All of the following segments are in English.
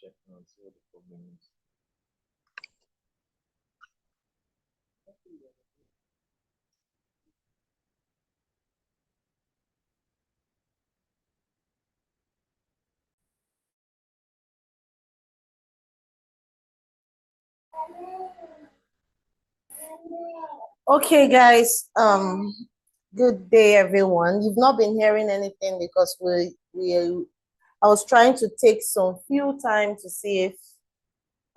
check now and see what the problem is. Okay, guys. Good day, everyone. You've not been hearing anything because I was trying to take some few time to see if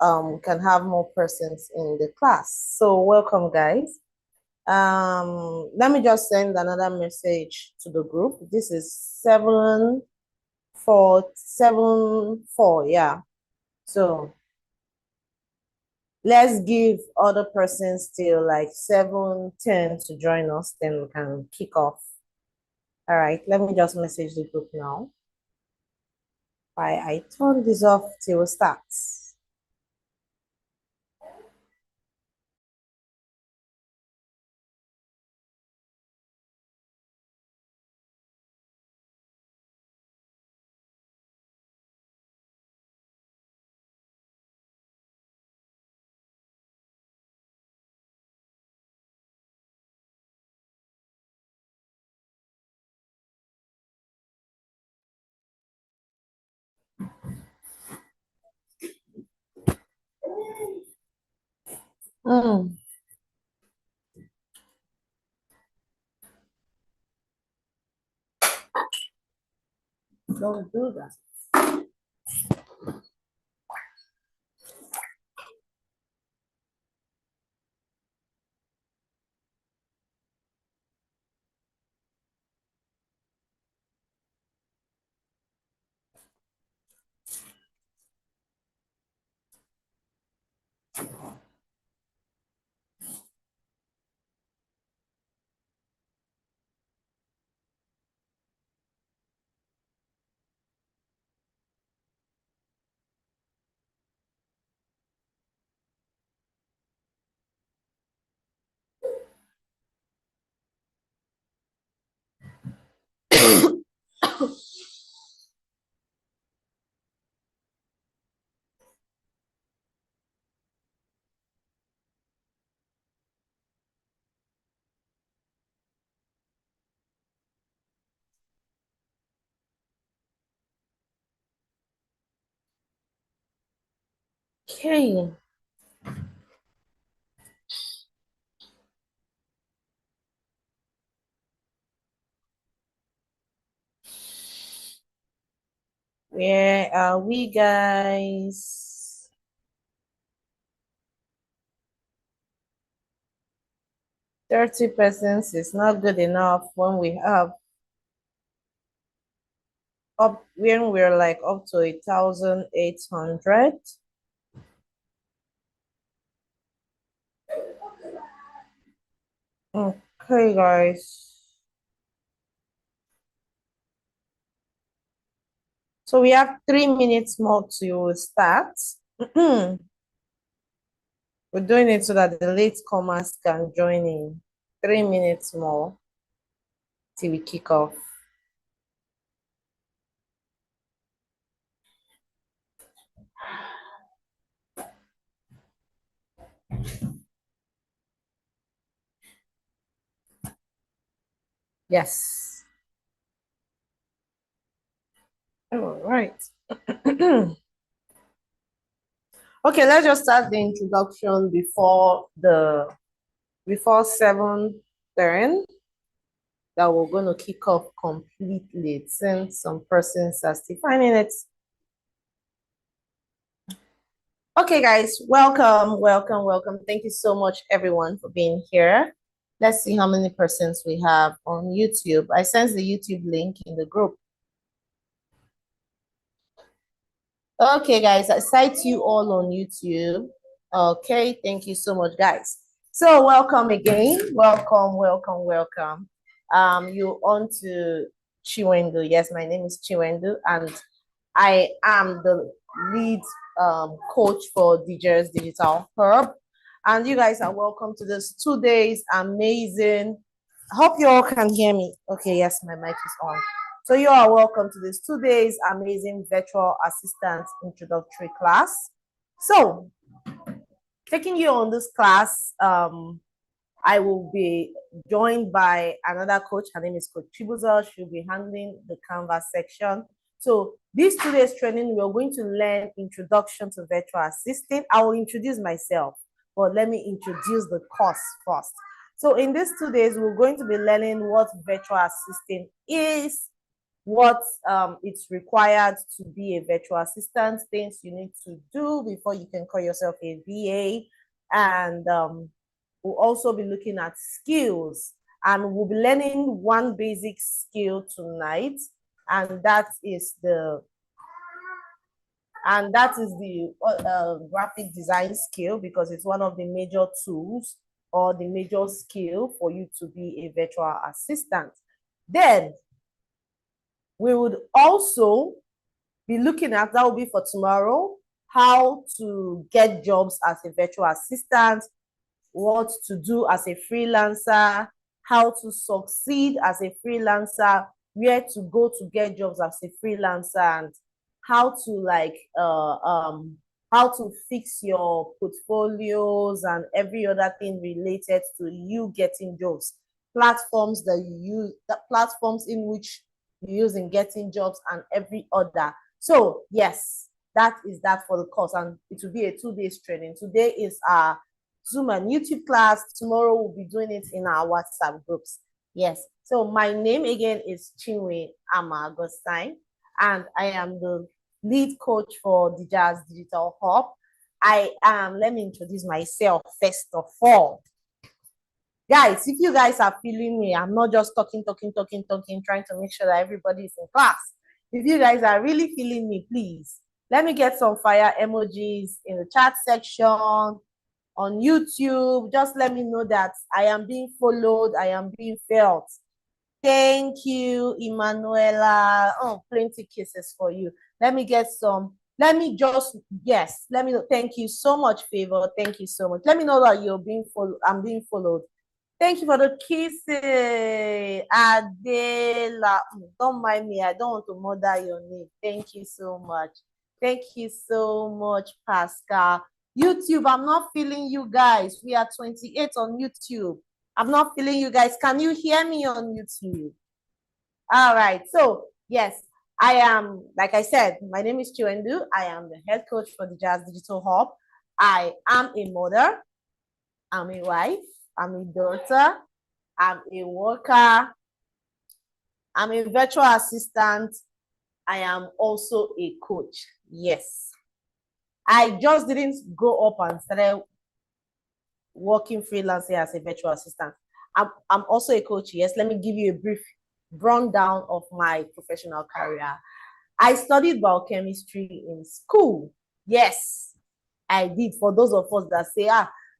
we can have more persons in the class. So welcome, guys. Let me just send another message to the group. This is 7474. Yeah. So let's give other persons till like 7:10 to join us, then we can kick off. All right, let me just message the group now. I turn this off till it starts. Mm. Don't do that. Okay. Where are we, guys? %30 is not good enough when we have when we're like up to 1,800. Okay, guys. So we have 3 minutes more to start. We're doing it so that the latecomers can join in. 3 minutes more till we kick off. Yes. All right. Okay, let's just start the introduction before 7:10 that we're going to kick off completely since some persons are still finding it. Okay, guys, welcome. Thank you so much, everyone, for being here. Let's see how many persons we have on YouTube. I sent the YouTube link in the group. Okay, guys, I cite you all on YouTube. Okay, thank you so much, guys. So welcome again. Welcome. You on to Chiwendu. Yes, my name is Chiwendu, and I am the lead coach for DJ's Digital Hub. And you guys are welcome to this 2 days amazing. I hope you all can hear me. Okay, yes, my mic is on. So you are welcome to this 2 days amazing virtual assistant introductory class. So taking you on this class, I will be joined by another coach. Her name is Coach Chibuzo. She'll be handling the Canvas section. So this 2 days training, we're going to learn introduction to virtual assistant. I will introduce myself, but let me introduce the course first. So in these 2 days, we're going to be learning what virtual assistant is, what it's required to be a virtual assistant, things you need to do before you can call yourself a VA, and we'll also be looking at skills, and we'll be learning one basic skill tonight, and that is the graphic design skill, because it's one of the major tools or the major skill for you to be a virtual assistant. Then we would also be looking at, that will be for tomorrow, how to get jobs as a virtual assistant, what to do as a freelancer, how to succeed as a freelancer, where to go to get jobs as a freelancer, and how to fix your portfolios and every other thing related to you getting jobs, platforms that you use, the platforms in which you use in getting jobs, and every other. So yes, that is that for the course, and it will be a 2 days training. Today is our Zoom and YouTube class. Tomorrow we'll be doing it in our WhatsApp groups. Yes. So my name again is Chinwe Ama Agostine, and I am the lead coach for the Jazz Digital Hub. Let me introduce myself first of all. Guys, if you guys are feeling me, I'm not just talking, trying to make sure that everybody is in class. If you guys are really feeling me, please, let me get some fire emojis in the chat section, on YouTube. Just let me know that I am being followed, I am being felt. Thank you, Emanuela. Oh, plenty kisses for you. Let me get some. Let me know. Thank you so much, Favor. Thank you so much. Let me know that you're being followed. I'm being followed. Thank you for the kisses, Adela. Don't mind me. I don't want to murder your name. Thank you so much. Thank you so much, Pascal. YouTube, I'm not feeling you guys. We are 28 on YouTube. I'm not feeling you guys. Can you hear me on YouTube? All right. So, yes, I am, like I said, my name is Chiwendu. I am the head coach for the Jazz Digital Hub. I am a mother. I'm a wife. I'm a daughter. I'm a worker. I'm a virtual assistant. I am also a coach. Yes. I just didn't go up and started working freelancing as a virtual assistant. I'm also a coach. Yes, let me give you a brief rundown of my professional career. I studied biochemistry in school. Yes, I did. For those of us that say,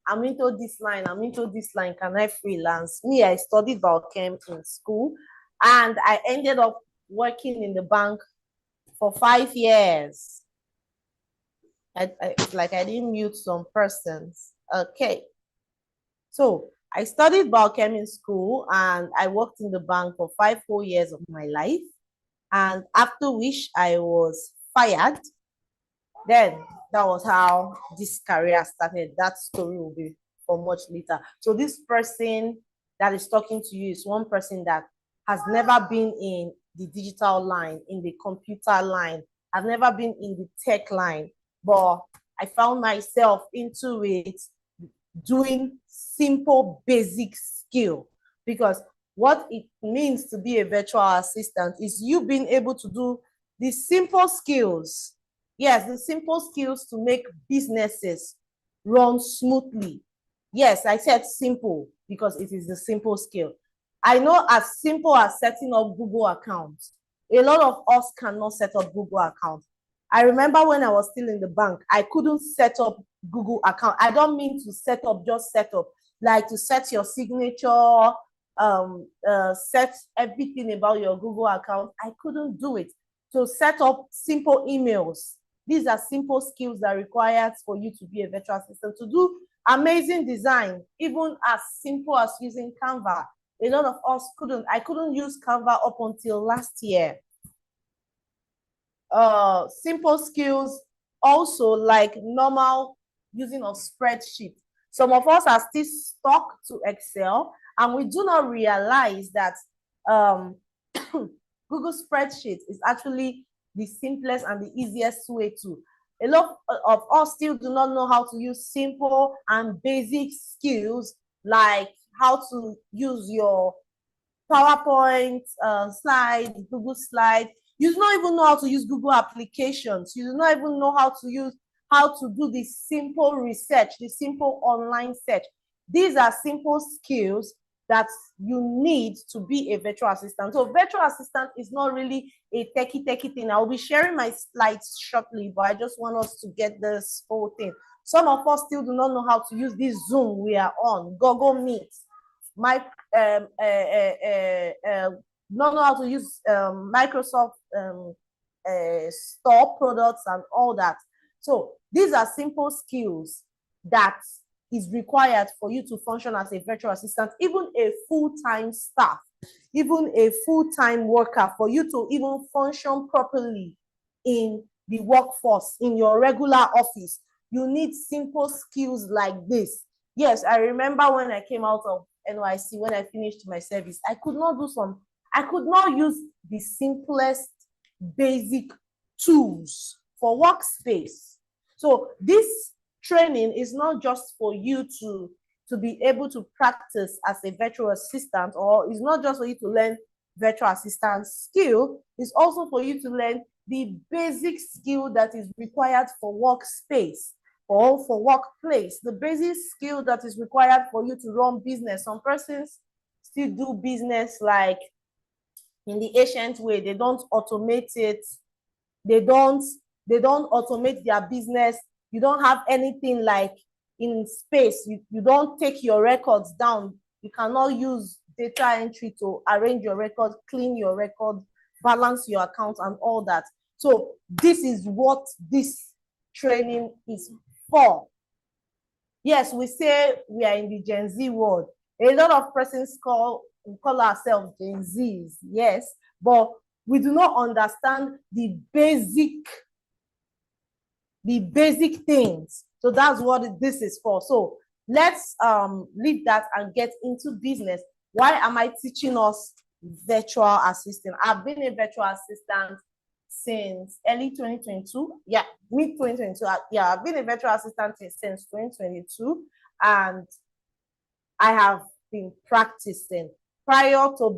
I'm into this line, can I freelance? Me, I studied biochem in school, and I ended up working in the bank for 5 years. It's like I didn't mute some persons. Okay. So I studied biochem in school, and I worked in the bank for 5 whole years of my life. And after which I was fired. Then that was how this career started. That story will be for much later. So this person that is talking to you is one person that has never been in the digital line, in the computer line, has never been in the tech line, but I found myself into it doing simple basic skill, because what it means to be a virtual assistant is you being able to do the simple skills. Yes, the simple skills to make businesses run smoothly. Yes, I said simple because it is the simple skill. I know as simple as setting up Google accounts. A lot of us cannot set up Google accounts. I remember when I was still in the bank, I couldn't set up Google account. I don't mean to set up, just set up, like to set your signature, set everything about your Google account. I couldn't do it. To set up simple emails. These are simple skills that are required for you to be a virtual assistant. To do amazing design, even as simple as using Canva. A lot of us I couldn't use Canva up until last year. Simple skills also, like normal using of spreadsheet. Some of us are still stuck to Excel, and we do not realize that Google Spreadsheet is actually the simplest and the easiest way to. A lot of us still do not know how to use simple and basic skills like how to use your PowerPoint slide, Google slide. You do not even know how to use Google applications. You do not even know how to do the simple research, the simple online search. These are simple skills that you need to be a virtual assistant. So virtual assistant is not really a techie thing. I'll be sharing my slides shortly, but I just want us to get this whole thing. Some of us still do not know how to use this Zoom we are on, Google Meet. Not know how to use Microsoft store products and all that. So these are simple skills that is required for you to function as a virtual assistant, even a full-time staff, even a full-time worker, for you to even function properly in the workforce, in your regular office. You need simple skills like this. Yes, I remember when I came out of NYC, when I finished my service, I could not use the simplest basic tools for workspace. So this training is not just for you to be able to practice as a virtual assistant, or it's not just for you to learn virtual assistant skill, it's also for you to learn the basic skill that is required for workspace or for workplace, the basic skill that is required for you to run business. Some persons still do business like in the ancient way. They don't automate it. They don't automate their business. You don't have anything like in space. You don't take your records down. You cannot use data entry to arrange your record, clean your record, balance your account and all that. So this is what this training is for. Yes, we say we are in the Gen Z world. A lot of persons call ourselves Gen Zs, yes, but we do not understand the basic things. So that's what this is for. So let's leave that and get into business. Why am I teaching us virtual assistant? I've been a virtual assistant since early 2022. Yeah, mid 2022. Yeah, I've been a virtual assistant since 2022, and I have been practicing. Prior to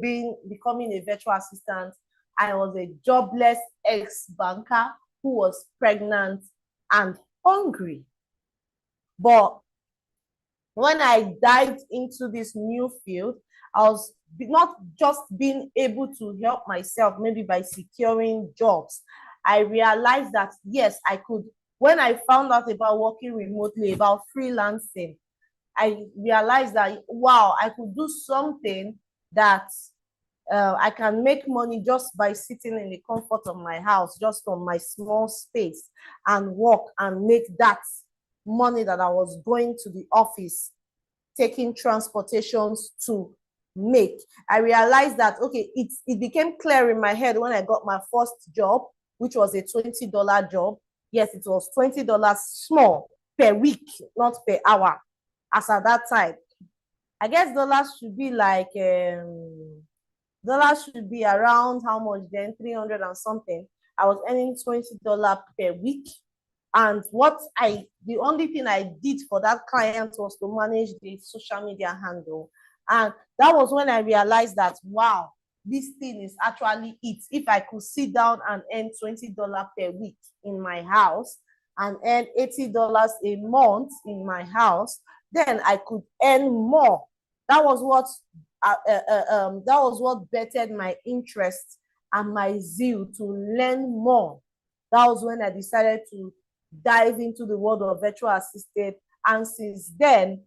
becoming a virtual assistant, I was a jobless ex-banker who was pregnant and hungry. But when I dived into this new field, I was not just being able to help myself, maybe by securing jobs. I realized that, yes, I could. When I found out about working remotely, about freelancing, I realized that, wow, I could do something that I can make money just by sitting in the comfort of my house, just on my small space, and work and make that money that I was going to the office, taking transportations to make. I realized that, okay, it became clear in my head when I got my first job, which was a $20 job. Yes, it was $20 small per week, not per hour. As at that time, I guess dollars should be like dollars should be around how much then? 300 and something. I was earning $20 per week. And the only thing I did for that client was to manage the social media handle. And that was when I realized that, wow, this thing is actually it. If I could sit down and earn $20 per week in my house and earn $80 a month in my house, then I could earn more. That was what bettered my interest and my zeal to learn more. That was when I decided to dive into the world of virtual assistant. And since then,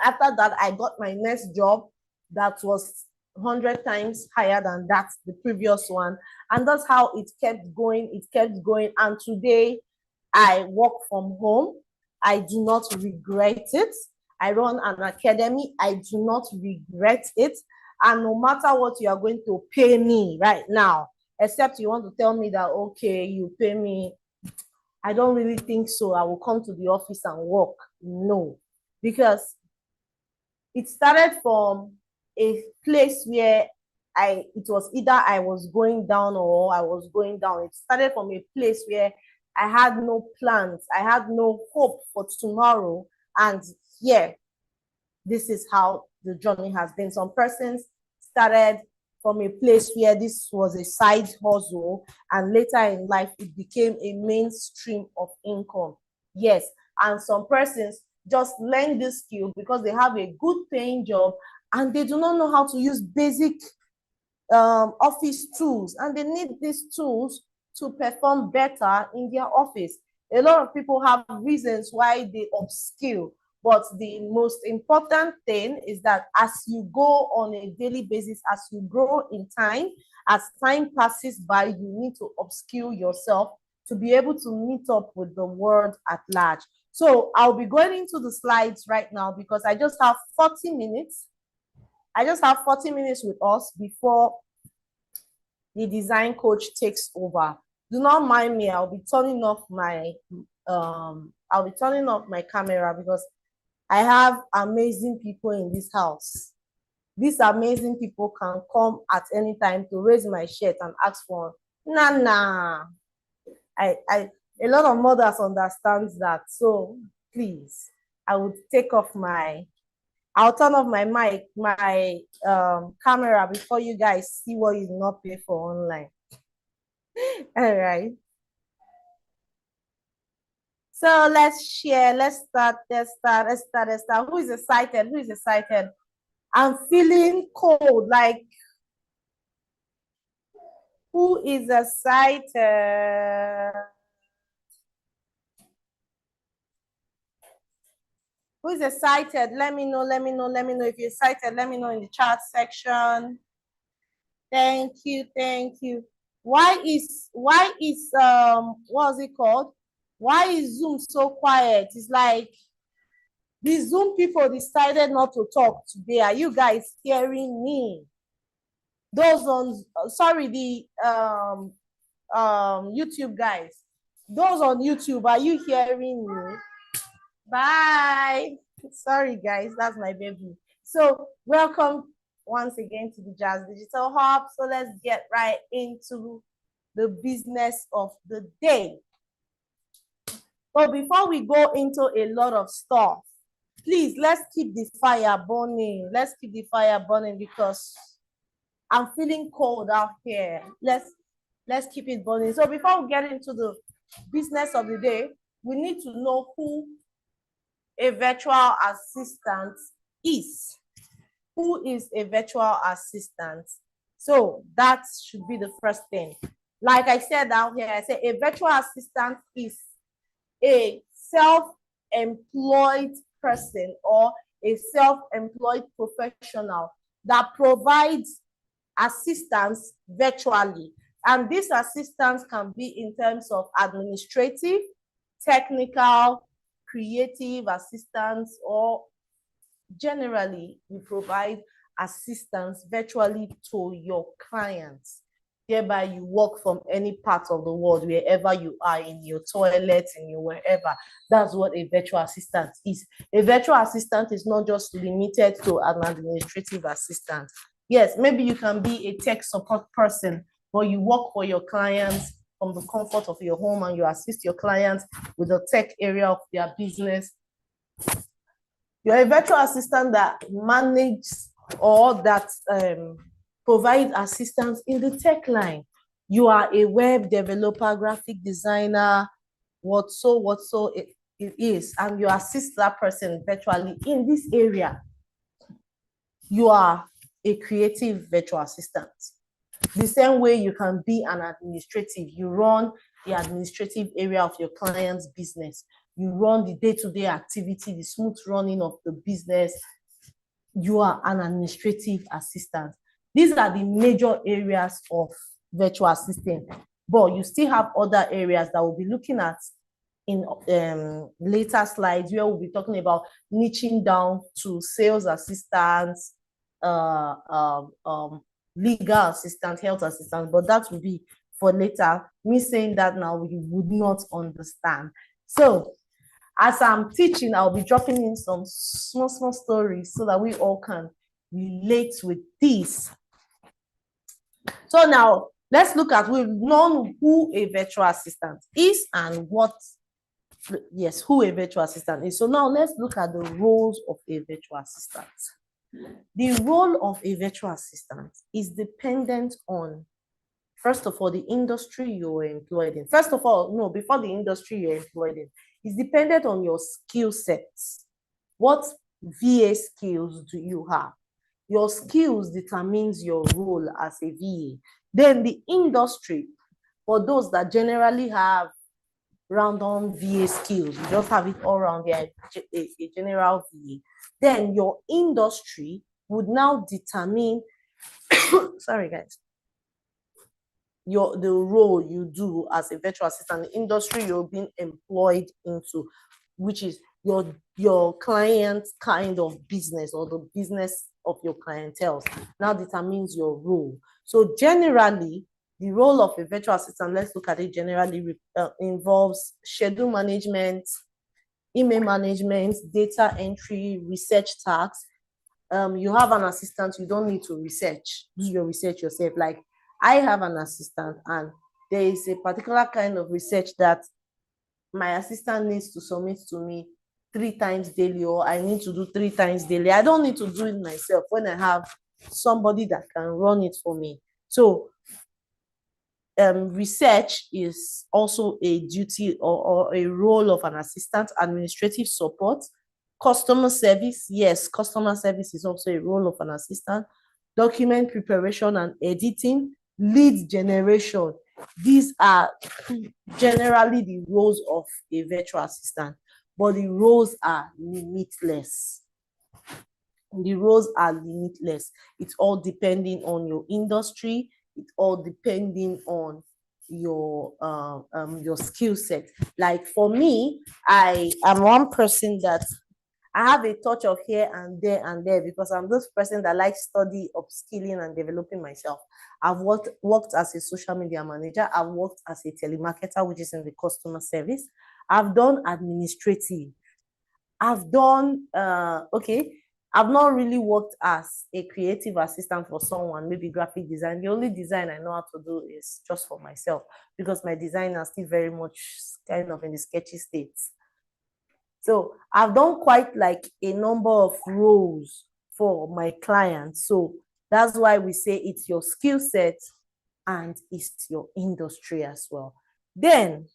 after that, I got my next job that was 100 times higher than the previous one. And that's how it kept going. And today I work from home. I do not regret it. I run an academy. I do not regret it. And no matter what you are going to pay me right now, except you want to tell me that, okay, you pay me, I don't really think so. I will come to the office and work. No, because it started from a place where it was either I was going down or I was going down. It started from a place where I had no plans. I had no hope for tomorrow. And yeah, this is how the journey has been. Some persons started from a place where this was a side hustle, and later in life, it became a mainstream of income. Yes, and some persons just learn this skill because they have a good paying job and they do not know how to use basic office tools, and they need these tools to perform better in their office. A lot of people have reasons why they upskill, but the most important thing is that as you go on a daily basis, as you grow in time, as time passes by, you need to upskill yourself to be able to meet up with the world at large. So I'll be going into the slides right now because I just have 40 minutes. I just have 40 minutes with us before the design coach takes over. Do not mind me. I'll be turning off my camera because I have amazing people in this house. These amazing people can come at any time to raise my shirt and ask for Nana. A lot of mothers understand that. So please, I'll turn off my mic, my camera before you guys see what you not pay for online. All right. So let's share. Let's start. Who is excited? Who is excited? I'm feeling cold. Like, who is excited? Who is excited? Let me know. If you're excited, let me know in the chat section. Thank you. Why is what's it called? Why is Zoom so quiet? It's like the Zoom people decided not to talk today. Are you guys hearing me? Those on the YouTube guys. Those on YouTube, are you hearing me? Bye. Sorry guys, that's my baby. So welcome once again to the Jazz Digital Hub. So let's get right into the business of the day. But before we go into a lot of stuff, please, let's keep the fire burning. Let's keep the fire burning because I'm feeling cold out here. Let's keep it burning. So before we get into the business of the day, we need to know who a virtual assistant is. Who is a virtual assistant? So that should be the first thing. Like I said down here, I said a virtual assistant is a self-employed person or a self-employed professional that provides assistance virtually. And this assistance can be in terms of administrative, technical, creative assistance, or generally we provide assistance virtually to your clients. Thereby you work from any part of the world, wherever you are, in your toilet, in your wherever. That's what a virtual assistant is. A virtual assistant is not just limited to an administrative assistant. Yes, maybe you can be a tech support person, but you work for your clients from the comfort of your home and you assist your clients with the tech area of their business. You're a virtual assistant that manages or that provide assistance in the tech line. You are a web developer, graphic designer, what so it is, and you assist that person virtually in this area. You are a creative virtual assistant. The same way you can be an administrative, you run the administrative area of your client's business. You run the day-to-day activity, the smooth running of the business. You are an administrative assistant. These are the major areas of virtual assistant, but you still have other areas that we'll be looking at in later slides, where we'll be talking about niching down to sales assistants, legal assistant, health assistant, but that will be for later. Me saying that now, you would not understand. So as I'm teaching, I'll be dropping in some small stories so that we all can relate with this. So now let's look at, we've known who a virtual assistant is and what, yes, who a virtual assistant is. So now let's look at the roles of a virtual assistant. The role of a virtual assistant is dependent on, first of all, the industry you're employed in. First of all, no, before the industry you're employed in, it's dependent on your skill sets. What VA skills do you have? Your skills determines your role as a VA. Then the industry, for those that generally have random VA skills, you just have it all around there, a general VA. Then your industry would now determine, sorry guys, the role you do as a virtual assistant, the industry you're being employed into, which is your client's kind of business or the business of your clientele, now determines your role. So generally, the role of a virtual assistant, let's look at it generally, involves schedule management, email management, data entry, research tasks. You have an assistant, you don't need to research, do your research yourself. Like I have an assistant and there is a particular kind of research that my assistant needs to submit to me 3 times daily, or I need to do 3 times daily. I don't need to do it myself when I have somebody that can run it for me. So research is also a duty or a role of an assistant. Administrative support, customer service, yes, customer service is also a role of an assistant. Document preparation and editing, lead generation, these are generally the roles of a virtual assistant, but the roles are limitless. The roles are limitless. It's all depending on your industry. It's all depending on your skill set. Like for me, I am one person that I have a touch of here and there because I'm this person that likes study, upskilling, and developing myself. I've worked as a social media manager. I've worked as a telemarketer, which is in the customer service. I've done administrative. I've done, I've not really worked as a creative assistant for someone, maybe graphic design. The only design I know how to do is just for myself because my design is still very much kind of in the sketchy state. So I've done quite like a number of roles for my clients. So that's why we say it's your skill set and it's your industry as well. Then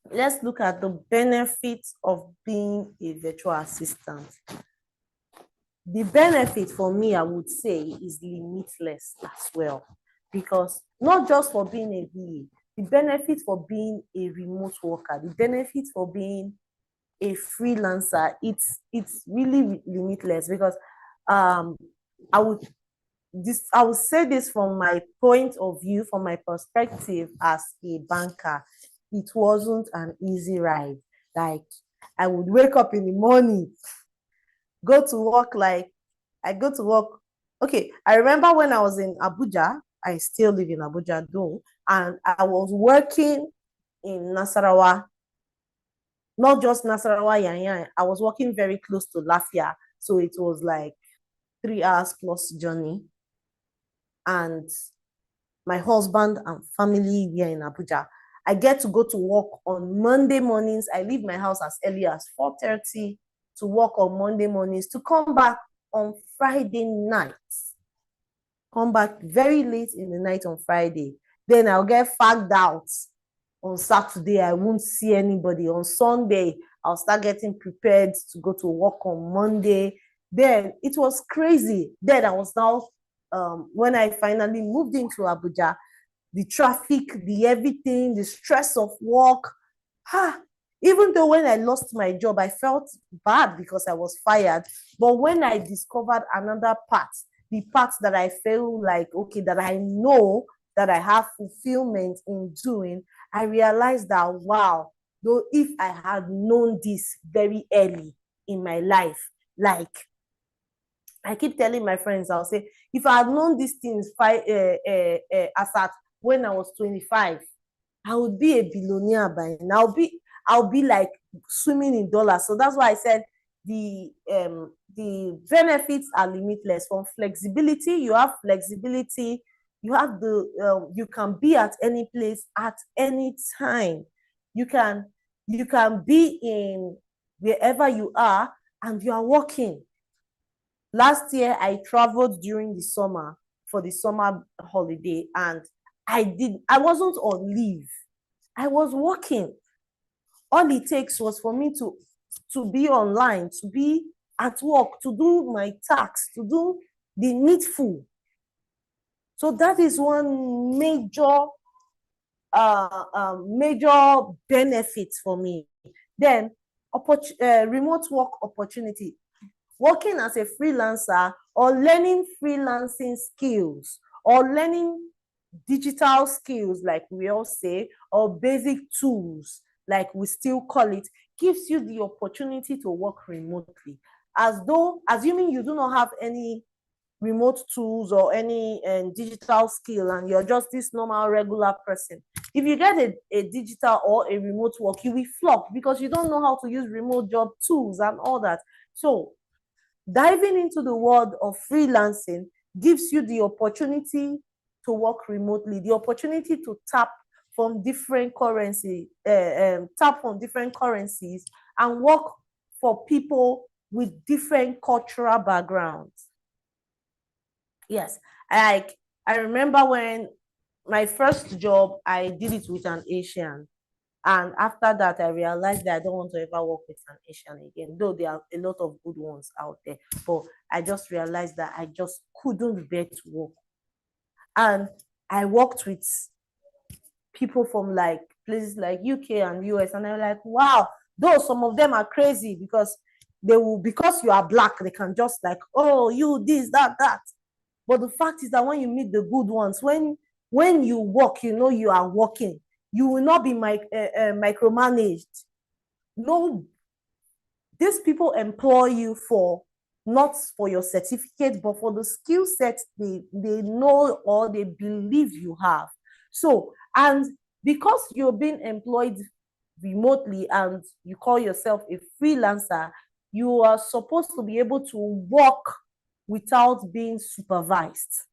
let's look at the benefits of being a virtual assistant. The benefit for me, I would say, is limitless as well, because not just for being a VA, the benefit for being a remote worker, the benefit for being a freelancer, it's really limitless, because I would say this from my point of view, from my perspective as a banker. It wasn't an easy ride. Like I would wake up in the morning, go to work, okay, I remember when I was in Abuja, I still live in Abuja though, and I was working in Nasarawa. Not just Nasarawa, Yanyan. I was working very close to Lafia. So it was like 3 hours plus journey. And my husband and family here in Abuja. I get to go to work on Monday mornings. I leave my house as early as 4:30 to work on Monday mornings, to come back on Friday night. Come back very late in the night on Friday. Then I'll get fagged out. On Saturday, I won't see anybody. On Sunday, I'll start getting prepared to go to work on Monday. Then it was crazy. Then I was now, when I finally moved into Abuja, the traffic, the everything, the stress of work. Even though when I lost my job, I felt bad because I was fired. But when I discovered another part, the part that I feel like, okay, that I know that I have fulfillment in doing, I realized that, wow, though if I had known this very early in my life, like I keep telling my friends, I'll say, if I had known these things as at when I was 25, I would be a billionaire by now. I'll be like swimming in dollars. So that's why I said the benefits are limitless. From flexibility, you have flexibility. You have you can be at any place at any time. You can be in wherever you are and you are working. Last year, I traveled during the summer for the summer holiday, and I wasn't on leave. I was working. All it takes was for me to be online, to be at work, to do my tasks, to do the needful. So that is one major major benefit for me. Then remote work opportunity. Working as a freelancer or learning freelancing skills or learning digital skills, like we all say, or basic tools, like we still call it, gives you the opportunity to work remotely. As though, assuming you do not have any remote tools or any digital skill and you're just this normal regular person, if you get a digital or a remote work, you will flop because you don't know how to use remote job tools and all that. So diving into the world of freelancing gives you the opportunity to work remotely, the opportunity to tap from different currencies and work for people with different cultural backgrounds. Yes, I remember when my first job, I did it with an Asian. And after that, I realized that I don't want to ever work with an Asian again, though there are a lot of good ones out there. But I just realized that I just couldn't bear to work. And I worked with people from like places like UK and US, and I'm like, wow, though some of them are crazy because because you are black, they can just like, oh, you this, that. But the fact is that when you meet the good ones, when you work, you know you are working. You will not be micromanaged. No, these people employ you for not for your certificate, but for the skill set they know or they believe you have. So, and because you're being employed remotely and you call yourself a freelancer, you are supposed to be able to work without being supervised.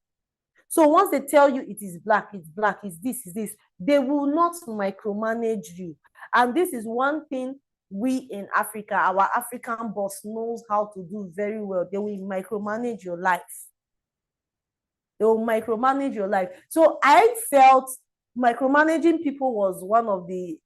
So once they tell you it is black, it's this, they will not micromanage you. And this is one thing we in Africa, our African boss knows how to do very well. They will micromanage your life. They will micromanage your life. So I felt micromanaging people was one of the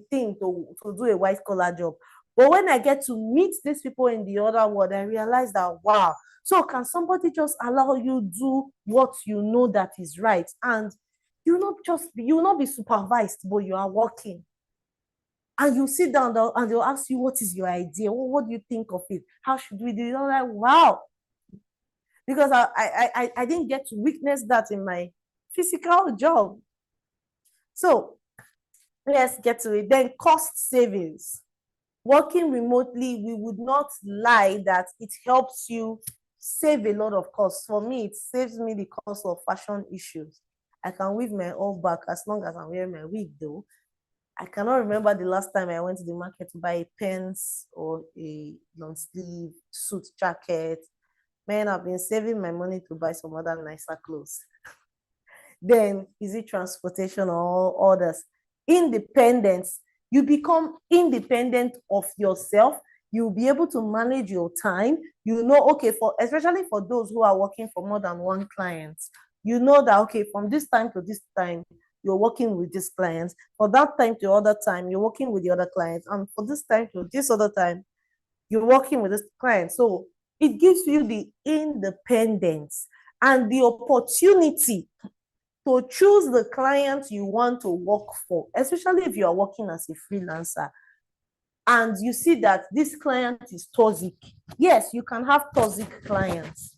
things to do a white collar job. But when I get to meet these people in the other world, I realize that, wow, so can somebody just allow you do what you know that is right? And you will not be supervised, but you are working. And you sit down and they'll ask you, what is your idea? What do you think of it? How should we do it? I'm like, wow. Because I didn't get to witness that in my physical job. So let's get to it. Then cost savings. Working remotely, we would not lie that it helps you save a lot of costs. For me, it saves me the cost of fashion issues. I can weave my all back as long as I'm wearing my wig, though. I cannot remember the last time I went to the market to buy a pants or a long sleeve suit jacket. Man, I've been saving my money to buy some other nicer clothes. Then is it transportation or others? Independence. You become independent of yourself. You'll be able to manage your time. You know, okay, especially for those who are working for more than one client, you know that, okay, from this time to this time, you're working with this client. For that time to other time, you're working with the other clients. And for this time to this other time, you're working with this client. So it gives you the independence and the opportunity to choose the client you want to work for, especially if you are working as a freelancer and you see that this client is toxic. Yes, you can have toxic clients.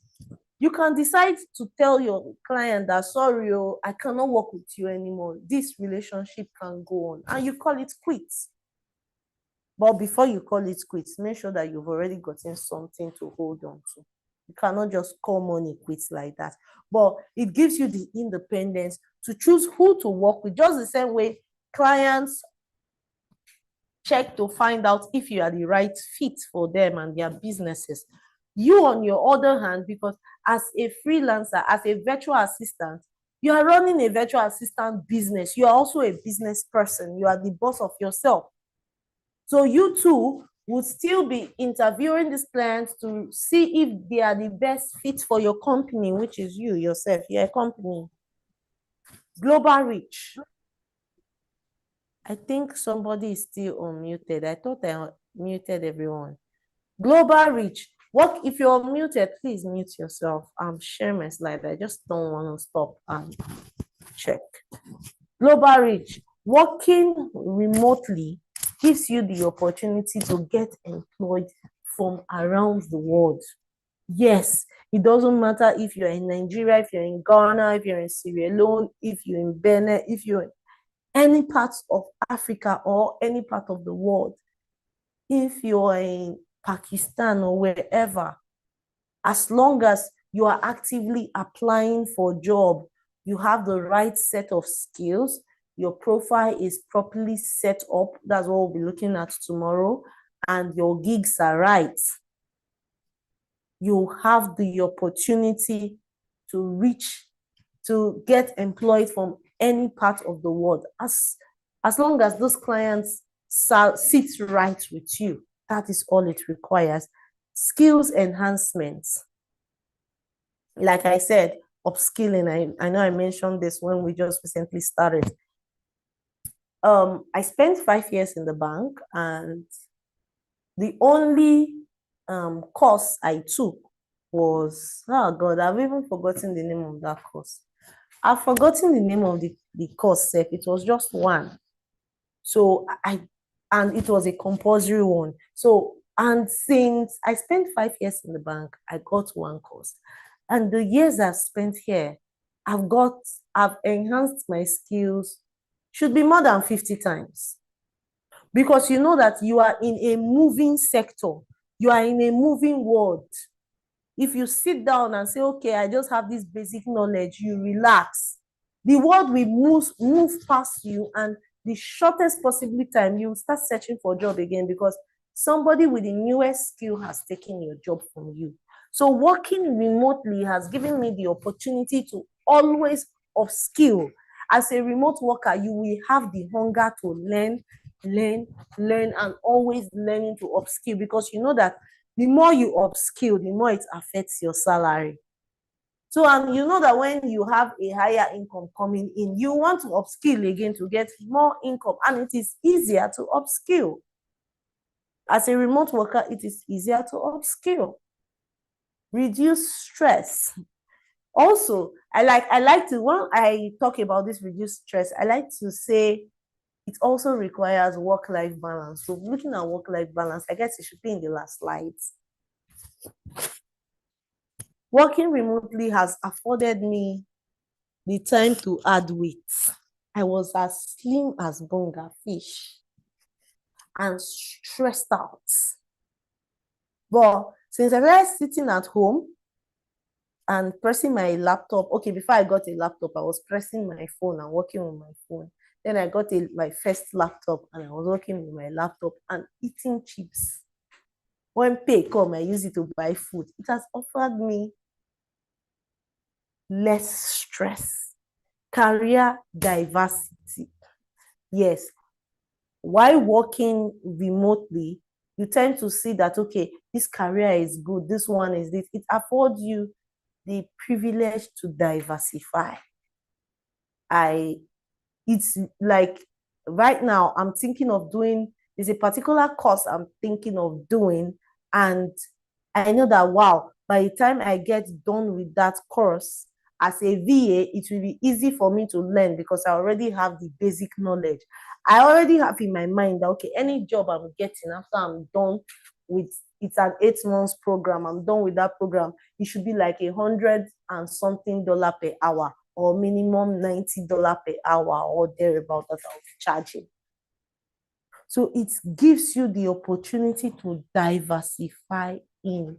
You can decide to tell your client that, sorry, I cannot work with you anymore. This relationship can go on, and you call it quits. But before you call it quits, make sure that you've already gotten something to hold on to. You cannot just call money quits like that. But it gives you the independence to choose who to work with, just the same way clients check to find out if you are the right fit for them and their businesses. You, on your other hand, because as a freelancer, as a virtual assistant, you are running a virtual assistant business. You are also a business person. You are the boss of yourself. So you too would still be interviewing these clients to see if they are the best fit for your company, which is you yourself. You're a company. Global reach. I think somebody is still unmuted. I thought I muted everyone. Global reach. What if you're muted? Please mute yourself. I'm sharing my slide. I just don't want to stop and check. Global reach. Working remotely gives you the opportunity to get employed from around the world. Yes, it doesn't matter if you're in Nigeria, if you're in Ghana, if you're in Sierra Leone, if you're in Benin, if you're in any part of Africa or any part of the world. If you're in Pakistan or wherever, as long as you are actively applying for a job, you have the right set of skills, your profile is properly set up, that's what we'll be looking at tomorrow, and your gigs are right, you have the opportunity to get employed from any part of the world. As long as those clients sit right with you, that is all it requires. Skills enhancements. Like I said, upskilling. I know I mentioned this when we just recently started. I spent 5 years in the bank, and the only course I took was, oh God, I've even forgotten the name of that course. I've forgotten the name of the course set. It was just one. So and it was a compulsory one. So, and since I spent 5 years in the bank, I got one course. And the years I've spent here, I've enhanced my skills, should be more than 50 times. Because you know that you are in a moving sector. You are in a moving world. If you sit down and say, okay, I just have this basic knowledge, you relax, the world will move past you, and the shortest possible time, you will start searching for a job again because somebody with the newest skill has taken your job from you. So working remotely has given me the opportunity to always upskill. As a remote worker, you will have the hunger to learn, and always learning to upskill, because you know that the more you upskill, the more it affects your salary. So, and you know that when you have a higher income coming in, you want to upskill again to get more income, and it is easier to upskill. As a remote worker, it is easier to upskill. Reduce stress. Also, I like to, when I talk about this reduce stress, I like to say it also requires work-life balance. So looking at work-life balance, I guess it should be in the last slides. Working remotely has afforded me the time to add weight. I was as slim as bonga fish and stressed out. But since I started sitting at home and pressing my laptop, okay, before I got a laptop, I was pressing my phone and working on my phone. Then I got my first laptop and I was working with my laptop and eating chips. When pay come, I use it to buy food. It has offered me less stress, career diversity. Yes, while working remotely, you tend to see that, okay, this career is good, this one is this. It affords you the privilege to diversify. It's like right now I'm thinking of doing, there's a particular course I'm thinking of doing, and I know that, wow, by the time I get done with that course as a VA, it will be easy for me to learn because I already have the basic knowledge. I already have in my mind that, okay, any job I'm getting after I'm done with, it's an 8 months program, I'm done with that program, it should be like $100 and something per hour, or minimum $90 per hour or thereabout that I'll be charging. So it gives you the opportunity to diversify in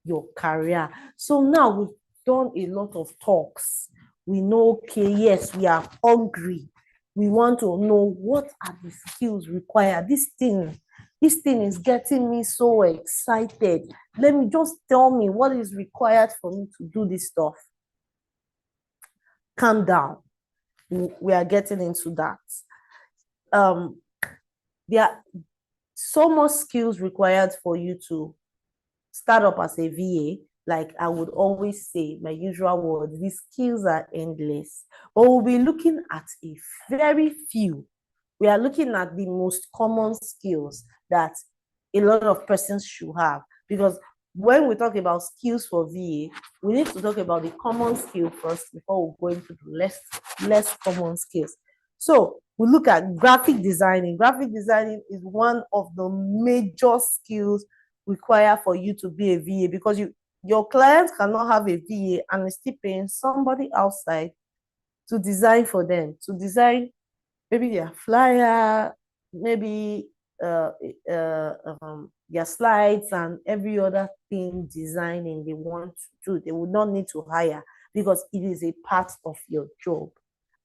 your career. So now we've done a lot of talks. We know, okay, yes, we are hungry. We want to know what are the skills required. This thing is getting me so excited. Let me just tell me what is required for me to do this stuff. Calm down. We are getting into that. There are so much skills required for you to start up as a VA. Like I would always say, my usual word, the skills are endless. But we'll be looking at a very few. We are looking at the most common skills that a lot of persons should have. Because when we talk about skills for VA, we need to talk about the common skill first before we go into the less common skills. So we look at graphic designing. Graphic designing is one of the major skills required for you to be a VA, because your clients cannot have a VA and still paying somebody outside to design for them, to design maybe their flyer, maybe their slides and every other thing designing they want to do. They would not need to hire, because it is a part of your job.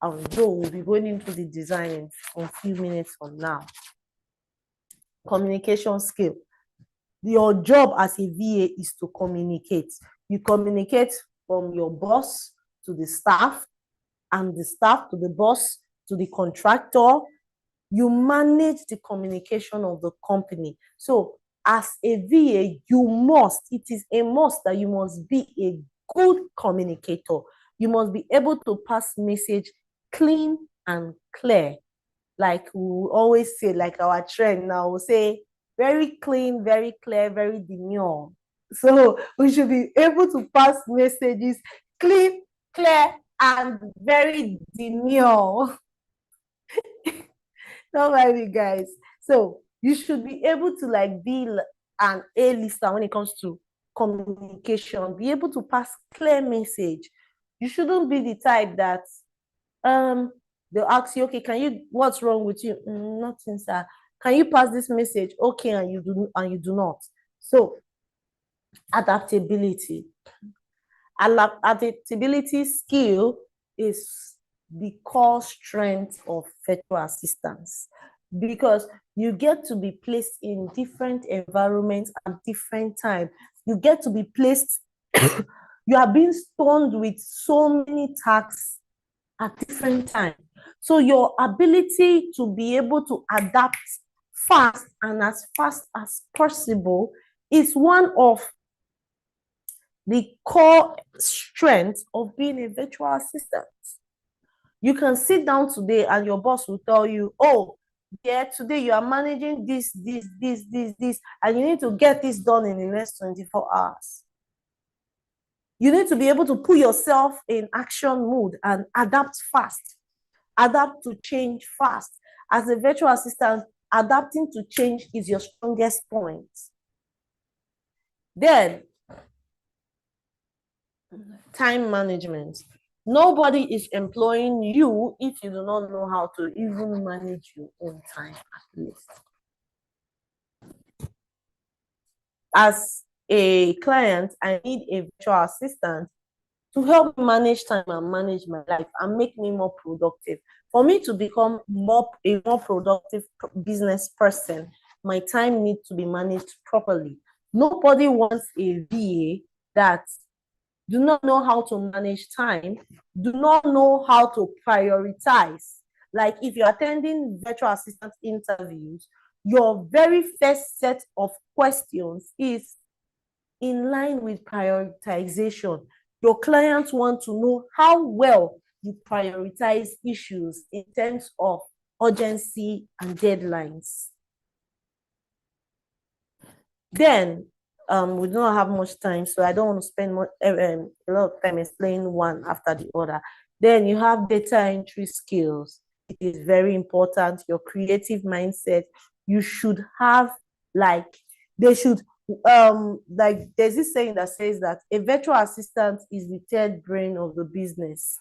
And Joe will be going into the design in a few minutes from now. Communication skill. Your job as a VA is to communicate. You communicate from your boss to the staff, and the staff to the boss to the contractor. You manage the communication of the company. So as a VA, it is a must that you must be a good communicator. You must be able to pass message clean and clear. Like we always say, like our trend now, we say very clean, very clear, very demure. So we should be able to pass messages clean, clear, and very demure. Don't worry, guys. So you should be able to like be an A-lister when it comes to communication, be able to pass clear message. You shouldn't be the type that they'll ask you, okay, what's wrong with you? Nothing, sir. Can you pass this message? Okay, and you do not. So adaptability. Adaptability skill is the core strength of virtual assistants, because you get to be placed in different environments at different times. You get to be placed, you are being stunned with so many tasks at different times. So your ability to be able to adapt fast and as fast as possible is one of the core strength of being a virtual assistant. You can sit down today and your boss will tell you, oh, yeah, today you are managing this, and you need to get this done in the next 24 hours. You need to be able to put yourself in action mode and adapt fast, adapt to change fast. As a virtual assistant, adapting to change is your strongest point. Then, time management. Nobody is employing you if you do not know how to even manage your own time, at least. As a client, I need a virtual assistant to help me manage time and manage my life and make me more productive. For me to become a more productive business person, my time needs to be managed properly. Nobody wants a VA that do not know how to manage time, do not know how to prioritize. Like if you're attending virtual assistant interviews, your very first set of questions is in line with prioritization. Your clients want to know how well you prioritize issues in terms of urgency and deadlines. Then, we don't have much time, so I don't want to spend a lot of time explaining one after the other. Then you have data entry skills. It is very important. Your creative mindset. You should have like there's this saying that says that a virtual assistant is the third brain of the business.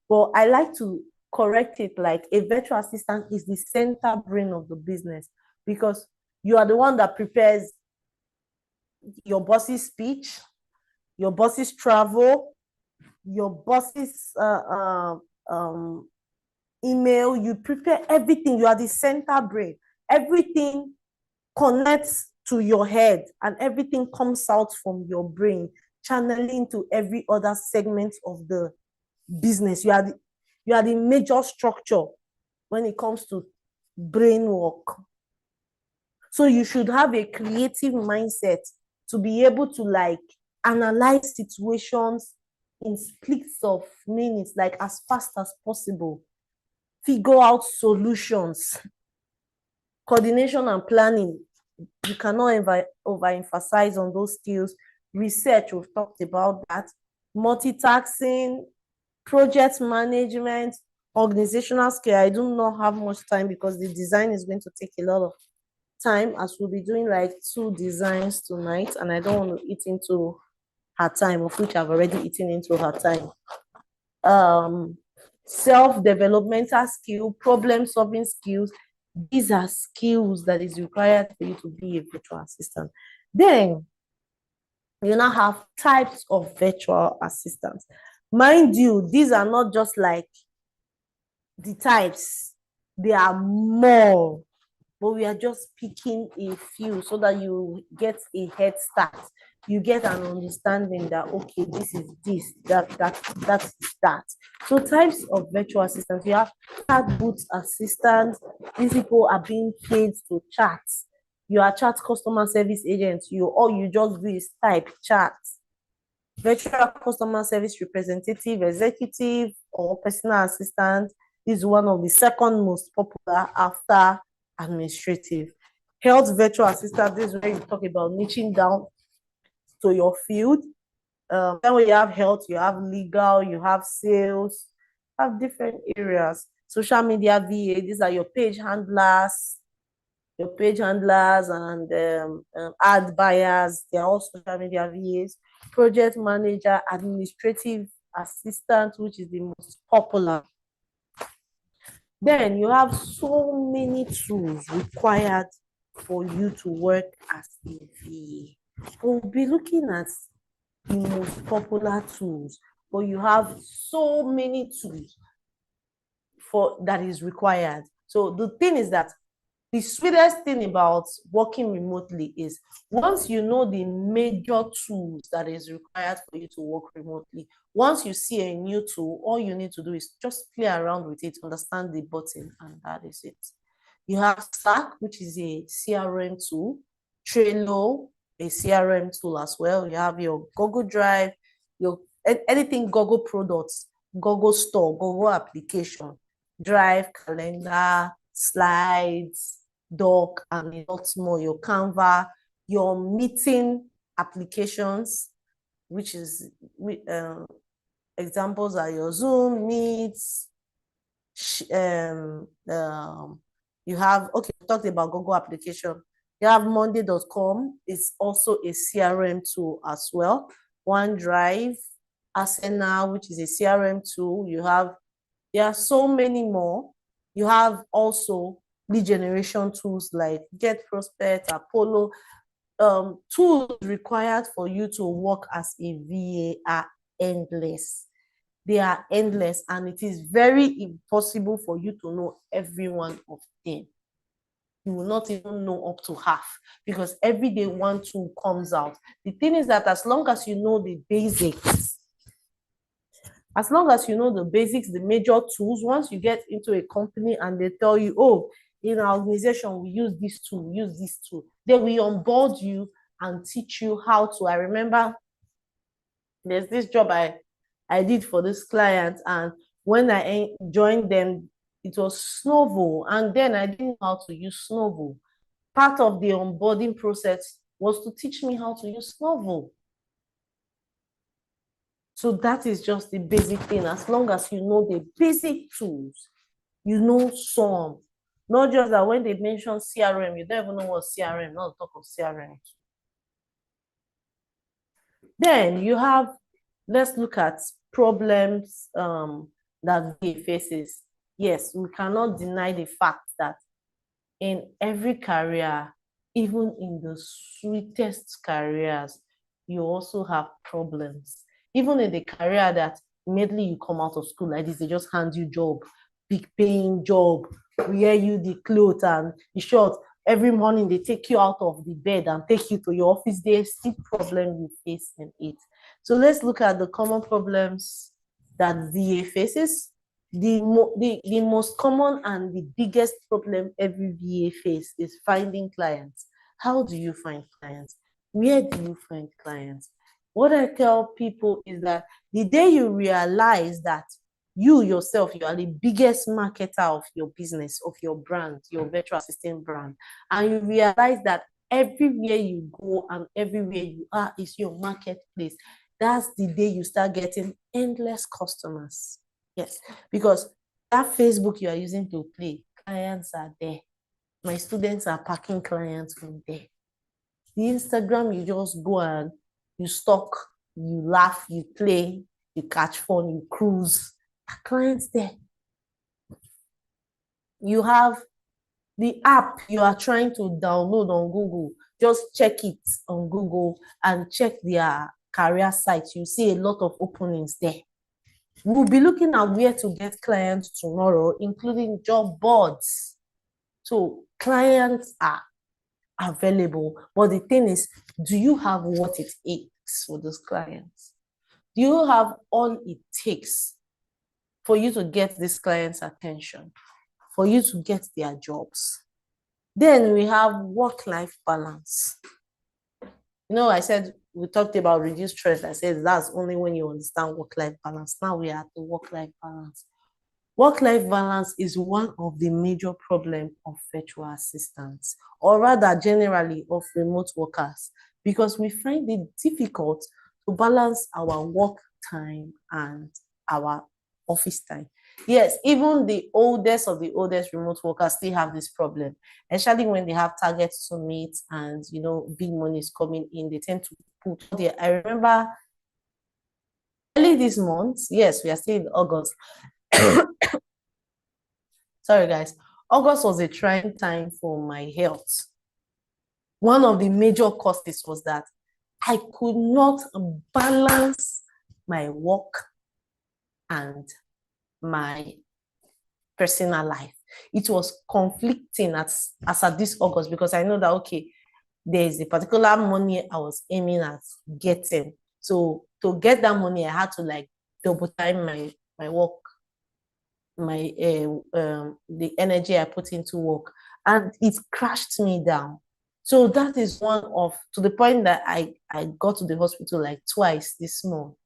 But I like to correct it like a virtual assistant is the center brain of the business, because you are the one that prepares your boss's speech, your boss's travel, your boss's email. You prepare everything. You are the center brain. Everything connects to your head and everything comes out from your brain, channeling to every other segment of the business. You are the major structure when it comes to brain work. So you should have a creative mindset to be able to like analyze situations in splits of minutes, like as fast as possible, figure out solutions, coordination and planning. You cannot overemphasize on those skills. Research, we've talked about that. Multitasking, project management, organizational skill. I do not have much time because the design is going to take a lot of time, as we'll be doing like 2 designs tonight, and I don't want to eat into her time, of which I've already eaten into her time. Self-developmental skill, problem-solving skills. These are skills that is required for you to be a virtual assistant. Then you now have types of virtual assistants. Mind you, these are not just like the types, there are more, but we are just picking a few so that you get a head start. You get an understanding that, okay, this is this, that's that. So types of virtual assistants, you have chatbot assistants. These people are being paid to chat. You are chat customer service agents. All you just do is type chat. Virtual customer service representative, executive, or personal assistant is one of the second most popular after administrative. Health virtual assistant, this is where you talk about niching down to your field. Then when you have health, you have legal, you have sales, you have different areas. Social media VA, these are your page handlers, and ad buyers. They are all social media VAs. Project manager, administrative assistant, which is the most popular. Then you have so many tools required for you to work as a VA. We'll be looking at the most popular tools, but you have so many tools that is required. So the thing is that the sweetest thing about working remotely is once you know the major tools that is required for you to work remotely, once you see a new tool, all you need to do is just play around with it, understand the button, and that is it. You have Slack, which is a CRM tool, Trello, a CRM tool as well. You have your Google Drive, anything Google products, Google Store, Google application, Drive, calendar, slides, doc, and lots more. Your Canva, your meeting applications, which is examples are your Zoom, Meets. You have, okay, we talked about Google application. You have Monday.com. It's also a CRM tool as well. OneDrive, Asana, which is a CRM tool. There are so many more. You have also lead generation tools like GetProspect, Apollo. Tools required for you to work as a VA are endless. They are endless, and it is very impossible for you to know every one of them. You will not even know up to half, because every day one tool comes out. The thing is that as long as you know the basics, the major tools, once you get into a company and they tell you, oh, in our organization, we use this tool, they will onboard you and teach you how to. I remember there's this job I did for this client, and when I joined them, it was Snovo, and then I didn't know how to use Snovo. Part of the onboarding process was to teach me how to use Snovo. So that is just the basic thing. As long as you know the basic tools, you know some. Not just that when they mention CRM, you don't even know what CRM, not talk of CRM. Then you have, let's look at problems that VA faces. yes, we cannot deny the fact that in every career, even in the sweetest careers, you also have problems. Even in the career that immediately you come out of school like this, they just hand you job, big paying job, wear you the clothes and the short. Every morning they take you out of the bed and take you to your office. There's still problem you face in it. So let's look at the common problems that VA faces. The most common and the biggest problem every VA face is finding clients. How do you find clients? Where do you find clients? What I tell people is that the day you realize that you yourself, you are the biggest marketer of your business, of your brand, your virtual assistant brand, and you realize that everywhere you go and everywhere you are is your marketplace, that's the day you start getting endless customers. Yes, because that Facebook you are using to play, clients are there. My students are packing clients from there. The Instagram, you just go and you stalk, you laugh, you play, you catch fun, you cruise. Clients there. You have the app you are trying to download on Google. Just check it on Google and check their career site. You see a lot of openings there. We'll be looking at where to get clients tomorrow, including job boards. So clients are available, but the thing is, do you have what it takes for those clients? Do you have all it takes for you to get these clients' attention, for you to get their jobs? Then we have work-life balance. You know, I said we talked about reduced stress. I said that's only when you understand work-life balance. Now we are at the work-life balance. Work-life balance is one of the major problems of virtual assistants, or rather generally of remote workers, because we find it difficult to balance our work time and our office time. Yes, even the oldest of the oldest remote workers still have this problem, especially when they have targets to meet and, you know, big money is coming in. They tend to put there. I remember early this month, yes, we are still in August. Sorry, guys. August was a trying time for my health. One of the major causes was that I could not balance my work and my personal life. It was conflicting as at this August, because I know that, okay, there is a particular money I was aiming at getting. So to get that money, I had to like double time my work, the energy I put into work, and it crashed me down. So that is one of, to the point that I got to the hospital like twice this month.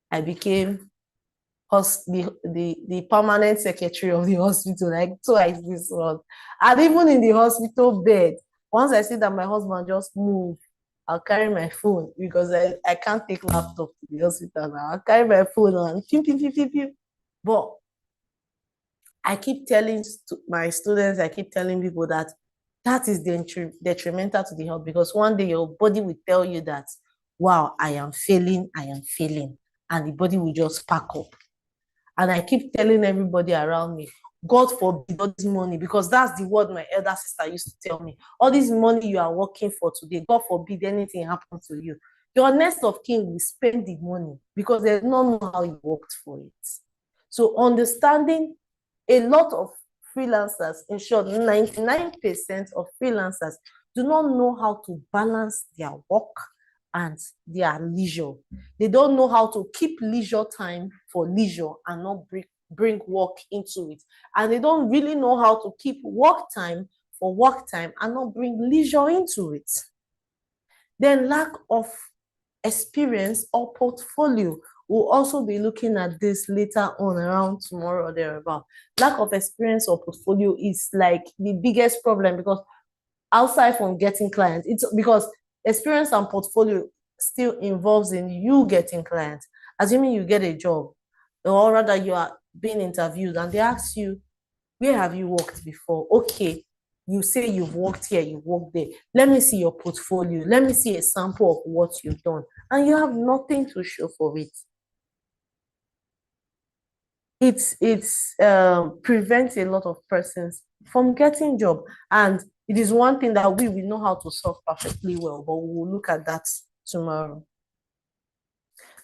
I became the permanent secretary of the hospital like twice this month. And even in the hospital bed, once I see that my husband just moved, I'll carry my phone, because I can't take laptop to the hospital now. I'll carry my phone and pew, pew, pew, pew, pew. But I keep telling my students, I keep telling people that that is detrimental to the health, because one day your body will tell you that, wow, I am failing, and the body will just pack up. And I keep telling everybody around me, God forbid all this money, because that's the word my elder sister used to tell me. All this money you are working for today, God forbid anything happen to you. Your next of kin will spend the money, because they don't know how you worked for it. So understanding, a lot of freelancers, in short, 99% of freelancers do not know how to balance their work and their leisure. They don't know how to keep leisure time for leisure and not bring work into it. And they don't really know how to keep work time for work time and not bring leisure into it. Then lack of experience or portfolio. We'll also be looking at this later on, around tomorrow or thereabout. Lack of experience or portfolio is like the biggest problem, because outside from getting clients, it's because experience and portfolio still involves in you getting clients. Assuming you get a job, or rather you are being interviewed and they ask you, where have you worked before? Okay, you say you've worked here, you've worked there. Let me see your portfolio. Let me see a sample of what you've done. And you have nothing to show for it. it's prevents a lot of persons from getting job, and it is one thing that we know how to solve perfectly well, but we will look at that tomorrow.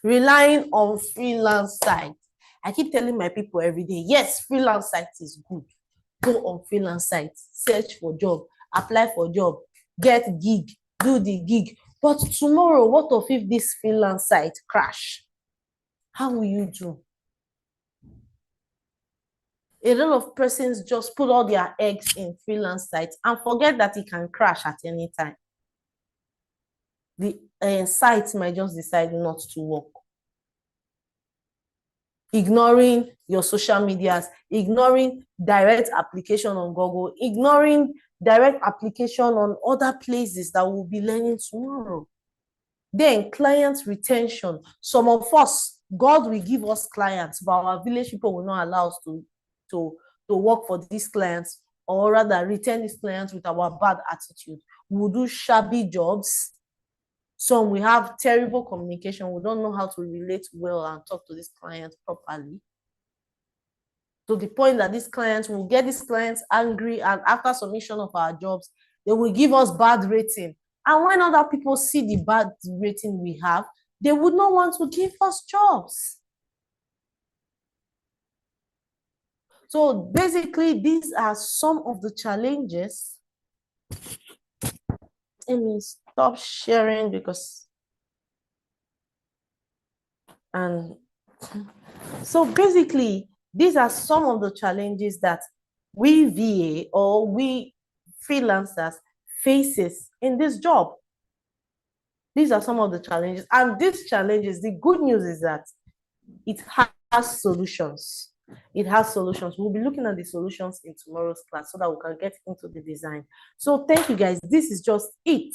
Relying on freelance site. I keep telling my people every day, yes, freelance site is good. Go on freelance site, search for job, apply for job, get gig, do the gig. But tomorrow, what if this freelance site crash? How will you do? A lot of persons just put all their eggs in freelance sites and forget that it can crash at any time. The site might just decide not to work. Ignoring your social medias, ignoring direct application on Google, ignoring direct application on other places that we'll be learning tomorrow. Then client retention. Some of us, God will give us clients, but our village people will not allow us to work for these clients, or rather retain these clients with our bad attitude. We'll do shabby jobs. Some we have terrible communication. We don't know how to relate well and talk to this client properly. To the point that these clients will get these clients angry, and after submission of our jobs, they will give us bad rating. And when other people see the bad rating we have, they would not want to give us jobs. So basically, these are some of the challenges. Let me stop sharing because, and so basically, these are some of the challenges that we VA or we freelancers faces in this job. These are some of the challenges, and these challenges, the good news is that it has solutions. It has solutions. We'll be looking at the solutions in tomorrow's class so that we can get into the design. So thank you guys. This is just it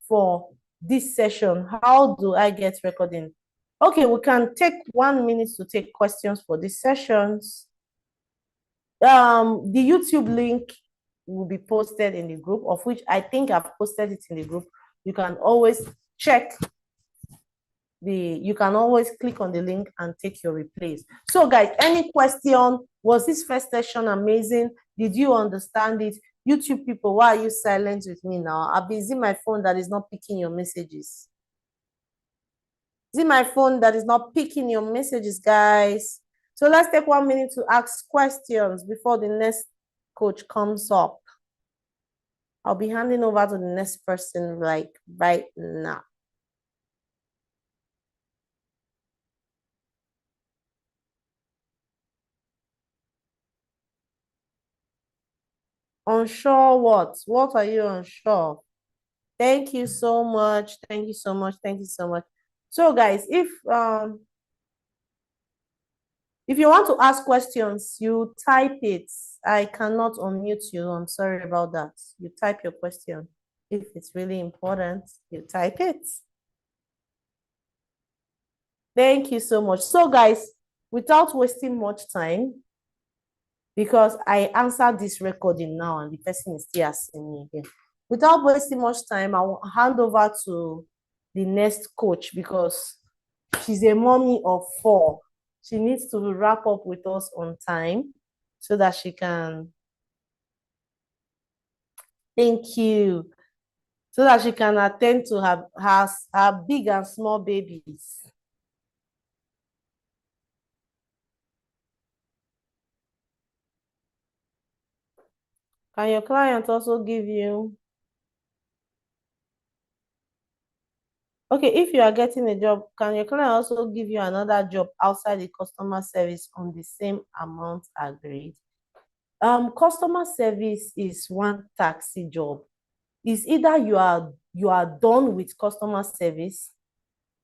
for this session. How do I get recording? Okay, we can take 1 minute to take questions for these sessions. The YouTube link will be posted in the group, of which I think I've posted it in the group. You can always check you can always click on the link and take your replays. So guys, any question? Was this first session amazing? Did you understand it? YouTube people, why are you silent with me now? I'll be using my phone that is not picking your messages. Is it my phone that is not picking your messages, guys? So let's take 1 minute to ask questions before the next coach comes up. I'll be handing over to the next person like right now. Unsure what? What are you unsure? Thank you so much. Thank you so much. Thank you so much. So guys, if you want to ask questions, you type it. I cannot unmute you. I'm sorry about that. You type your question. If it's really important, you type it. Thank you so much. So guys, without wasting much time, because I answered this recording now and the person is still asking me again. Without wasting much time, I will hand over to the next coach because she's a mommy of 4. She needs to wrap up with us on time so that she can, thank you, so that she can attend to her big and small babies. Can your client also give you? Okay, if you are getting a job, can your client also give you another job outside the customer service on the same amount agreed? Customer service is one taxi job. It's either you are done with customer service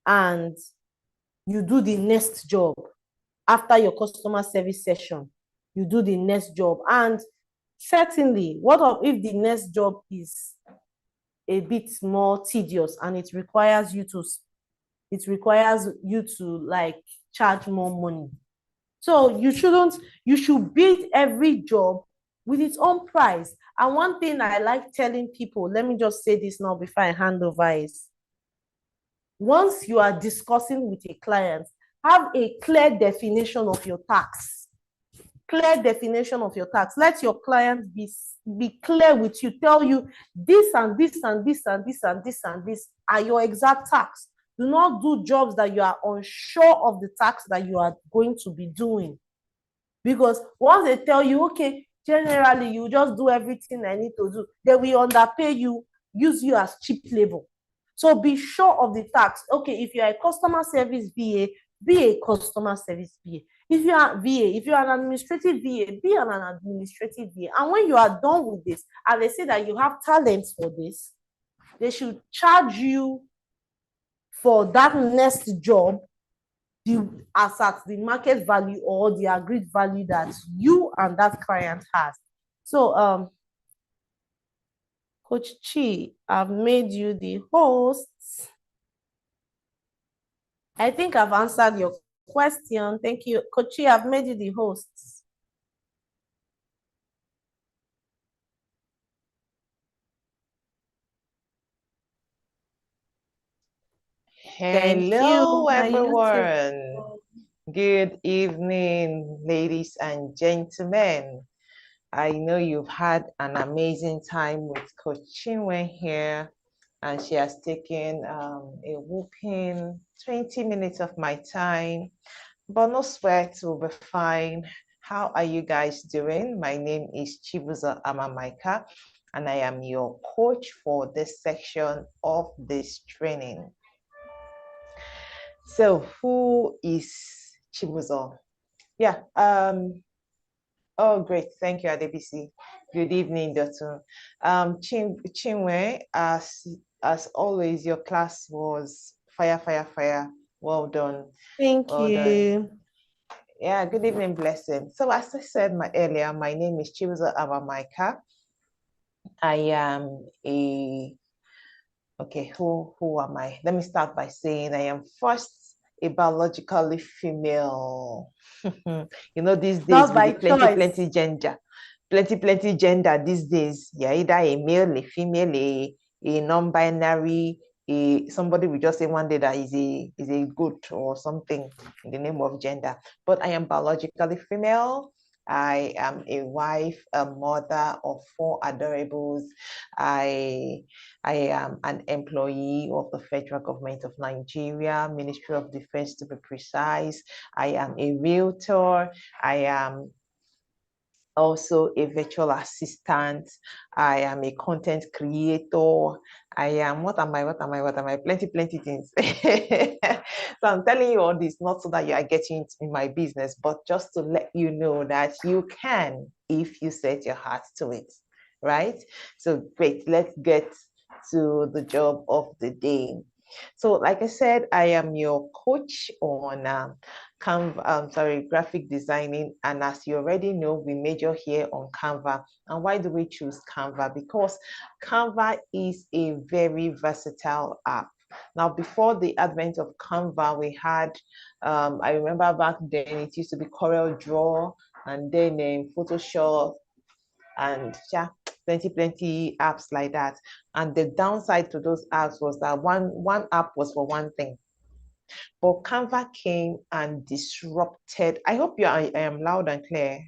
and you do the next job after your customer service session. You do the next job, and certainly, what if the next job is a bit more tedious and it requires you to like charge more money? So you should bid every job with its own price. And one thing I like telling people, let me just say this now before I hand over, is once you are discussing with a client, have a clear definition of your tax. clear definition of your tax. Let your client be clear with you, tell you this and this and this and this and this and this are your exact tax. Do not do jobs that you are unsure of the tax that you are going to be doing. Because once they tell you, okay, generally you just do everything I need to do, they will underpay you, use you as cheap labor. So be sure of the tax. Okay, if you're a customer service VA, be a customer service VA. If you are VA, if you are an administrative VA, be an administrative VA. And when you are done with this, and they say that you have talents for this, they should charge you for that next job as at the market value or the agreed value that you and that client has. So Coach Chi, I've made you the host. I think I've answered your question. Thank you. Coach Chi, I've made you the host. Hello, everyone. Good evening, ladies and gentlemen. I know you've had an amazing time with Coach Chinwe here, and she has taken a whooping 20 minutes of my time, but no sweat, we'll be fine. How are you guys doing? My name is Chibuzo Amamaika, and I am your coach for this section of this training. So who is Chibuzo? Yeah. Oh, great. Thank you, Adebisi. Good evening, Dotun. Chinwe, as always, your class was fire, fire, fire. Well done. Thank you. Done. Yeah, good evening, blessing. So as I said earlier, my name is Chibuzo Amamaika. I am who am I? Let me start by saying I am first a biologically female. You know, these days with plenty gender these days. You're either a male, a female, a non-binary, somebody will just say one day that is a goat or something in the name of gender. But I am biologically female. I am a wife, a mother of 4 adorables. I am an employee of the federal government of Nigeria, Ministry of Defense to be precise. I am a realtor. I am also a virtual assistant. I am a content creator. I am, what am I? Plenty things. So I'm telling you all this, not so that you are getting in my business, but just to let you know that you can if you set your heart to it, right? So great, let's get to the job of the day. So like I said, I am your coach on graphic designing. And as you already know, we major here on Canva. And why do we choose Canva? Because Canva is a very versatile app. Now, before the advent of Canva, we had, I remember back then, it used to be Corel Draw, and then Photoshop, and yeah, plenty apps like that. And the downside to those apps was that one app was for one thing. But Canva came and disrupted. I hope I am loud and clear.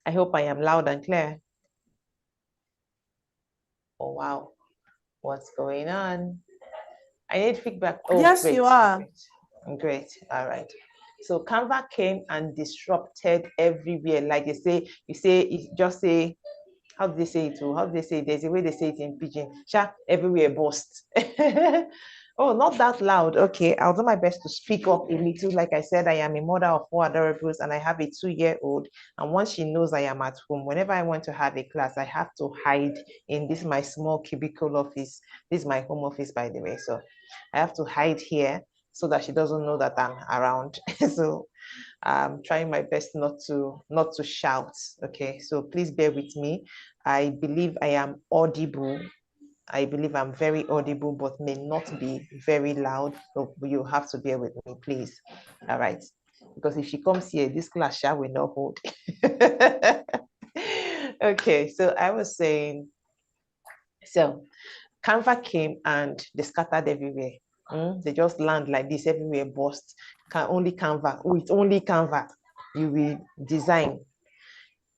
I hope I am loud and clear. Oh, wow. What's going on? I need feedback. Oh, yes, great. you are. Great. All right. So Canva came and disrupted everywhere. Like you say, just say, how do they say it? How do they say it? There's a way they say it in Pidgin. Everywhere burst. Oh, not that loud. Okay, I'll do my best to speak up a little. Like I said, I am a mother of 4 adorables and I have a 2-year-old. And once she knows I am at home, whenever I want to have a class, I have to hide in this my small cubicle office. This is my home office, by the way. So I have to hide here so that she doesn't know that I'm around. So I'm trying my best not to shout. Okay, so please bear with me. I believe I am audible. I believe I'm very audible, but may not be very loud. So you have to bear with me, please. All right. Because if she comes here, this class will not hold. Okay, so I was saying, so Canva came and they scattered everywhere. They just land like this, everywhere burst. only Canva. With only Canva, you will design.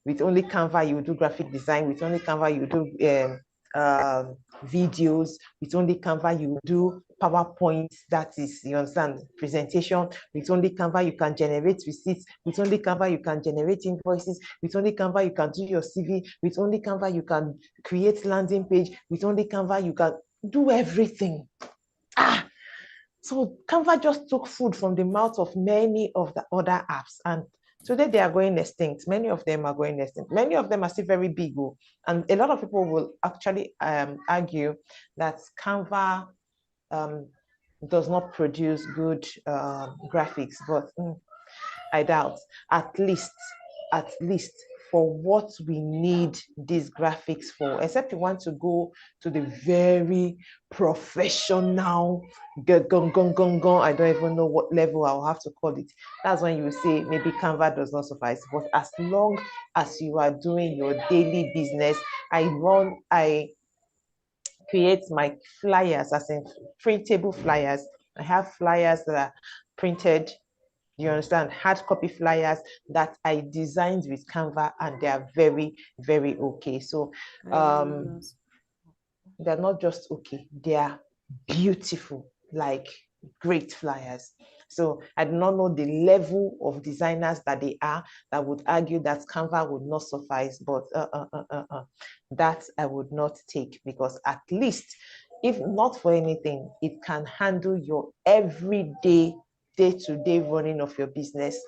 With only Canva, you do graphic design. With only Canva, you do videos. With only Canva, you do PowerPoint. That is, you understand, presentation. With only Canva, you can generate receipts. With only Canva, you can generate invoices. With only Canva, you can do your CV. With only Canva, you can create landing page. With only Canva, you can do everything. So Canva just took food from the mouth of many of the other apps, and today they are going extinct. Many of them are going extinct. Many of them are still very big, and a lot of people will actually argue that Canva does not produce good graphics, but I doubt. At least for what we need these graphics for, except you want to go to the very professional, I don't even know what level I'll have to call it. That's when you will say maybe Canva does not suffice. But as long as you are doing your daily business, I create my flyers, as in printable flyers. I have flyers that are printed, you understand, hard copy flyers that I designed with Canva, and they are very, very okay. So they're not just okay, they are beautiful, like great flyers. So I do not know the level of designers that they are that would argue that Canva would not suffice, but that I would not take, because at least, if not for anything, it can handle your everyday, day-to-day running of your business,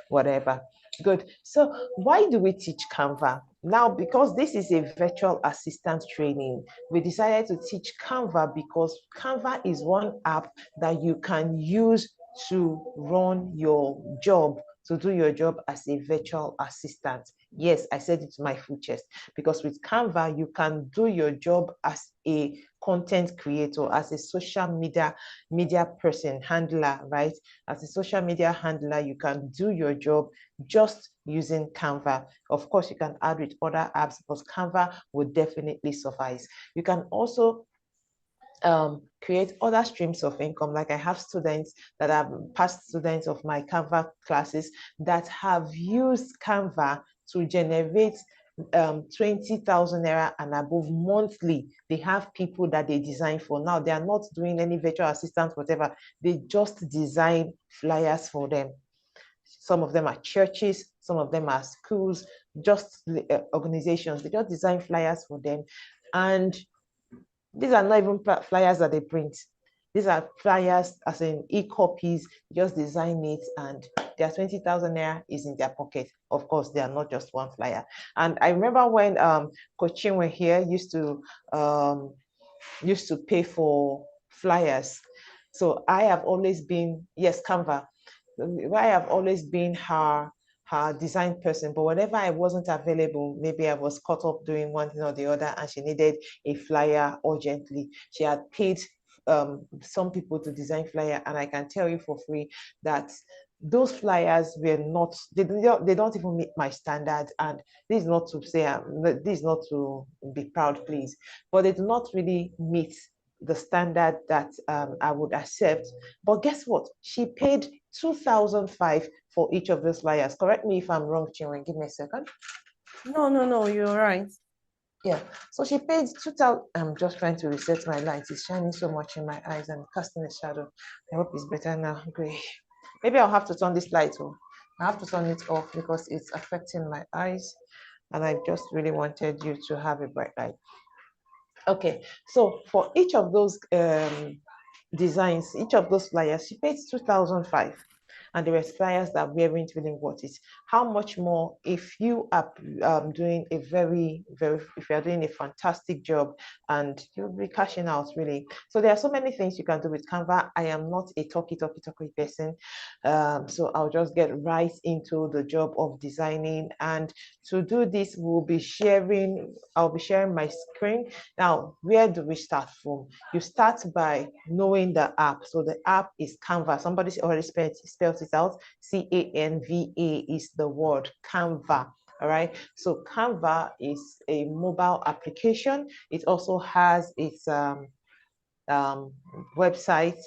whatever. Good. So why do we teach Canva? Now, because this is a virtual assistant training, we decided to teach Canva because Canva is one app that you can use to run your job, to do your job as a virtual assistant. Yes, I said it to my full chest, because with Canva, you can do your job as a content creator, as a social media person, handler, right? As a social media handler, you can do your job just using Canva. Of course, you can add with other apps, but Canva would definitely suffice. You can also create other streams of income. Like I have students that are past students of my Canva classes that have used Canva to generate 20,000 naira and above monthly. They have people that they design for. Now they are not doing any virtual assistants, whatever. They just design flyers for them. Some of them are churches, some of them are schools, just organizations. They just design flyers for them. And these are not even flyers that they print. These are flyers as in e-copies, just design it, and their 20,000 naira is in their pocket. Of course, they are not just one flyer. And I remember when Coach Chinwe here used to pay for flyers. So I have always been, yes, Canva. I have always been her design person, but whenever I wasn't available, maybe I was caught up doing one thing or the other, and she needed a flyer urgently. She had paid some people to design flyer, and I can tell you for free that those flyers were not, they don't even meet my standards. And this is not to say, this is not to be proud, please, but they do not really meet the standard that I would accept. But guess what? She paid 2,500 for each of those flyers. Correct me if I'm wrong, Chinwe. Give me a second. No, you're right. Yeah. So she paid 2,000. I'm just trying to reset my light. It's shining so much in my eyes and casting a shadow. I hope it's better now. Great. Maybe I'll have to turn this light off. I have to turn it off because it's affecting my eyes. And I just really wanted you to have a bright light. Okay, so for each of those designs, each of those flyers, she paid 2,500, and there were flyers that weren't really worth it. How much more if you are doing a if you are doing a fantastic job and you'll be cashing out, really. So there are so many things you can do with Canva. I am not a talky person, so I'll just get right into the job of designing. And to do this, I'll be sharing my screen. Now, where do we start from? You start by knowing the app. So the app is Canva. Somebody already spelled it out. Canva is the word Canva. All right. So Canva is a mobile application. It also has its website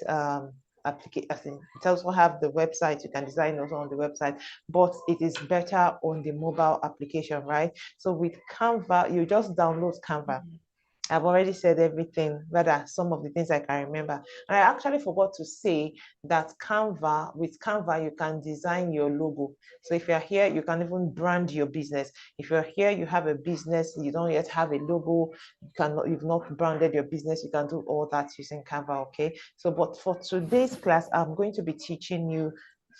application. It also have the website. You can design also on the website, but it is better on the mobile application, right? So with Canva, you just download Canva. I've already said everything, rather some of the things I can remember. And I actually forgot to say that with Canva, you can design your logo. So if you're here, you can even brand your business. If you're here, you have a business, you don't yet have a logo, you've not branded your business, you can do all that using Canva, okay? So, but for today's class, I'm going to be teaching you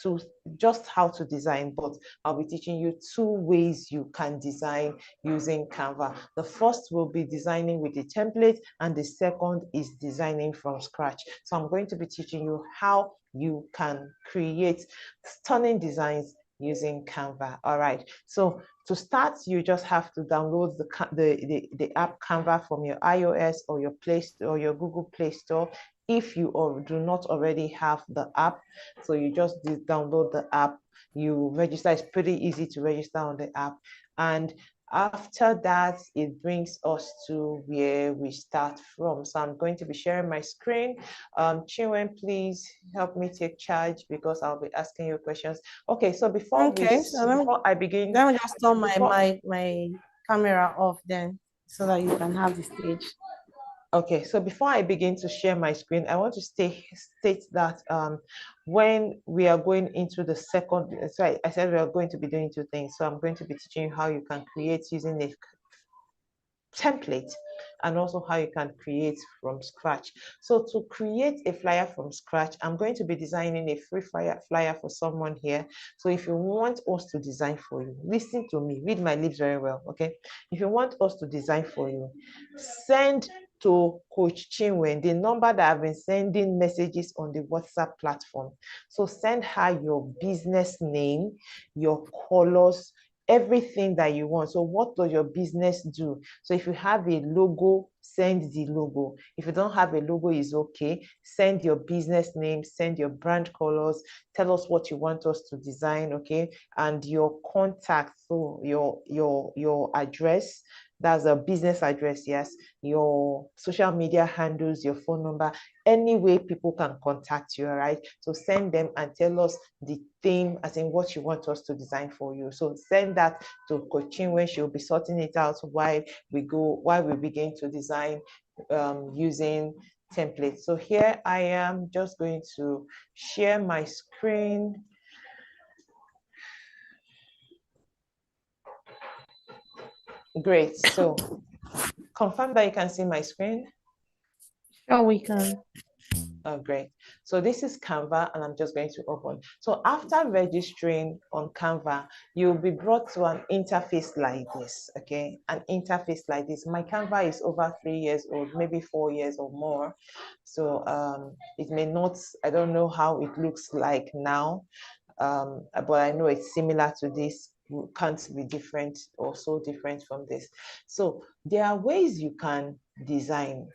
to just how to design, but I'll be teaching you 2 ways you can design using Canva. The first will be designing with a template, and the second is designing from scratch. So I'm going to be teaching you how you can create stunning designs using Canva. All right. So to start, you just have to download the app Canva from your iOS or your Play Store or your Google Play Store. If you do not already have the app, so you just download the app, you register. It's pretty easy to register on the app, and after that, it brings us to where we start from. So I'm going to be sharing my screen. Chinwen, please help me take charge because I'll be asking you questions. Okay, so before I begin, let me just turn my camera off then so that you can have the stage. Okay, so before I begin to share my screen, I want to state that when we are going into the second, so I said we are going to be doing 2 things. So I'm going to be teaching you how you can create using a template, and also how you can create from scratch. So to create a flyer from scratch, I'm going to be designing a free flyer for someone here. So if you want us to design for you, listen to me, read my lips very well, okay? If you want us to design for you, send to Coach Chinwen the number that I've been sending messages on the WhatsApp platform. So send her your business name, your colors, everything that you want. So what does your business do? So if you have a logo, send the logo. If you don't have a logo, is okay. Send your business name, send your brand colors, tell us what you want us to design, okay? And your contact, so your address, that's a business address, yes, your social media handles, your phone number, any way people can contact you, all right? So send them and tell us the theme, as in what you want us to design for you. So send that to Coach Chinwen. She'll be sorting it out while we begin to design using templates. So here I am just going to share my screen. Great. So confirm that you can see my screen. Sure, we can. Oh, great. So this is Canva, and I'm just going to open. So after registering on Canva, you'll be brought to an interface like this, okay? An interface like this. My Canva is over 3 years old, maybe 4 years or more. So it may not, I don't know how it looks like now, but I know it's similar to this. Can't be different or so different from this. So there are ways you can design.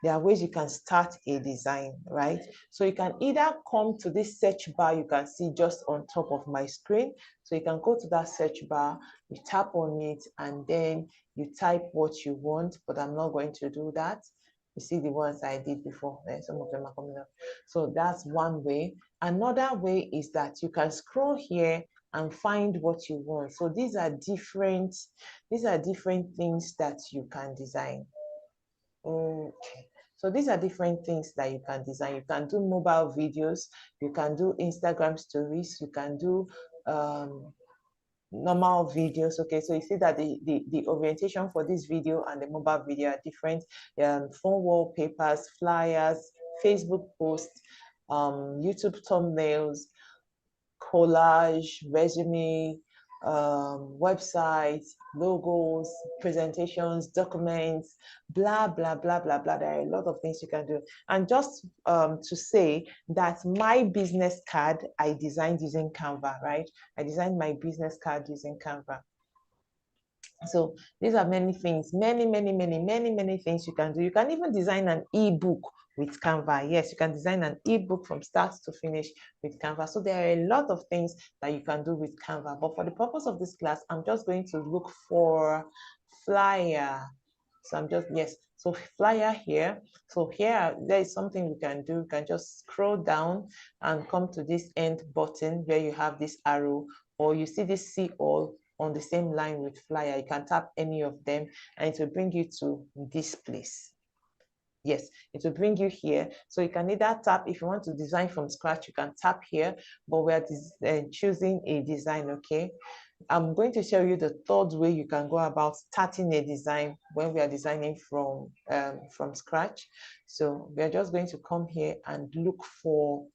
There are ways you can start a design, right? So you can either come to this search bar you can see just on top of my screen. So you can go to that search bar, you tap on it, and then you type what you want, but I'm not going to do that. You see the ones I did before, some of them are coming up. So that's one way. Another way is that you can scroll here and find what you want. So these are different things that you can design. Okay. So these are different things that you can design. You can do mobile videos, you can do Instagram stories, you can do normal videos. Okay, so you see that the orientation for this video and the mobile video are different. Phone wallpapers, flyers, Facebook posts, YouTube thumbnails, collage, resume, websites, logos, presentations, documents, blah, blah, blah, blah, blah. There are a lot of things you can do. And just to say that my business card, I designed using Canva, right? I designed my business card using Canva. So these are many things, many things you can do. You can even design an ebook with Canva. Yes, you can design an ebook from start to finish with Canva. So there are a lot of things that you can do with Canva. But for the purpose of this class, I'm just going to look for flyer. So I'm just, yes. So flyer here. So here, there is something we can do. We can just scroll down and come to this end button where you have this arrow, or you see this see all on the same line with flyer. You can tap any of them and it will bring you to this place. Yes, it will bring you here. So you can either tap, if you want to design from scratch, you can tap here, but we are choosing a design, okay? I'm going to show you the third way you can go about starting a design when we are designing from scratch. So we are just going to come here and look for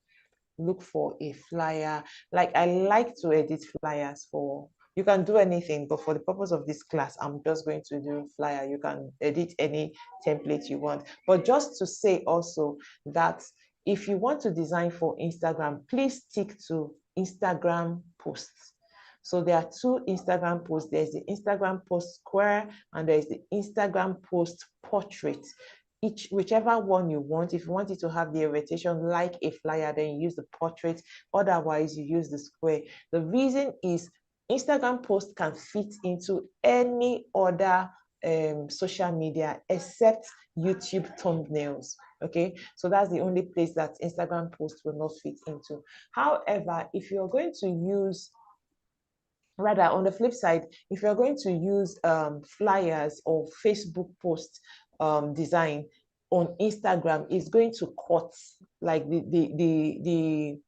a flyer. Like, I like to edit flyers for, you can do anything, but for the purpose of this class, I'm just going to do flyer. You can edit any template you want. But just to say also that if you want to design for Instagram, please stick to Instagram posts. So there are two Instagram posts. There's the Instagram post square and there's the Instagram post portrait. Whichever one you want. If you want it to have the orientation like a flyer, then you use the portrait. Otherwise, you use the square. The reason is Instagram post can fit into any other social media except YouTube thumbnails. Okay, so that's the only place that Instagram post will not fit into. However, if you're going to use, rather on the flip side, if you're going to use flyers or Facebook post design on Instagram, it's going to cut like the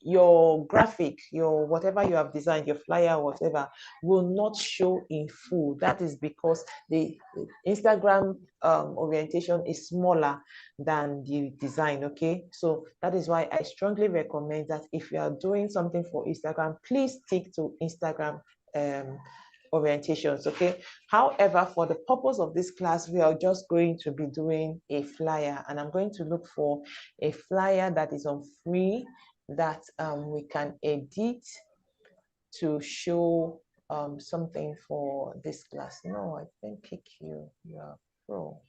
your graphic, your whatever you have designed, your flyer or whatever, will not show in full. That is because the Instagram orientation is smaller than the design. Okay, so that is why I strongly recommend that if you are doing something for Instagram, please stick to Instagram orientations. Okay, however, for the purpose of this class, we are just going to be doing a flyer, and I'm going to look for a flyer that is on free, that we can edit to show something for this class. No, I didn't pick you. You are pro.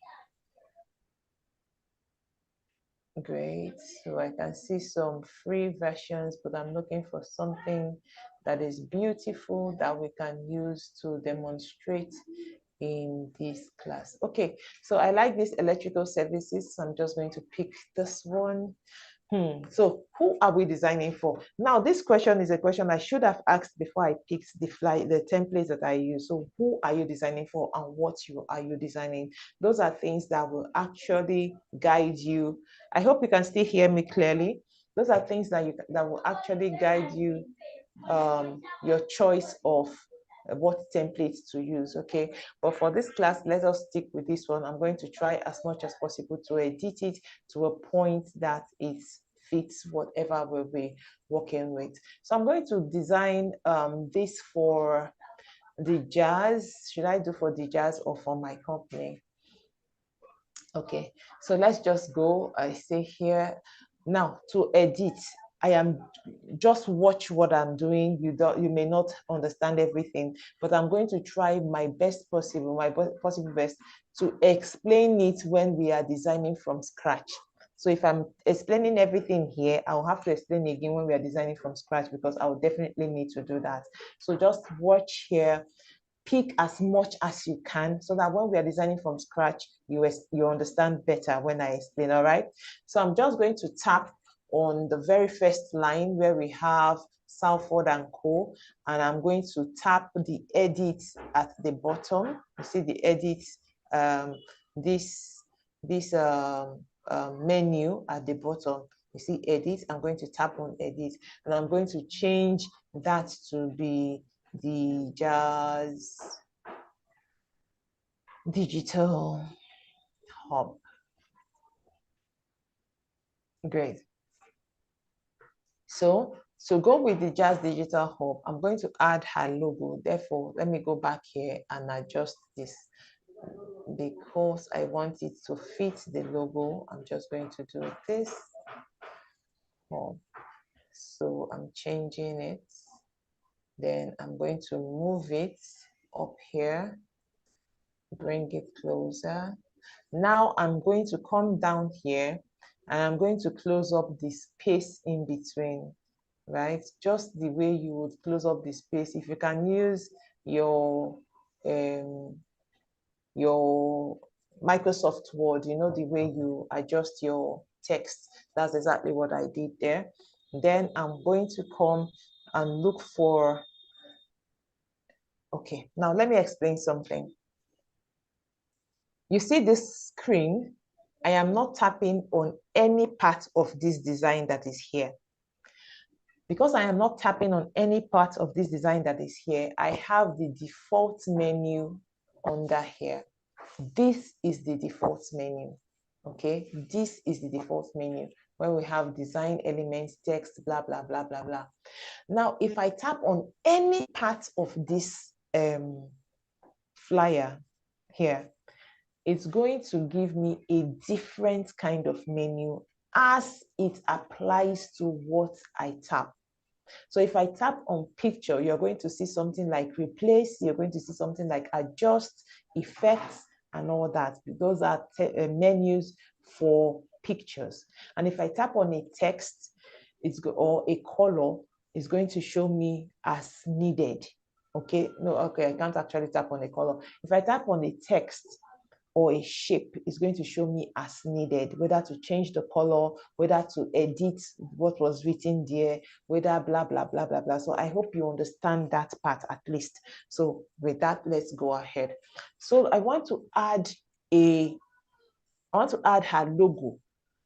Great. So I can see some free versions, but I'm looking for something that is beautiful that we can use to demonstrate in this class. Okay, so I like these electrical services. So I'm just going to pick this one. So who are we designing for? Now, this question is a question I should have asked before I picked the templates that I use. So who are you designing for and what are you designing? Those are things that will actually guide you. I hope you can still hear me clearly. Those are things that will actually guide you, your choice of what templates to use. Okay, but for this class, let us stick with this one. I'm going to try as much as possible to edit it to a point that it fits whatever we'll be working with. So I'm going to design this for the jazz. Should I do for the jazz or for my company? Okay, so let's just go. I say here now to edit. I am just watch what I'm doing. You may not understand everything, but I'm going to try my best possible, possible best to explain it when we are designing from scratch. So if I'm explaining everything here, I'll have to explain again when we are designing from scratch, because I will definitely need to do that. So just watch here, pick as much as you can, so that when we are designing from scratch, you understand better when I explain. All right, so I'm just going to tap on the very first line where we have Salford and Co, and I'm going to tap the edit at the bottom. You see the edit, this menu at the bottom. You see edit. I'm going to tap on edit, and I'm going to change that to be the Jazz Digital Hub. Great. So to go with the Jazz Digital Hub, I'm going to add her logo. Therefore, let me go back here and adjust this, because I want it to fit the logo. I'm just going to do this. So I'm changing it. Then I'm going to move it up here, bring it closer. Now I'm going to come down here and I'm going to close up the space in between, right? Just the way you would close up the space. If you can use your your Microsoft Word, you know, the way you adjust your text. That's exactly what I did there. Then I'm going to come and look for, okay, now let me explain something. You see this screen, I am not tapping on any part of this design that is here. Because I am not tapping on any part of this design that is here, I have the default menu under here. This is the default menu, okay? This is the default menu where we have design elements, text, blah, blah, blah, blah, blah. Now, if I tap on any part of this flyer here, it's going to give me a different kind of menu as it applies to what I tap. So if I tap on picture, you're going to see something like replace, you're going to see something like adjust, effects, and all that. Those are menus for pictures. And if I tap on a text, or a color, it's going to show me as needed. Okay, no, okay, I can't actually tap on a color. If I tap on a text, or a shape, is going to show me as needed, whether to change the color, whether to edit what was written there, whether blah, blah, blah, blah, blah. So I hope you understand that part at least. So with that, let's go ahead. So I want to add her logo.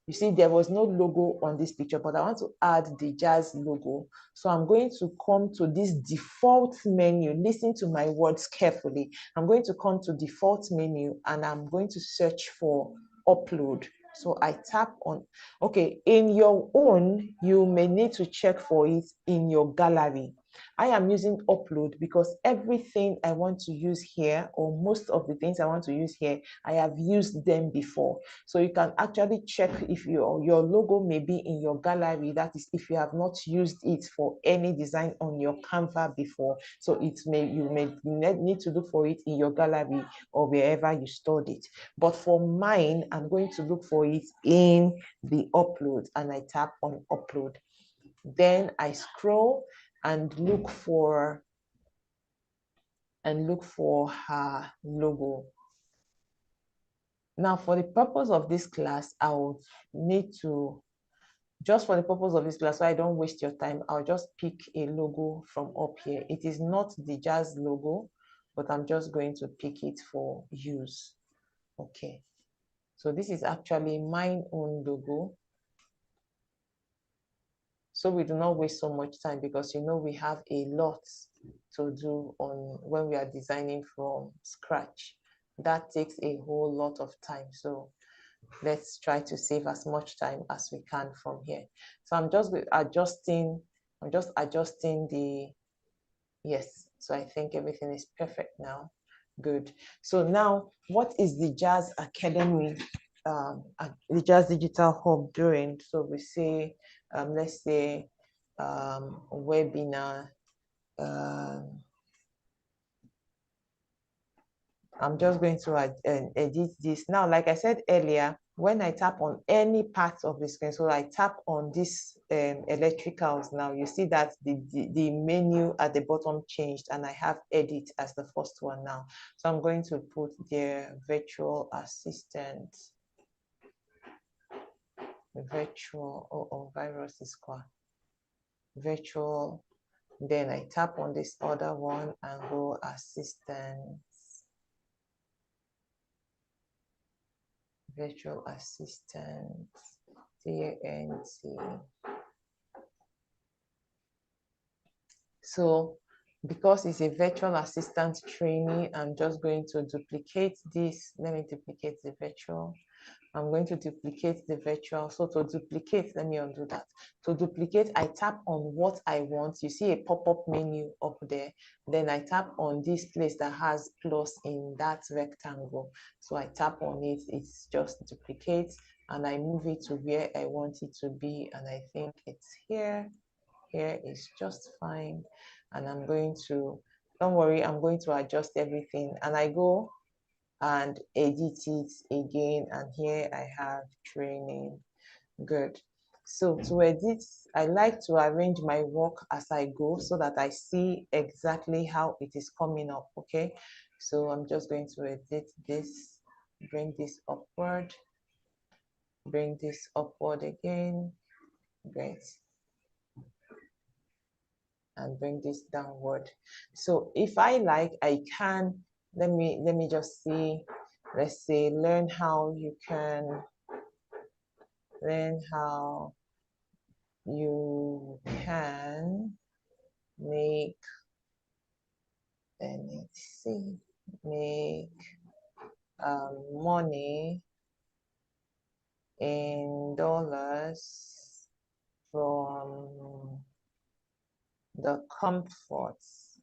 You see, there was no logo on this picture, but I want to add the Jazz logo. So I'm going to come to this default menu. Listen to my words carefully. I'm going to come to default menu and I'm going to search for upload. So I tap on, okay, in your own, you may need to check for it in your gallery. I am using upload because everything I want to use here, or most of the things I want to use here, I have used them before. So you can actually check if your logo may be in your gallery. That is, if you have not used it for any design on your Canva before. So you may need to look for it in your gallery or wherever you stored it. But for mine, I'm going to look for it in the upload, and I tap on upload. Then I scroll and look for her logo. Now, for the purpose of this class, I will need to, just for the purpose of this class, so I don't waste your time, I'll just pick a logo from up here. It is not the Jazz logo, but I'm just going to pick it for use. Okay. So this is actually my own logo. So we do not waste so much time because, you know, we have a lot to do when we are designing from scratch. That takes a whole lot of time. So let's try to save as much time as we can from here. So I'm just adjusting the, yes. So I think everything is perfect now. Good. So now, what is the Jazz Academy, the Jazz Digital Hub doing? So we say, let's say, webinar. I'm just going to edit this. Now, like I said earlier, when I tap on any part of the screen, so I tap on this electricals now, you see that the menu at the bottom changed and I have edit as the first one now. So I'm going to put their virtual assistant, virus is called virtual. Then I tap on this other one and go assistant. Virtual assistant, TNT. So because it's a virtual assistant training, I'm just going to duplicate this. Let me duplicate the virtual. I'm going to duplicate the virtual. So to duplicate, let me undo that. To duplicate, I tap on what I want. You see a pop-up menu up there. Then I tap on this place that has plus in that rectangle. So I tap on it, it's just duplicate, and I move it to where I want it to be. And I think it's here. Here is just fine. And I'm going to, don't worry, I'm going to adjust everything. And I go and edit it again, and here I have training. Good. So to edit, I like to arrange my work as I go so that I see exactly how it is coming up. Okay, So I'm just going to edit this, bring this upward, bring this upward again. Great. And bring this downward. So if I like, I can, let me just see, let's say, learn how you can make, let me see, make money in dollars from the comforts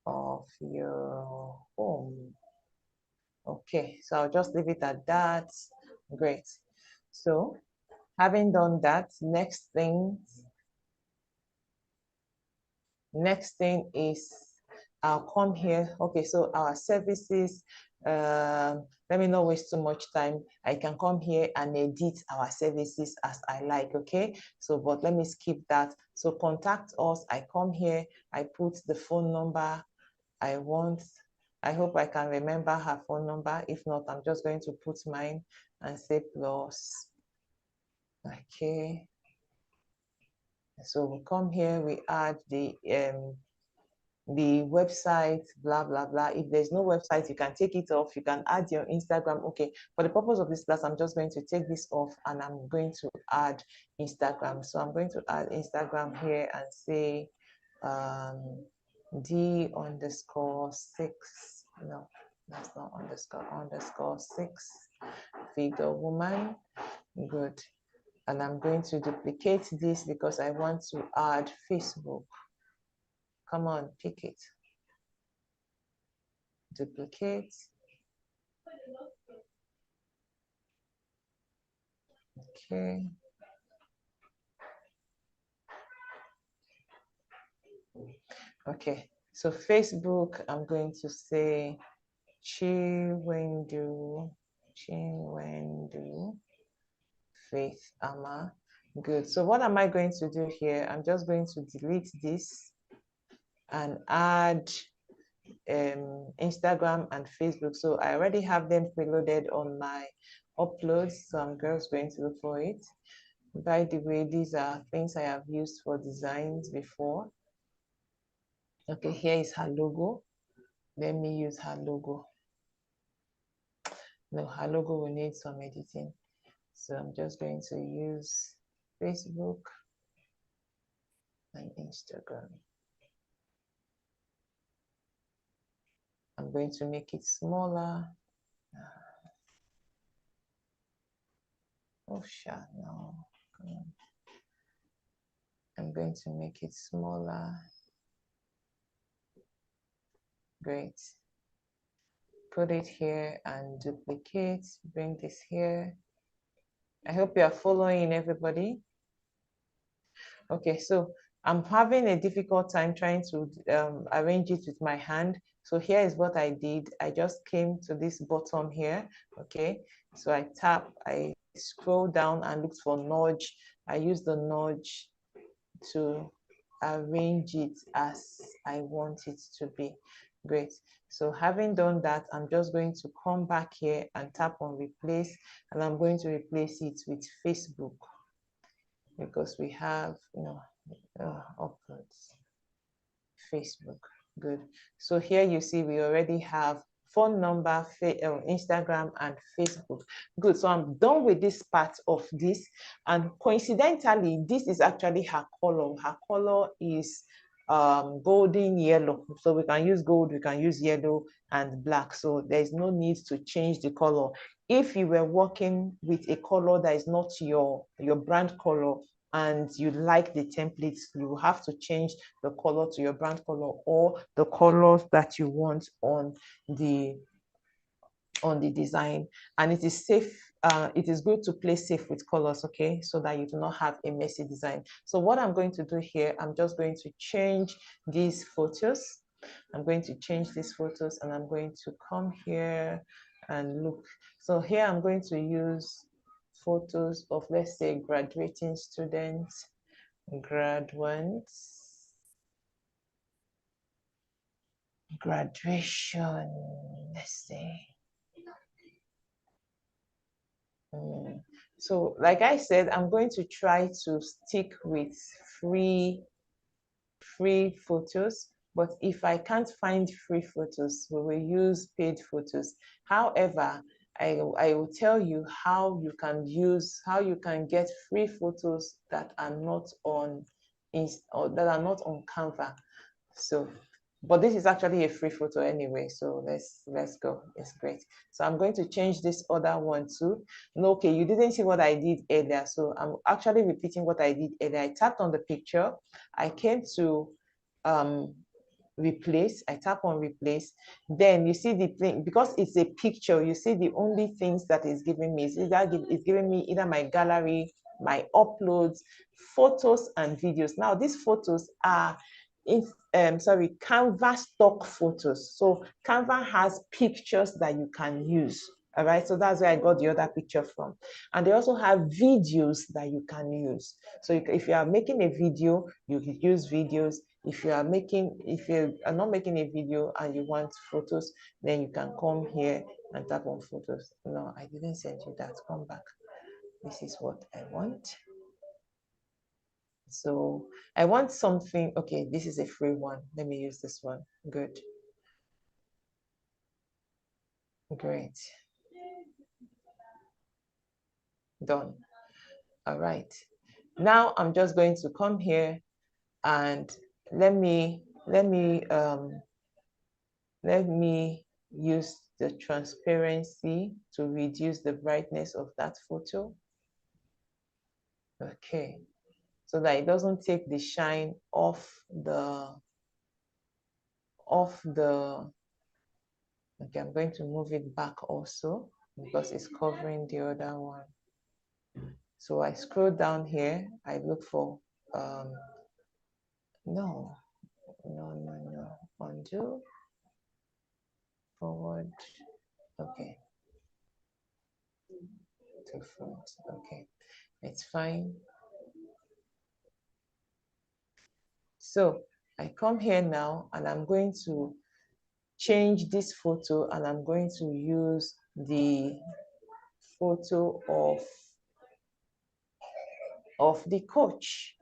of your home. Okay, so I'll just leave it at that. Great. So having done that, next thing is I'll come here. Okay, so our services, let me not waste too much time. I can come here and edit our services as I like, okay? So, but let me skip that. So contact us, I come here, I put the phone number I want. I hope I can remember her phone number. If not, I'm just going to put mine and say plus. Okay. So we come here, we add the website, blah, blah, blah. If there's no website, you can take it off. You can add your Instagram. Okay, for the purpose of this class, I'm just going to take this off and I'm going to add Instagram. So I'm going to add Instagram here and say D_6. No, that's not _6 figure woman. Good. And I'm going to duplicate this because I want to add Facebook. Come on, pick it. Duplicate. Okay. Okay, so Facebook, I'm going to say Chinwendu Faith Ama. Good. So what am I going to do here? I'm just going to delete this and add Instagram and Facebook. So I already have them preloaded on my uploads. So I'm just going to look for it. By the way, these are things I have used for designs before. Okay, here is her logo. Let me use her logo. No, her logo will need some editing. So I'm just going to use Facebook and Instagram. I'm going to make it smaller. Oh, shit, no. Come on. I'm going to make it smaller. Great. Put it here and duplicate. Bring this here. I hope you are following, everybody. Okay, so I'm having a difficult time trying to arrange it with my hand. So here is what I did. I just came to this bottom here, okay? So I tap, I scroll down and look for nudge. I use the nudge to arrange it as I want it to be. Great. So having done that, I'm just going to come back here and tap on replace, and I'm going to replace it with Facebook because we have, you know, uploads. Facebook. Good. So here you see we already have phone number, Instagram, and Facebook. Good. So I'm done with this part of this. And coincidentally, this is actually her color. Her color is golden yellow. So we can use gold, we can use yellow and black. So there's no need to change the color. If you were working with a color that is not your brand color, and you like the templates, you have to change the color to your brand color or the colors that you want on the design. And it is safe, it is good to play safe with colors, okay, so that you do not have a messy design. So what I'm going to do here, I'm just going to change these photos. I'm going to change these photos and I'm going to come here and look. So here I'm going to use photos of, let's say, graduating students, graduates. graduation. Let's see. So like I said, I'm going to try to stick with free photos, but if I can't find free photos, we will use paid photos. However, I will tell you how you can get free photos that are not on Canva. So, but this is actually a free photo anyway, so let's go. It's great. So I'm going to change this other one too. No, okay, you didn't see what I did earlier, so I'm actually repeating what I did earlier. I tapped on the picture, I came to replace, I tap on replace, then you see the thing, because it's a picture, you see the only things that is giving me is it's giving me either my gallery, my uploads, photos and videos. Now these photos are Canva stock photos. So Canva has pictures that you can use. All right, so that's where I got the other picture from. And they also have videos that you can use. So if you are making a video, you can use videos. If you are not making a video and you want photos, then you can come here and tap on photos. No, I didn't send you that. Come back. This is what I want. So I want something. Okay, this is a free one. Let me use this one. Good. Great. Done. All right. Now I'm just going to come here and let me use the transparency to reduce the brightness of that photo. Okay, so that it doesn't take the shine off the okay, I'm going to move it back also because it's covering the other one. So I scroll down here, I look for no, undo, forward, okay, to front, okay, it's fine. So I come here now and I'm going to change this photo and I'm going to use the photo of the coach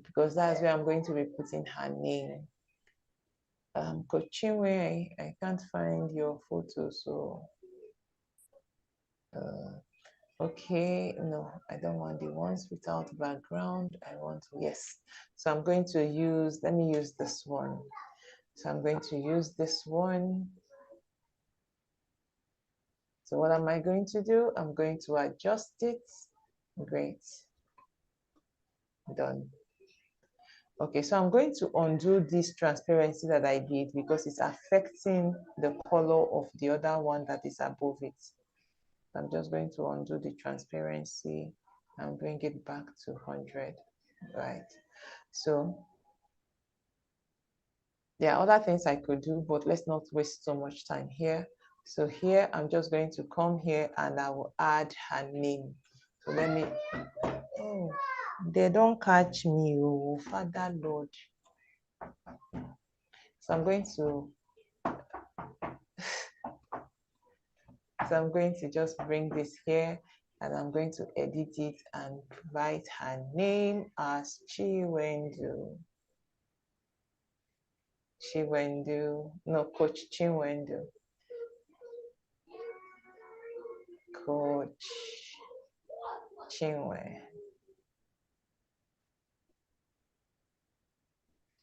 because that's where I'm going to be putting her name. Coach Chinwe, I can't find your photo, so okay, no, I don't want the ones without background. I want, yes. So I'm going to use, let me use this one. So I'm going to use this one. So what am I going to do? I'm going to adjust it. Great. Done. Okay, so I'm going to undo this transparency that I did because it's affecting the color of the other one that is above it. I'm just going to undo the transparency and bring it back to 100, right? So there are other things I could do, but let's not waste so much time here. So here, I'm just going to come here and I will add her name. So let me, oh, they don't catch me, oh, Father Lord. So I'm going to just bring this here and I'm going to edit it and write her name as Chinwendu. Coach Chinwendu. Coach Chinwe.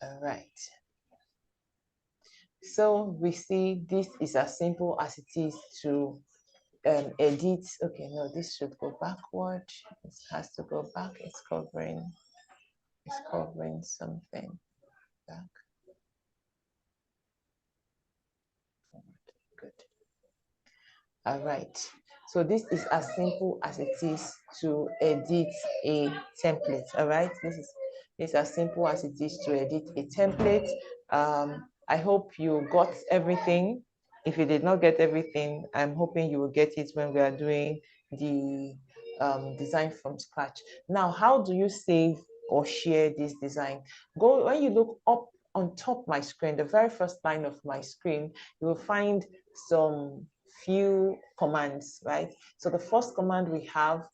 All right. So we see this is as simple as it is to edit. Okay, no, this should go backward. It has to go back. It's covering something. Back. Good. All right. So this is as simple as it is to edit a template. All right. This is as simple as it is to edit a template. I hope you got everything. If you did not get everything, I'm hoping you will get it when we are doing the design from scratch. Now, how do you save or share this design? When you look up on top my screen, the very first line of my screen, you will find some few commands, right? So the first command we have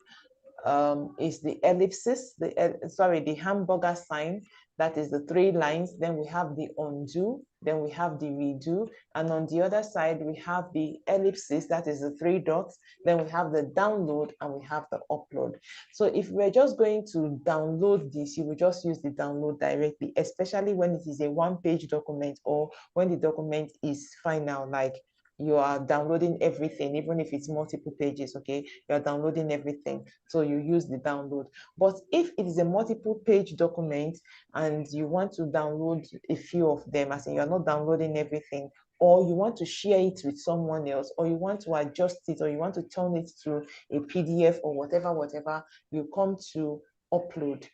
is the ellipsis, the hamburger sign. That is the 3 lines. Then we have the undo, then we have the redo. And on the other side, we have the ellipsis, that is the 3 dots. Then we have the download and we have the upload. So if we're just going to download this, you will just use the download directly, especially when it is a 1-page document or when the document is final, like you are downloading everything, even if it's multiple pages, okay? You're downloading everything. So you use the download. But if it is a multiple page document and you want to download a few of them, as in you're not downloading everything, or you want to share it with someone else, or you want to adjust it, or you want to turn it to a PDF or whatever, you come to upload.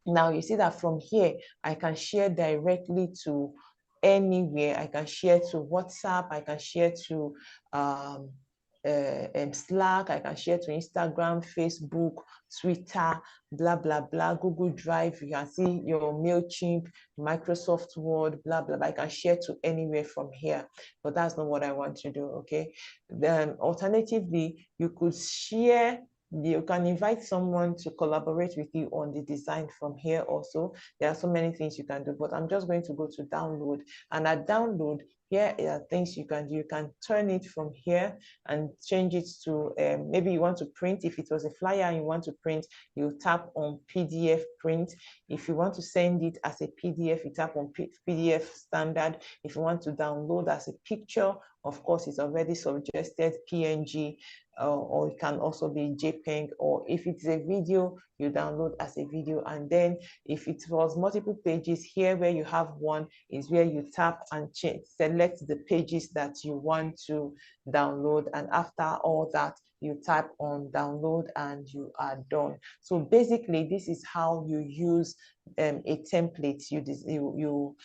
Now you see that from here, I can share directly to anywhere. I can share to WhatsApp, I can share to Slack, I can share to Instagram, Facebook, Twitter, blah, blah, blah, Google Drive. You can see your MailChimp, Microsoft Word, blah, blah, blah. I can share to anywhere from here, but that's not what I want to do, okay? Then alternatively, you could share, you can invite someone to collaborate with you on the design from here also. There are so many things you can do, but I'm just going to go to download. And at download, here are things you can do. You can turn it from here and change it to, maybe you want to print. If it was a flyer and you want to print, you tap on PDF print. If you want to send it as a PDF, you tap on PDF standard. If you want to download as a picture, of course, it's already suggested PNG, or it can also be JPEG, or if it's a video, you download as a video. And then if it was multiple pages, here where you have one is where you tap and select the pages that you want to download. And after all that, you tap on download and you are done. So basically, this is how you use a template. You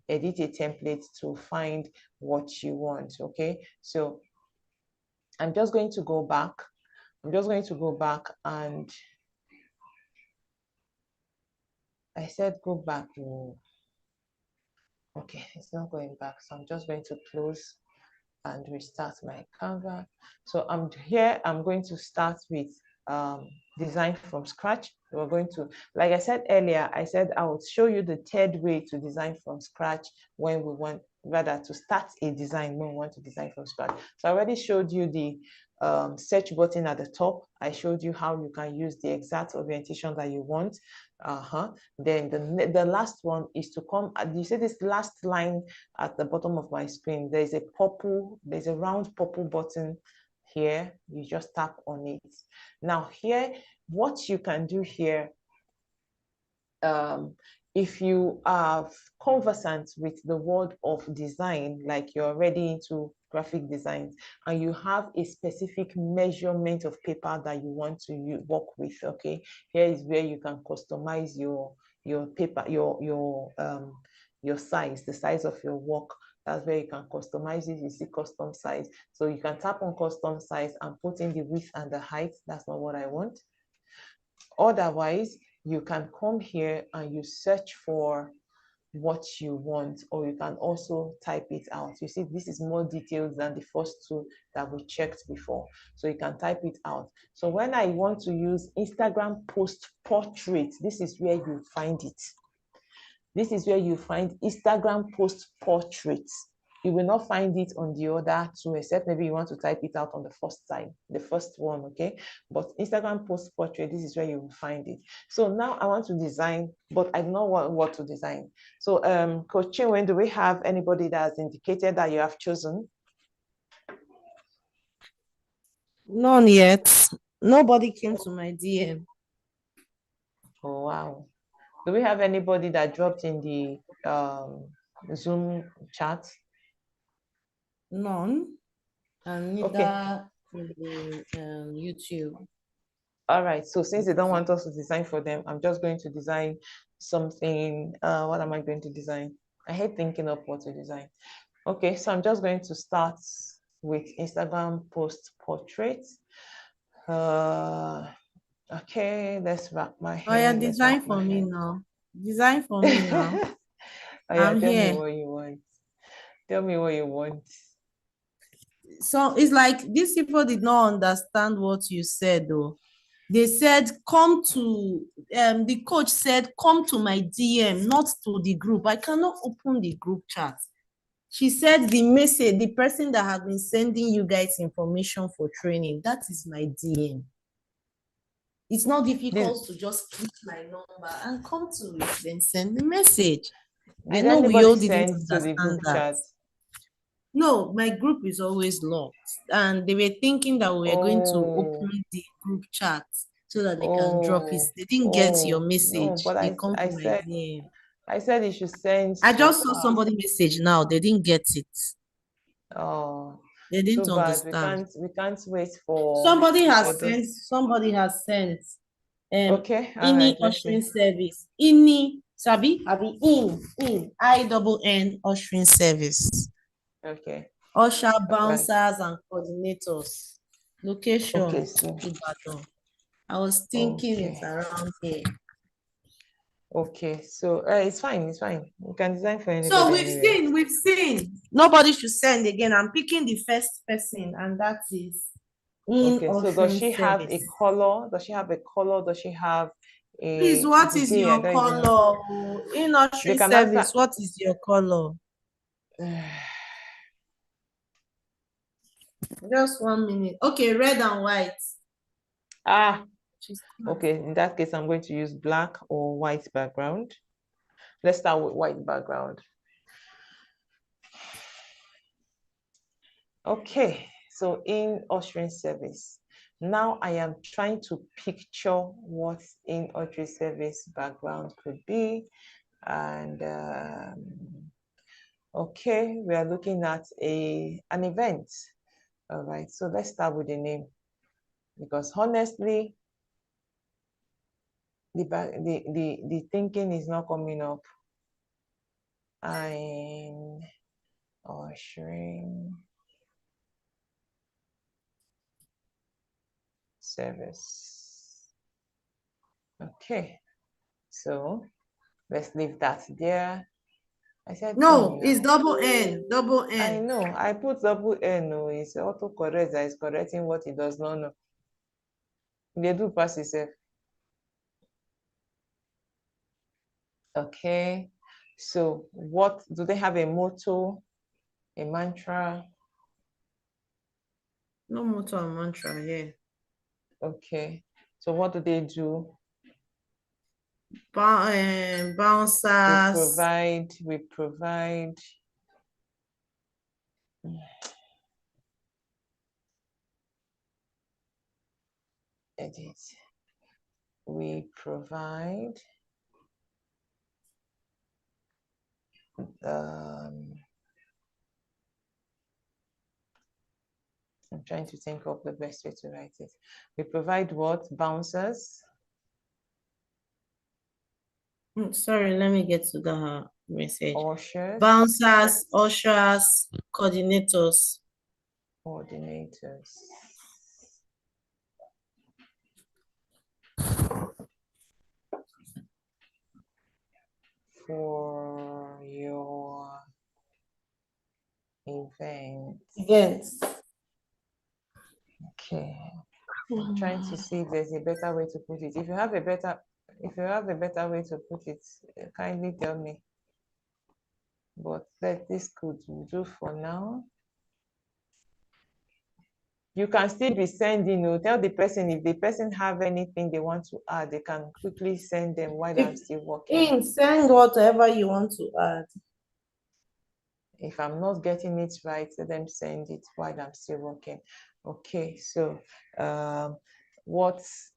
edit a template to find what you want, okay? So I'm just going to go back. I'm just going to go back, and I said go back. Okay, it's not going back. So I'm just going to close and restart my Canva. So I'm here. I'm going to start with design from scratch. We're going to, like I said earlier, I said I would show you the 3rd way to design from scratch when we want, rather to start a design when we want to design from scratch. So I already showed you the search button at the top. I showed you how you can use the exact orientation that you want. Then the last one is to come, you see this last line at the bottom of my screen, there's a round purple button here. You just tap on it. Now here, what you can do here, if you are conversant with the world of design, like you're already into graphic design, and you have a specific measurement of paper that you want to work with, okay, here is where you can customize your paper, your size, the size of your work. That's where you can customize it. You see custom size, so you can tap on custom size and put in the width and the height. That's not what I want. Otherwise, you can come here and you search for what you want, or you can also type it out. You see, this is more detailed than the first 2 that we checked before. So you can type it out. So when I want to use Instagram post portrait, this is where you find it. This is where you find Instagram post portraits. You will not find it on the other 2, except maybe you want to type it out on the first side, the first one, okay? But Instagram post portrait, this is where you will find it. So now I want to design, but I don't know what to design. So Coach Chinwe, do we have anybody that has indicated that you have chosen? None yet. Nobody came to my DM. Oh, wow. Do we have anybody that dropped in the Zoom chat? None. And neither Okay. in the YouTube. All right, so since they don't want us to design for them, I'm just going to design something. What am I going to design? I hate thinking of what to design. Okay, so I'm just going to start with Instagram post portraits. Okay, let's wrap my hair. Oh, yeah, design for me now. Design for me now. Oh, yeah, I'm tell me here. what you want. Tell me what you want. So it's like these people did not understand what you said, though. They said, come to, the coach said, come to my DM, not to the group. I cannot open the group chat. She said the message, the person that had been sending you guys information for training, that is my DM. It's not difficult to just click my number and come to it, then send the message. I Did know we all anybody didn't send to the understand group that. chat? No, my group is always locked, and they were thinking that we were going to Oh, open the group chat so that they can drop it. oh, They didn't get your oh, no, message. but They come I to my said DM. you should send I to just saw somebody message now. They didn't get it. oh, They too didn't bad. understand. We can't wait for Somebody has this. sent. Somebody has sent. Okay, all Ini right, let's ushering see. service. Ini sabi abi in INN ushering service. Okay, Usher all right. bouncers and coordinators. Location Okay, so Ibadan. I was thinking it's okay, around here. okay, so it's fine, it's fine. We can design for So anybody anyway. we've seen. Nobody should send again. I'm picking the first person, and that is in Okay, so does ushering she have a service. color? Does she have a color? Does she have Please, a what is day? I your don't even know. color? In They ushering can service, answer. what is your color? Just 1 minute. Okay, red and white. Ah, She's okay. In that case, I'm going to use black or white background. Let's start with white background. Okay, so in ushering service. Now I am trying to picture what in ushering service background could be. And okay, we are looking at an event. All right, so let's start with the name, because honestly, the thinking is not coming up. I'm ushering service. Okay, so let's leave that there. I said no, in it's now. double N, double I N. know, I put double N, no, it's autocorrect that is correcting what it does not know. They do pass itself. Okay, so what do they have? A motto, a mantra? No motto and mantra here. Okay, so what do they do? Bouncers. We provide edit. We provide I'm trying to think of the best way to write it. We provide what? Bouncers. Sorry, let me get to the message. Ushers. Bouncers, ushers, coordinators. Coordinators. For your event. Events. Okay. I'm trying to see if there's a better way to put it. If you have a better way to put it, kindly tell me. But this could do for now. You can still be sending, tell the person if the person have anything they want to add, they can quickly send them while I'm still working. Send whatever you want to add. If I'm not getting it right, let them send it while I'm still working. Okay, so what's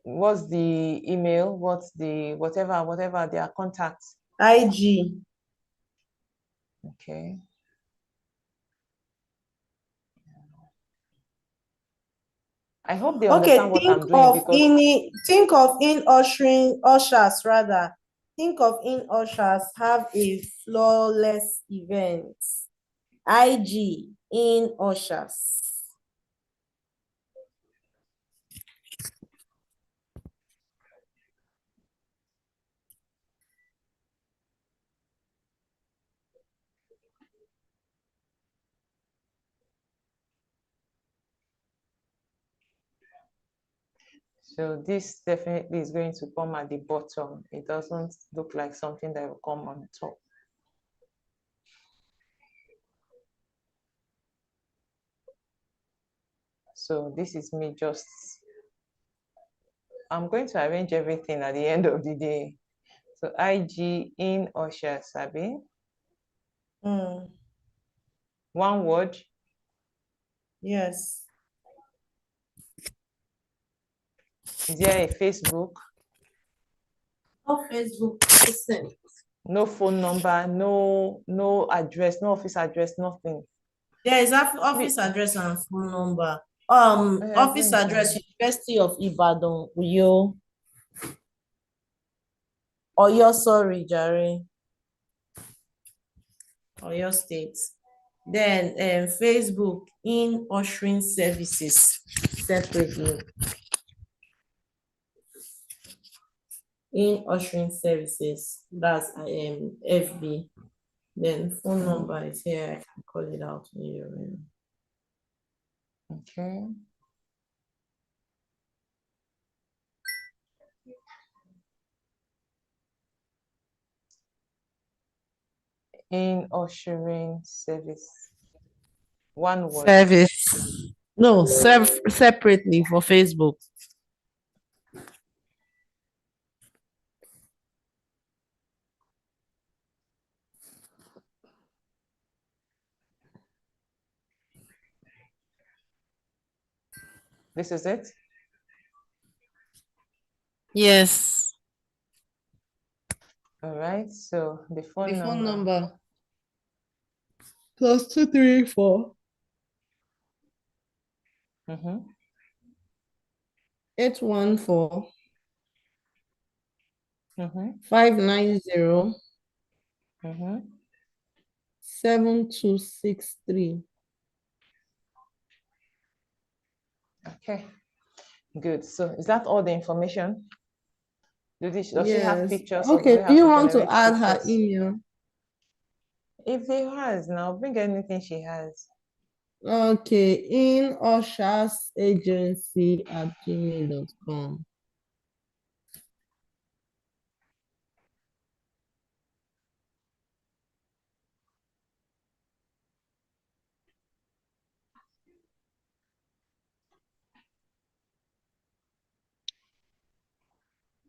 the email? What's the whatever their contacts? IG. Okay. I hope they understand what I'm doing, because think of in ushering ushers rather. Think of in ushers have a flawless event. IG in ushers. So this definitely is going to come at the bottom. It doesn't look like something that will come on top. So this is me just, I'm going to arrange everything at the end of the day. So IG in Usher Sabi. One word. Yes. Is there a Facebook? No Facebook. Listen. No phone number, no address, no office address, nothing. There is office address and phone number. Yeah, Office bring address, phone. University of Ibadan, Uyo. Oyo, sorry, Jare. Oyo State. Then Facebook in ushering services separately. In ushering services, that's FB. Then phone number is here. I can call it out to you. Okay. In ushering service. One word. Service. No, separately for Facebook. This is it? Yes. All right. So the phone The number. phone number. +234 814 590 7263. Okay. Good. So is that all the information? Does she have Yes. pictures or do we Okay. Do have you to want to generate add her pictures? email? If they has now, bring anything she has. Okay. In ushersagency@gmail.com.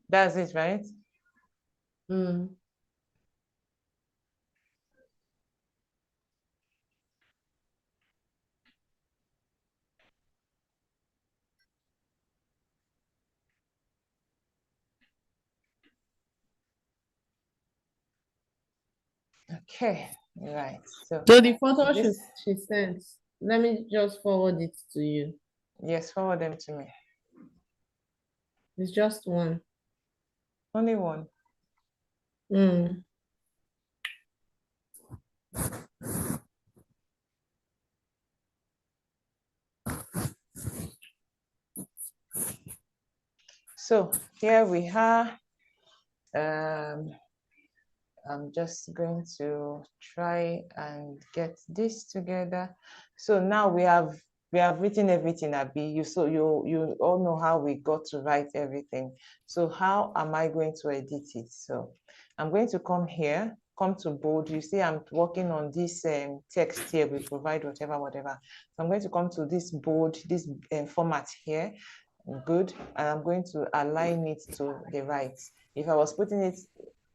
That's it, right? Okay. Right. So the photo this, she sent, let me just forward it to you. yes, forward them to me. It's just one. Only one. So here we are. I'm just going to try and get this together. So now we have written everything, Abi. You all know how we got to write everything. So how am I going to edit it? So I'm going to come here, come to bold. You see, I'm working on this text here. We provide whatever. So I'm going to come to this bold, this format here. Good. And I'm going to align it to the right. If I was putting it,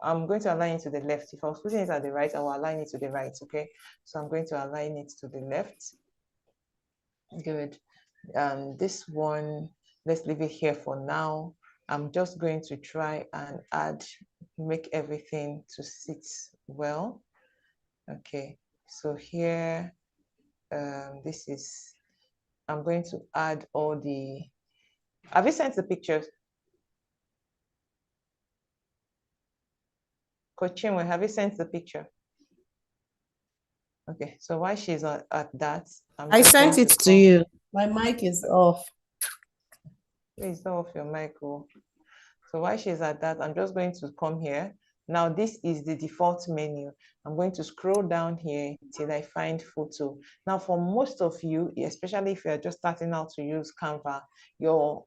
I'm going to align it to the left. If I was putting it at the right, I will align it to the right, okay? So I'm going to align it to the left. Good. This one, let's leave it here for now. I'm just going to try and make everything to sit well. Okay, so here, I'm going to add all the, have you sent the pictures? Coach Chinwe, have you sent the picture? Okay, so while she's at that, I sent it to you. My mic is off. Please don't off your mic. So while she's at that, I'm just going to come here Now this is the default menu. I'm going to scroll down here till I find photo. Now for most of you, especially if you're just starting out to use Canva, your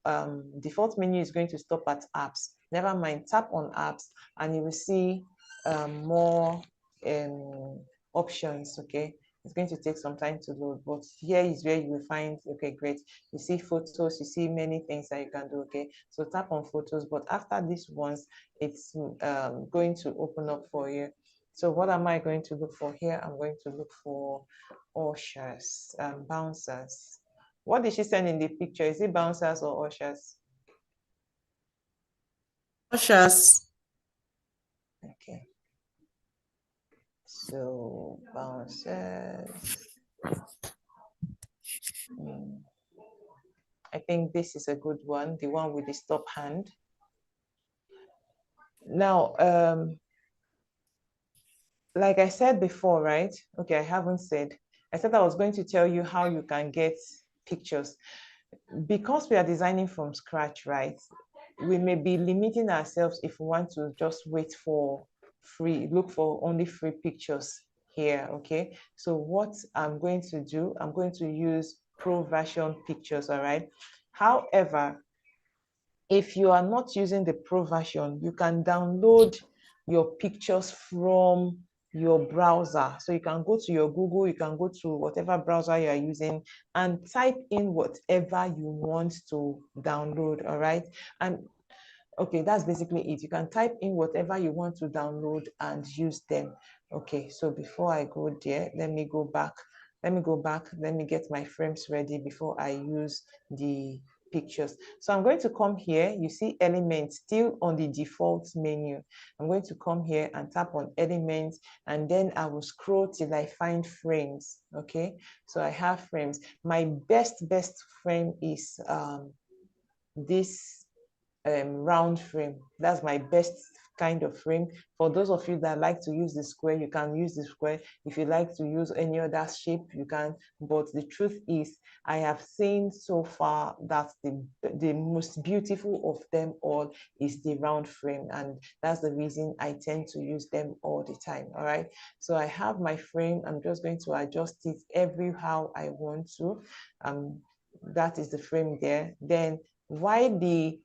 default menu is going to stop at apps. Never mind, tap on apps and you will see more options, okay? It's going to take some time to load, but here is where you will find, okay, great. You see photos, you see many things that you can do, okay? So tap on photos, but after this once, it's going to open up for you. So what am I going to look for here? I'm going to look for ushers, bouncers. What did she send in the picture? Is it bouncers or ushers? Ushers. Okay. So bouncers. I think this is a good one, the one with the stop hand. Now, like I said before, right? Okay, I haven't said. I said I was going to tell you how you can get pictures. Because we are designing from scratch, right? We may be limiting ourselves if we want to just wait for free, look for only free pictures here, okay? So what I'm going to do, I'm going to use pro version pictures, all right? However, if you are not using the pro version, you can download your pictures from your browser. So you can go to your Google, you can go to whatever browser you are using and type in whatever you want to download, all right? And okay, that's basically it. You can type in whatever you want to download and use them. Okay, so before I go there, let me go back. Let me get my frames ready before I use the pictures. So I'm going to come here. You see elements still on the default menu. I'm going to come here and tap on elements, and then I will scroll till I find frames. Okay, so I have frames. My best frame is this round frame. That's my best kind of frame. For those of you that like to use the square, you can use the square. If you like to use any other shape, you can. But the truth is, I have seen so far that the most beautiful of them all is the round frame, and that's the reason I tend to use them all the time. All right, so I have my frame. I'm just going to adjust it every how I want to. That is the frame there. Then why the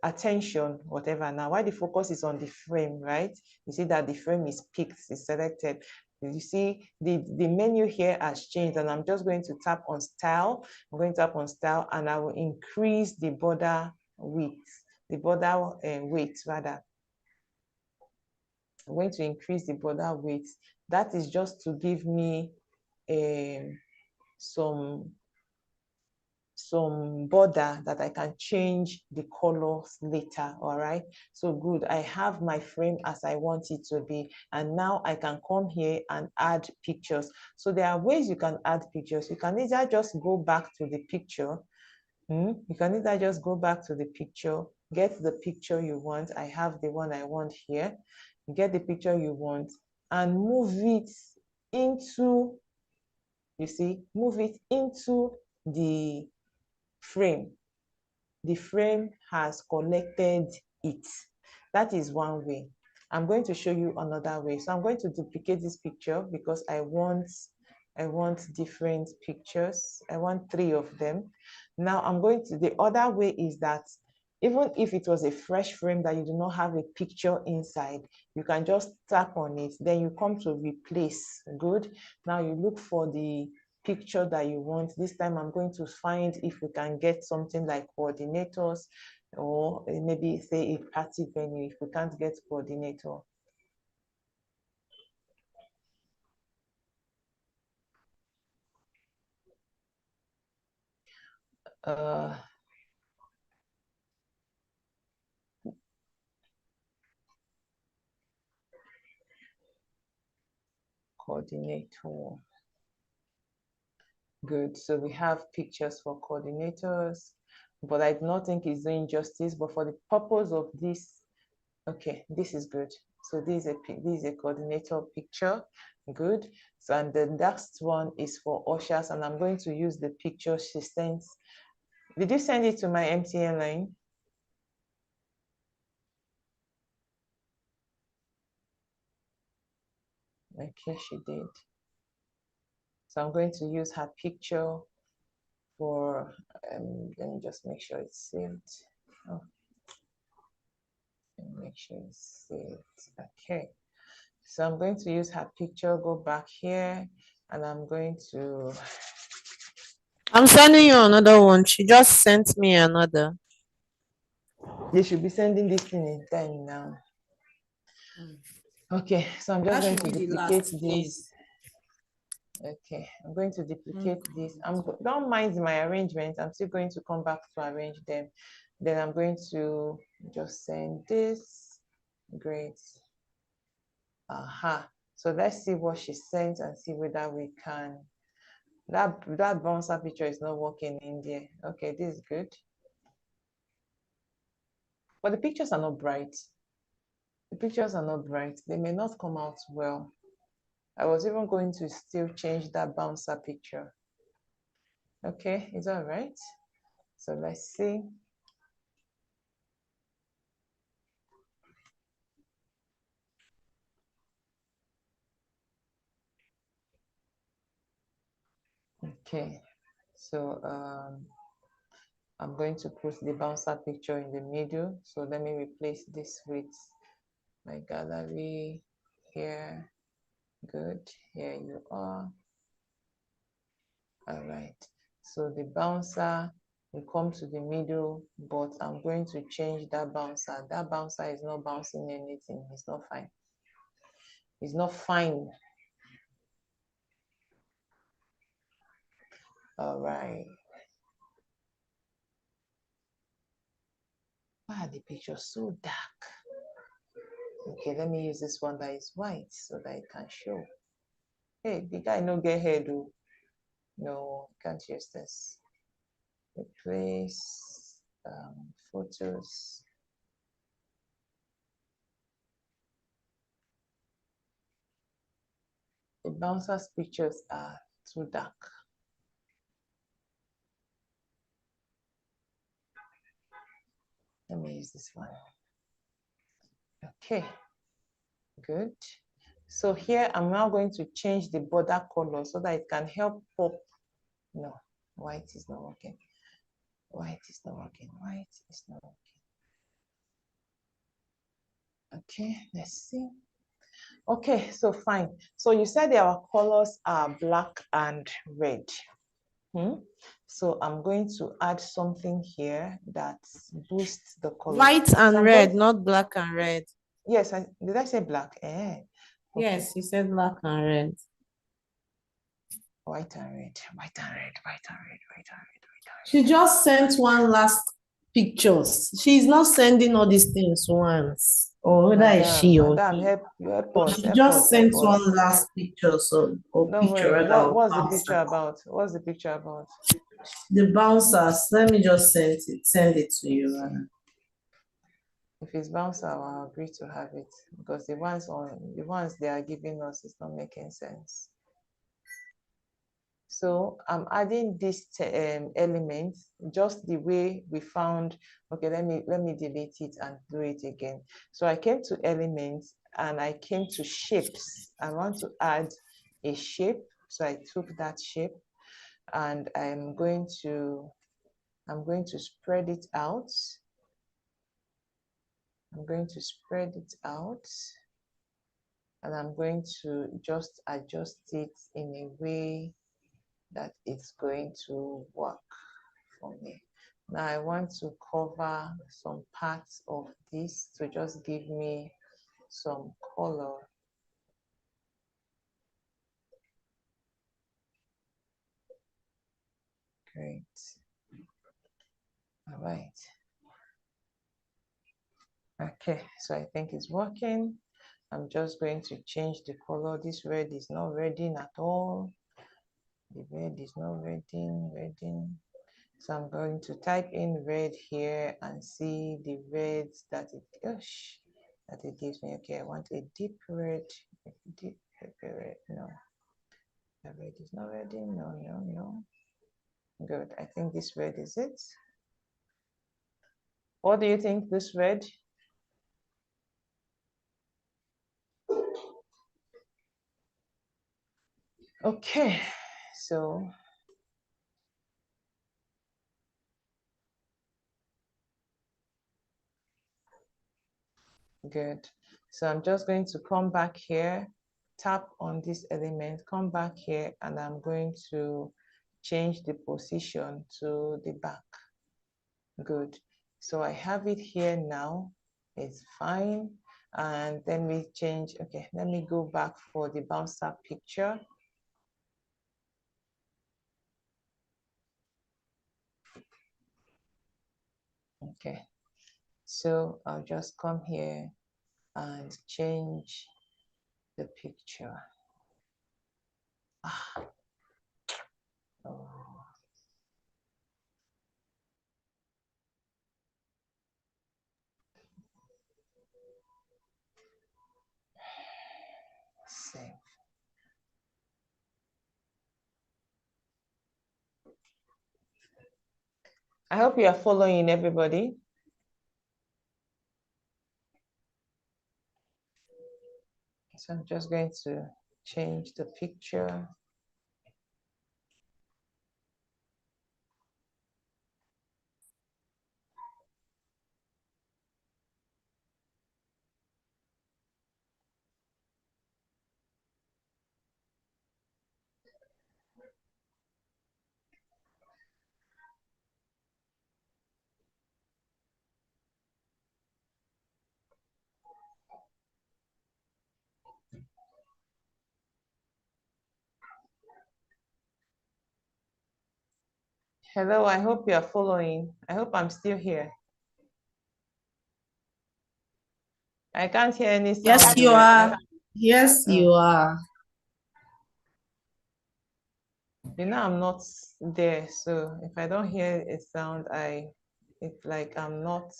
attention, whatever, now why the focus is on the frame, right? You see that the frame is picked, is selected. You see the menu here has changed, and I'm just going to tap on style. I'm going to tap on style, and I will increase the border width, the border weight rather. I'm going to increase the border width. That is just to give me some border that I can change the colors later. All right, so good. I have my frame as I want it to be, and now I can come here and add pictures. So there are ways you can add pictures. You can either just go back to the picture. You can either just go back to the picture, get the picture you want. I have the one I want here. Get the picture you want and move it into, you see, move it into the frame. The frame has collected it. That is one way. I'm going to show you another way. So I'm going to duplicate this picture because I want different pictures. I want 3 of them. Now I'm going to, the other way is that even if it was a fresh frame that you do not have a picture inside, you can just tap on it. Then you come to replace. Good. Now you look for the picture that you want. This time I'm going to find if we can get something like coordinators, or maybe say a party venue if we can't get coordinator. Coordinator. Good. So we have pictures for coordinators, but I do not think it's doing justice. But for the purpose of this, okay, this is good. So this is a coordinator picture. Good. So and the next one is for ushers, and I'm going to use the picture she sent. Did you send it to my MTN line? Okay, she did. So I'm going to use her picture for, let me just make sure it's saved. Oh, let me make sure it's saved. Okay. So I'm going to use her picture, go back here, and I'm going to. I'm sending you another one. She just sent me another. They should be sending this thing in time now. Okay, so I'm just going to duplicate this. Okay, I'm going to duplicate this. Don't mind my arrangements. I'm still going to come back to arrange them. Then I'm going to just send this. Great. Aha. So let's see what she sent and see whether we can. That bouncer picture is not working in there. Okay, this is good. But the pictures are not bright. The pictures are not bright. They may not come out well. I was even going to still change that bouncer picture. Okay, it's all right. So let's see. Okay, so I'm going to put the bouncer picture in the middle. So let me replace this with my gallery here. Good, here you are. All right, so the bouncer will come to the middle, but I'm going to change that bouncer. That bouncer is not bouncing anything. It's not fine. It's not fine. All right. Why are the pictures so dark? Okay, let me use this one that is white so that it can show. Hey, the guy no get hair though. No, can't use this. Replace photos. The bouncer's pictures are too dark. Let me use this one. Okay, good. So here I'm now going to change the border color so that it can help pop. No, white is not working. White is not working. White is not working. Okay, let's see. Okay, so fine. So you said our colors are black and red. So I'm going to add something here that boosts the color. White and So red, not black and red. Yes, did I say black? Okay. Yes, you said black and red. White and red, white and red, white and red, white and red, white and red. She just sent one last pictures. She's not sending all these things once. Or whether it's she or Madam, he. help But us, she help just us, help sent us. one last picture, or Don't picture worry. rather. What's the picture about? What's the picture about? The bouncers. Let me just send it to you. If it's bouncer, I'll agree to have it because the ones they are giving us is not making sense. So I'm adding this element just the way we found. Okay, let me delete it and do it again. So I came to elements and I came to shapes. I want to add a shape. So I took that shape and I'm going to spread it out. I'm going to spread it out and I'm going to just adjust it in a way that it's going to work for me. Now I want to cover some parts of this to just give me some color. Great. All right. Okay, so I think it's working. I'm just going to change the color. This red is not reading at all. The red is not reading. So I'm going to type in red here and see the reds that it gives me. Okay, I want a deep red, deep red. No, the red is not reading. No. Good. I think this red is it. What do you think this red? Okay, so good. So I'm just going to come back here, tap on this element, come back here, and I'm going to change the position to the back. Good. So I have it here now. It's fine. And let me change. Okay, let me go back for the bouncer picture. Okay, so I'll just come here and change the picture. Ah. Oh. Save. I hope you are following, everybody. So I'm just going to change the picture. Hello, I hope you are following. I hope I'm still here. I can't hear any sound. Yes, you are. Yes, you are. You know, I'm not there. So if I don't hear a sound, it's like I'm not.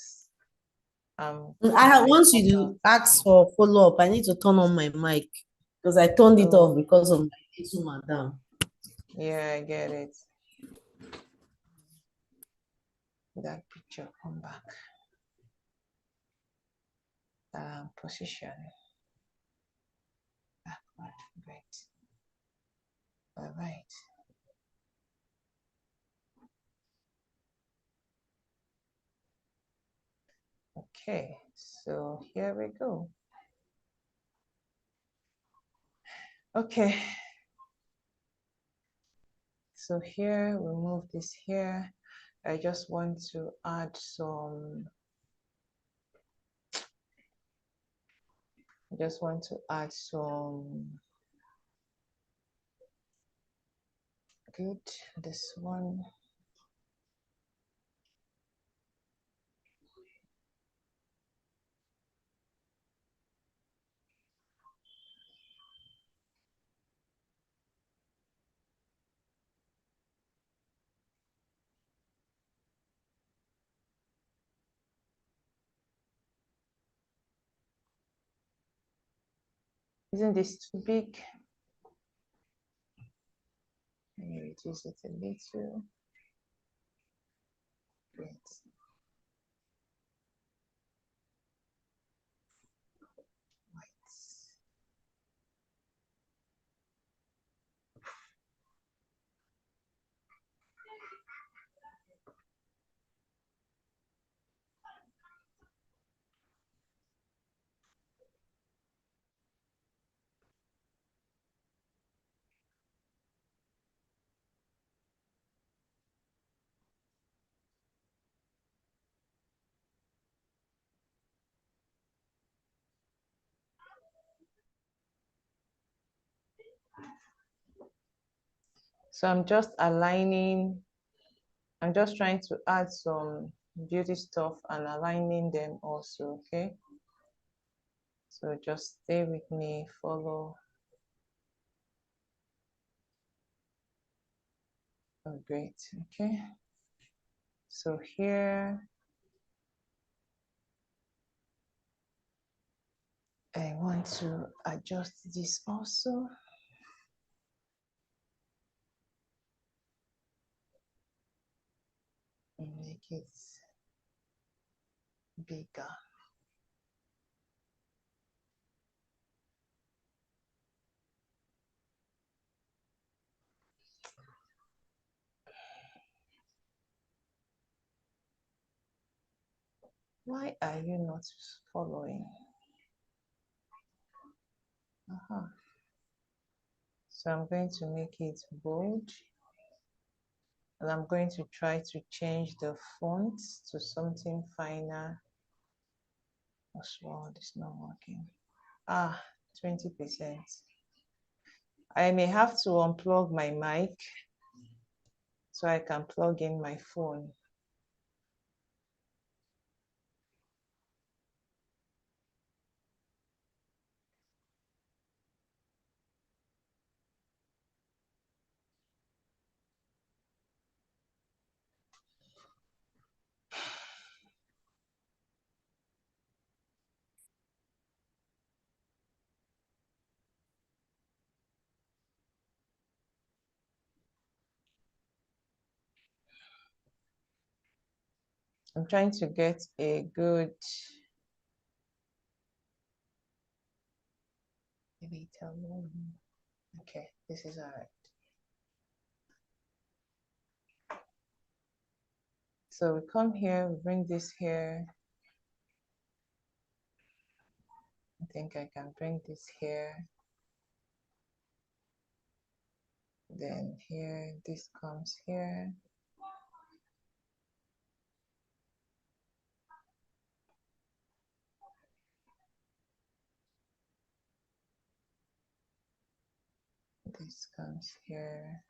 Once you do ask for follow up, I need to turn on my mic because I turned it off because of my little madam. Yeah, I get it. That picture, come back. Position. Backward, great. All right. Okay, so here we go. Okay. So here, we move this here. I just want to add some. I just want to add some. Good. This one. Isn't this too big? Let me reduce it a little. Great. Right. So I'm just aligning. I'm just trying to add some beauty stuff and aligning them also, okay? So just stay with me, follow. Oh, great, okay. So here, I want to adjust this also. And make it bigger. Why are you not following? So I'm going to make it bold. And I'm going to try to change the font to something finer. What's wrong? It's not working. 20%. I may have to unplug my mic so I can plug in my phone. I'm trying to get a good, maybe tell me. Okay, this is all right. So we come here, we bring this here. I think I can bring this here. Then here, this comes here. This comes here.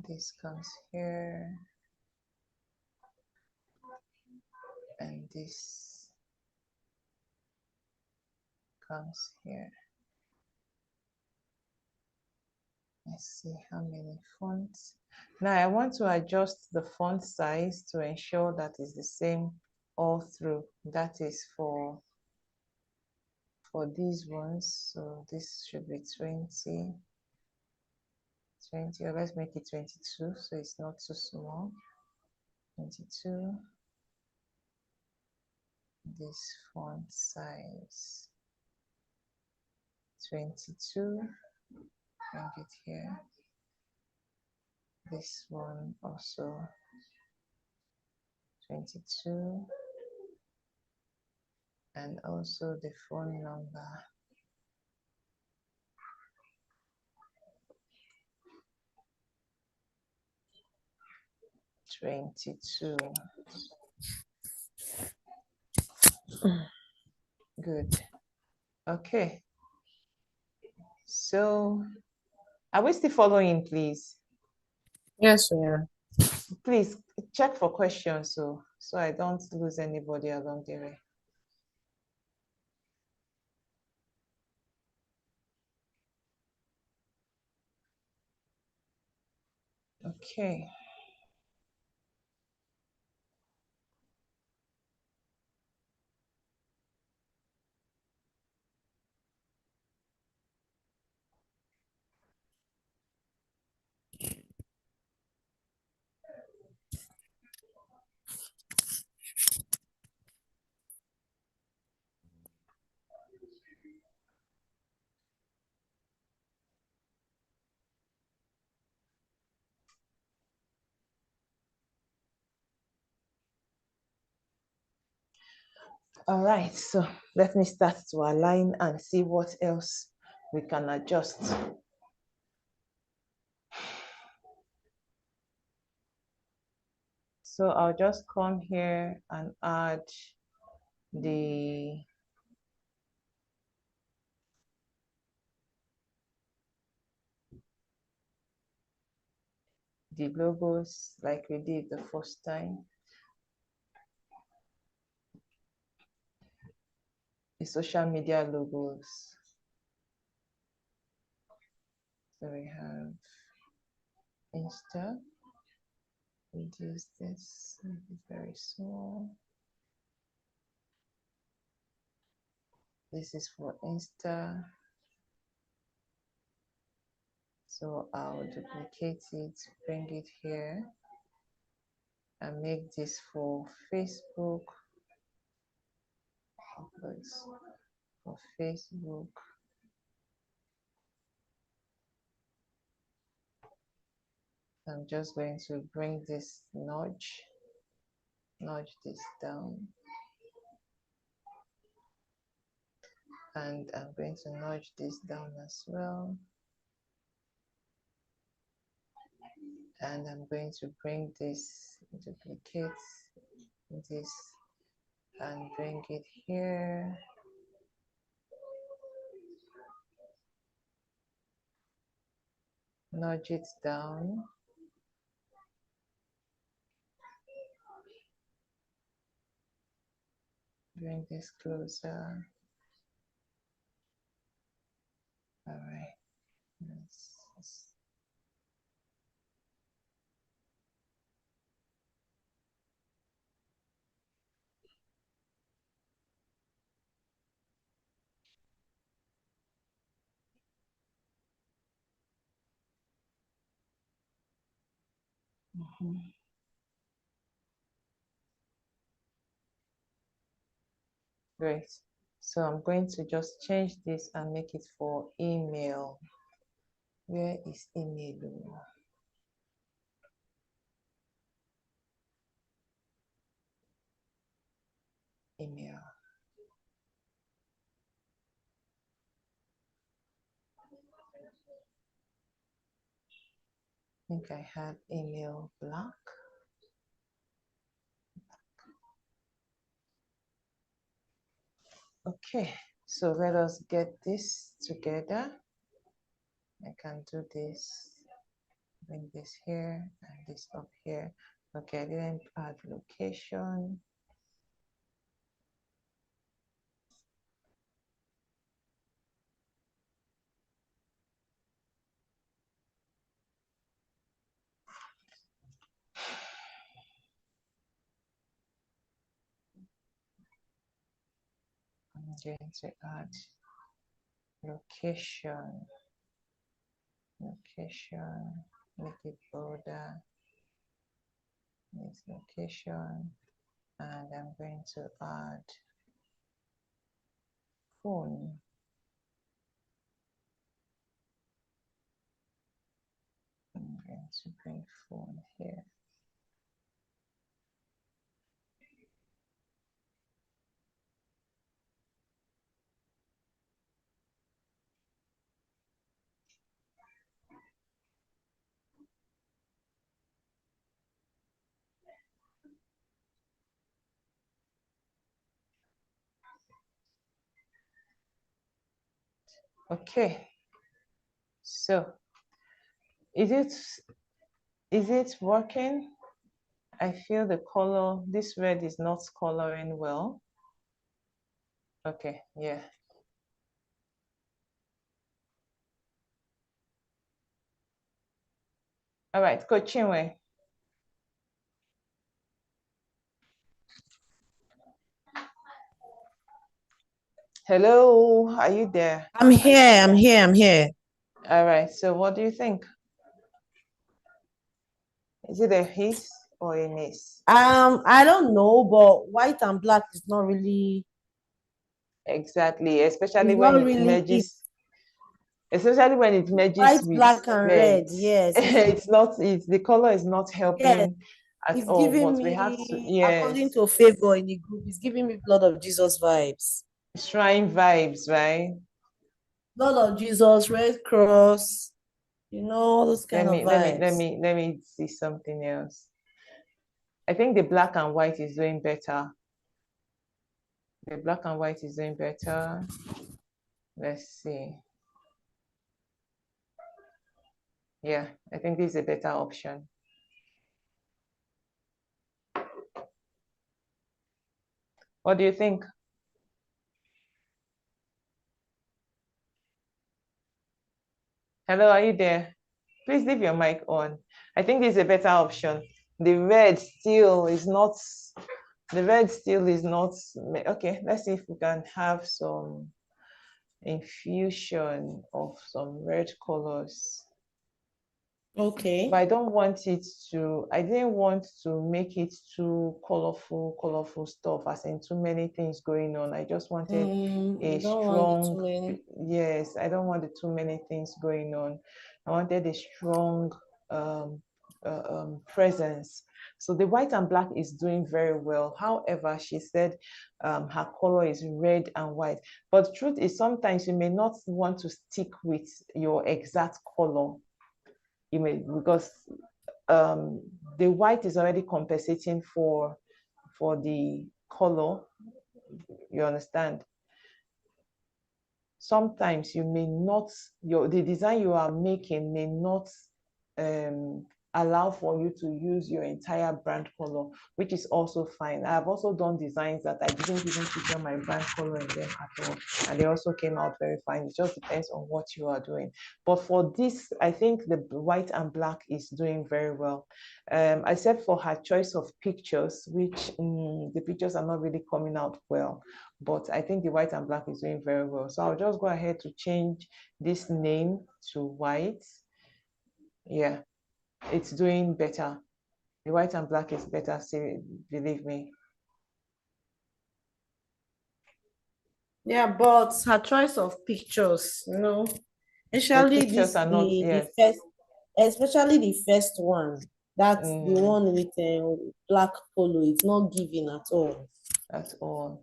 This comes here. And this comes here. Let's see how many fonts. Now I want to adjust the font size to ensure that it's the same all through. That is for these ones. So this should be 20, or let's make it 22 so it's not too small. 22. This font size 22. Bring it here. This one also 22. And also the phone number 22. Good. Okay. So are we still following, please? Yes, we are. Please check for questions so I don't lose anybody along the way. Okay. All right, so let me start to align and see what else we can adjust. So I'll just come here and add the logos like we did the first time. The social media logos. So we have Insta. Reduce this, make it very small. This is for Insta. So I'll duplicate it, bring it here, and make this for Facebook. For Facebook. I'm just going to bring this nudge this down. And I'm going to nudge this down as well. And I'm going to bring this, duplicate this and bring it here. Nudge it down. Bring this closer. All right. Great. So I'm going to just change this and make it for email. Where is email? Email. I think I had email black. Okay, so let us get this together. I can do this, bring this here and this up here. Okay, then add location. I'm going to add location, make it border, this location, and I'm going to add phone. I'm going to bring phone here. Okay, so is it working? I feel the color, this red is not coloring well. Okay, yeah. All right, Coach Chinwe. Hello, are you there? I'm here. All right, so what do you think? Is it a hiss or a miss? I don't know, but white and black is not really. Exactly, especially It's when not it really merges. Especially when it merges white, with black, and red. red. Yes, It's the color is not yes. helping at It's all, giving but we have to, me, yes, according to Favor in the group, it's giving me blood of Jesus vibes. shrine vibes, right? Blood of Jesus, Red Cross, all those kind of vibes. Let me see something else. I think the black and white is doing better. The black and white is doing better. Let's see. Yeah, I think this is a better option. What do you think? Hello, are you there? Please leave your mic on. I think this is a better option. The red still is not, okay, let's see if we can have some infusion of some red colors. Okay. But I didn't want to make it too colorful stuff, as in too many things going on. I just wanted a You don't want the too strong, many. yes, I don't want the too many things going on. I wanted a strong presence. So the white and black is doing very well. However, she said her color is red and white. But the truth is sometimes you may not want to stick with your exact color. You may, because the white is already compensating for the color. You understand? Sometimes you may not, the design you are making may not allow for you to use your entire brand color, which is also fine. I have also done designs that I didn't even feature my brand color in them at all, and they also came out very fine. It just depends on what you are doing. But for this, I think the white and black is doing very well. Except for her choice of pictures, which the pictures are not really coming out well. But I think the white and black is doing very well. So I'll just go ahead to change this name to white. Yeah, it's doing better. The white and black is better, believe me. Yeah, but her choice of pictures, especially pictures are not, yes. Especially the first one. That's the one with black polo. It's not giving at all. At all.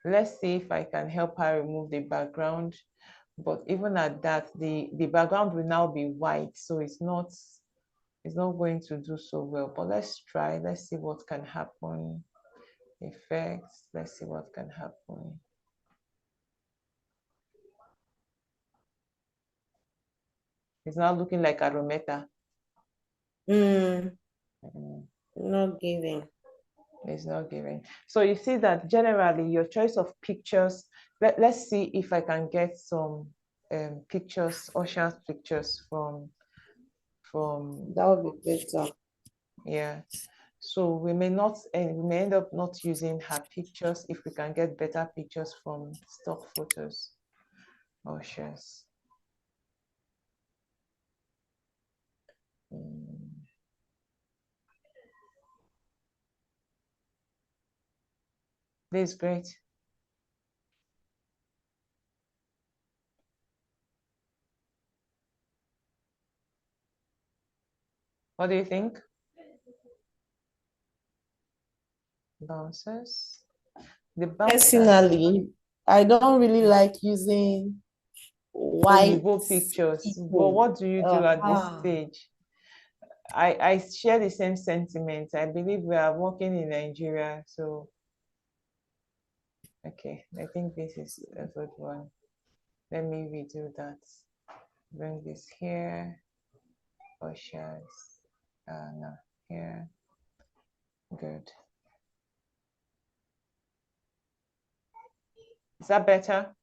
Let's see if I can help her remove the background. But even at that, the background will now be white, so it's not going to do so well. But let's try. Let's see what can happen. Effects. Let's see what can happen. It's now looking like Arometa. Not giving. It's not giving. So you see that generally your choice of pictures, let's see if I can get some pictures, Usher's pictures from that would be better. Yeah. So we may end up not using her pictures if we can get better pictures from stock photos. Usher's. This is great. What do you think? Bouncers. The bouncers. Personally, I don't really like using white pictures. people. But what do you do at this stage? I share the same sentiments. I believe we are working in Nigeria, so okay, I think this is a good one. Let me redo that. Bring this here. Ushers. No, here. Good. Is that better?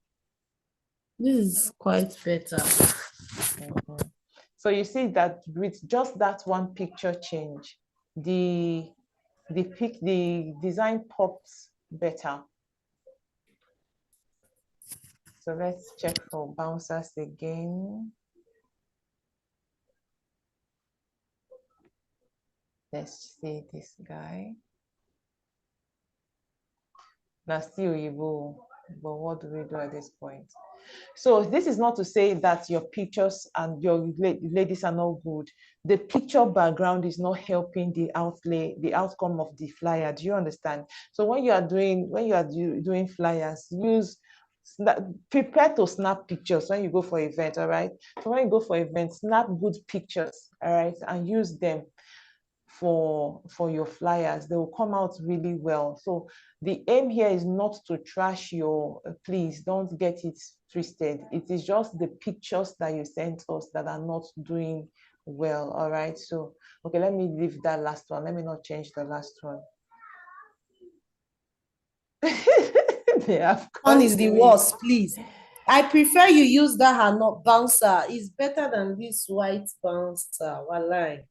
This is quite better. So you see that with just that one picture change, the design pops better. So let's check for bouncers again. Let's see this guy. Now still evil, but what do we do at this point? So this is not to say that your pictures and your ladies are not good. The picture background is not helping the outcome of the flyer. Do you understand? So when you are doing flyers, prepare to snap pictures when you go for event, all right? So when you go for event, snap good pictures, all right, and use them for your flyers. They will come out really well. So the aim here is not to trash your, please don't get it twisted. It is just the pictures that you sent us that are not doing well, all right? So, okay, let me leave that last one. Let me not change the last one. One is the worst, please. I prefer you use that not bouncer. It's better than this white bouncer. Walai.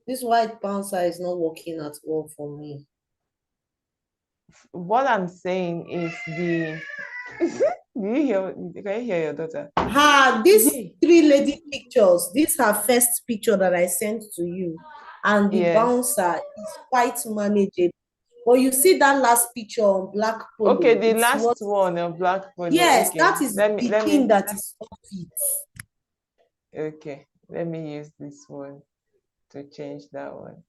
This white bouncer is not working at all for me. What I'm saying is can you hear your daughter? These three lady pictures, this is her first picture that I sent to you. And the bouncer is quite manageable. But you see that last picture on black polo. Okay, the last one on black polo. Yes, okay. that is the thing that is off it. Okay, let me use this one. to change that one.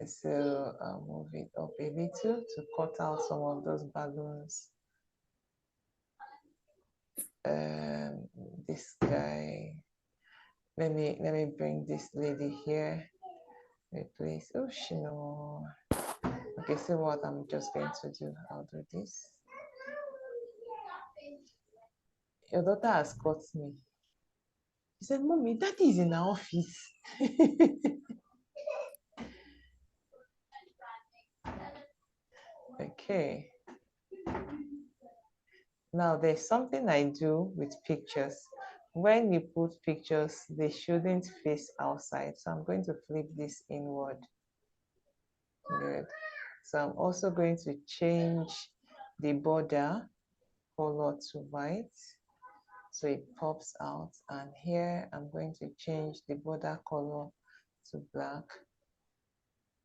So I'll move it up a little to cut out some of those balloons. This guy, let me bring this lady here. Replace. Oh, she no. Okay, so what I'm just going to do, I'll do this. Your daughter has caught me. She said, Mommy, Daddy is in the office. Okay. Now there's something I do with pictures. When you put pictures, they shouldn't face outside. So I'm going to flip this inward. Good. So I'm also going to change the border color to white. So it pops out. And here I'm going to change the border color to black.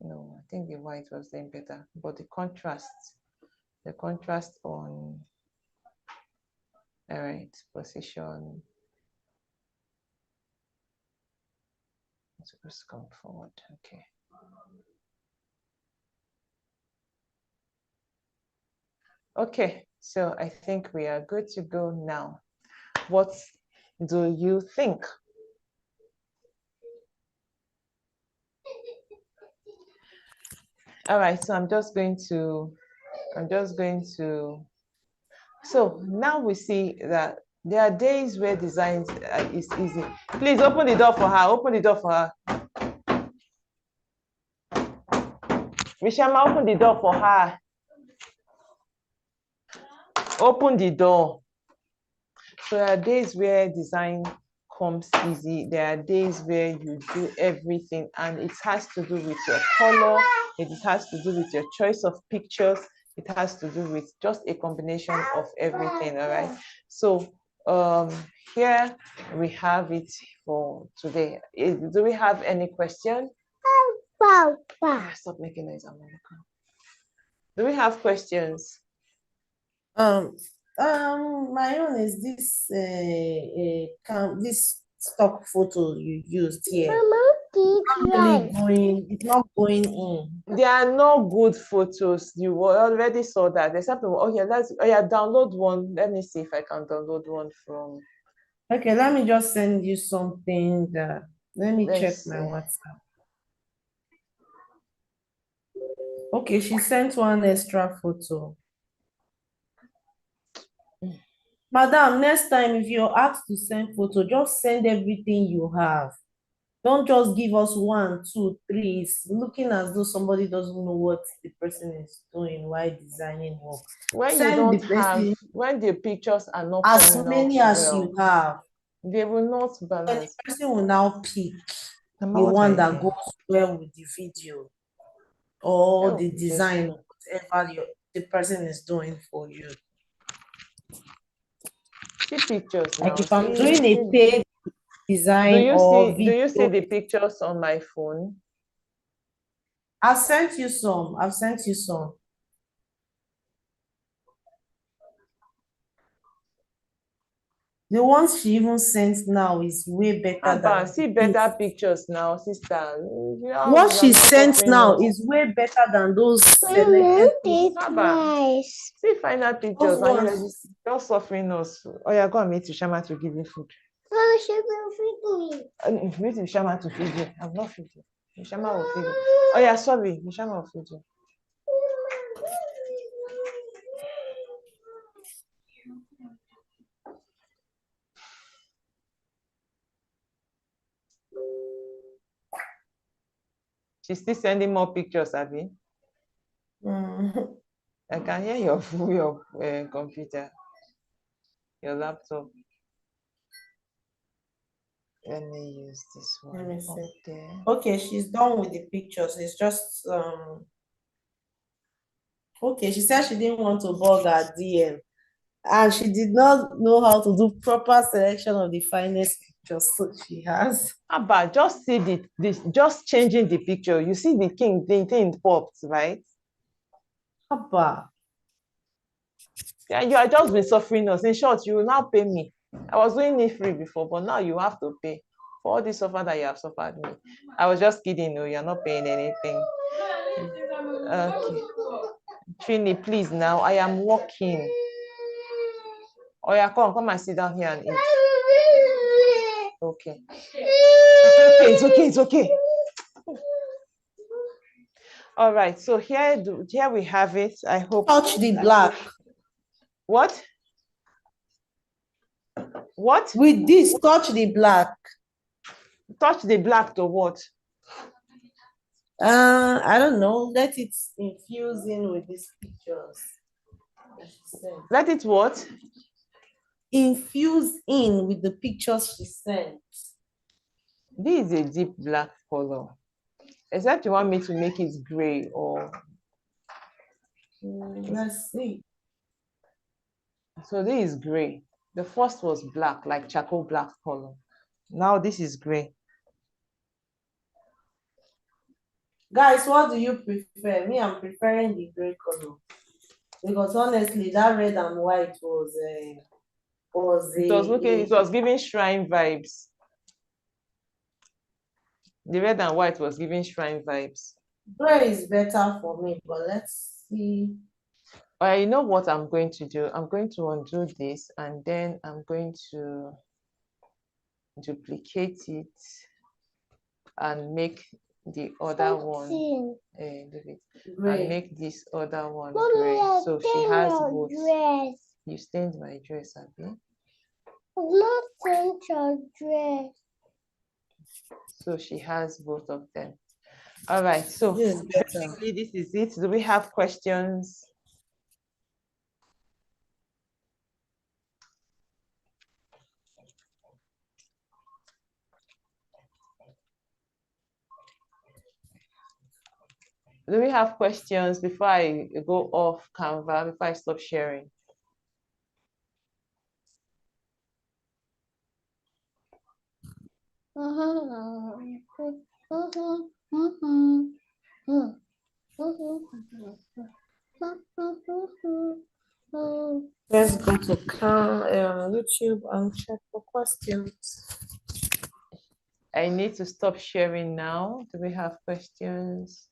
No, I think the white was then better. But the contrast on, all right, position. It's supposed to come forward, okay. Okay, so I think we are good to go now. What do you think? All right, so I'm just going to, so now we see that there are days where design is easy. Please open the door for her, open the door for her. Mishama, open the door for her. Open the door. So there are days where design comes easy. There are days where you do everything, and it has to do with your color. It has to do with your choice of pictures. It has to do with just a combination of everything. All right. So here we have it for today. Do we have any question? Stop making noise, America. Do we have questions? My own is this this stock photo you used here. It's not going in. They are not good photos. You already saw that. Except, oh yeah, download one. Let me see if I can download one from. Okay, let me just send you something that. Let me check Let's my see. WhatsApp. Okay, she sent one extra photo. Madam, next time if you're asked to send photo, just send everything you have. Don't just give us 1, 2, 3. It's looking as though somebody doesn't know what the person is doing while designing work. When you Send don't the person have, when the pictures are not as coming many out as well, you have. they will not And the balance. person will now pick Number the what one I that did. goes well with the video or Oh, the this design, one. whatever the person is doing for you. See pictures now. Like if I'm See, doing a see, paid design or do you see video, the pictures on my phone? I've sent you some. I've sent you some. The ones she even sent now is way better than See the better things. pictures now, sister. What she sent suffering now us. is way better than those selected things. Nice. See final pictures. Those And ones. you're just suffering us. Oh, yeah, go and meet Shama to give you food. Meet Shama to feed you. I'm not feed you. Shama will feed you. Oh, yeah, sorry. Shama will feed you. She's still sending more pictures, Abby. I can hear your computer, your laptop. Let me use this one. Let me see. Up there. Okay, she's done with the pictures. It's just okay, she said she didn't want to bug her DM. And she did not know how to do proper selection of the finest pictures. So she has. Abba, just see this, just changing the picture. You see the thing popped, right? Abba. Yeah, you are just been suffering us. In short, you will now pay me. I was doing it free before, but now you have to pay for all this suffer that you have suffered me. I was just kidding. No, you're not paying anything. Okay. Trini, please now. I am walking. Oh yeah, come and sit down here and eat. Okay. It's okay. It's okay. All right. So here we have it. I hope. Touch the black. What? What? With this, touch the black. Touch the black to what? I don't know. Let it infuse in with these pictures. Let it what? Infuse in with the pictures she sent. This is a deep black color. Except you want me to make it gray or. Let's see. So this is gray. The first was black, like charcoal black color. Now this is gray. Guys, what do you prefer? Me, I'm preferring the gray color. Because honestly, that red and white was It was giving shrine vibes. The red and white was giving shrine vibes. Gray is better for me, but let's see. You know what I'm going to do? I'm going to undo this and then I'm going to duplicate it and make the other one and make this other one gray. So she has both. You stained my dress, Abby. Not stained your dress. So she has both of them. All right. So basically, this is it. Do we have questions? Do we have questions before I go off Canva, before I stop sharing? Let's go to YouTube and check for questions. I need to stop sharing now. Do we have questions?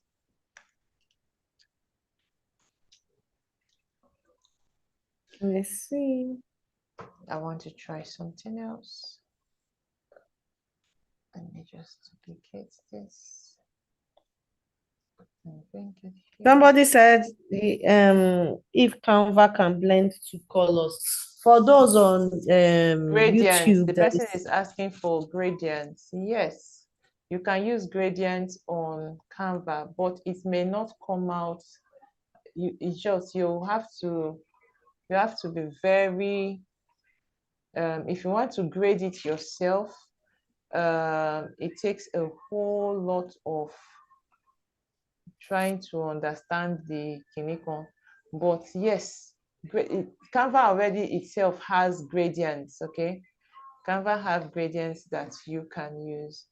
Let's see. I want to try something else. Let me just duplicate this. Somebody said if Canva can blend two colors. For those on gradients, YouTube, the person is asking for gradients. Yes, you can use gradients on Canva, but it may not come out. You have to be very. If you want to grade it yourself, it takes a whole lot of trying to understand the Kiniko. But yes, Canva already itself has gradients, okay? Canva have gradients that you can use.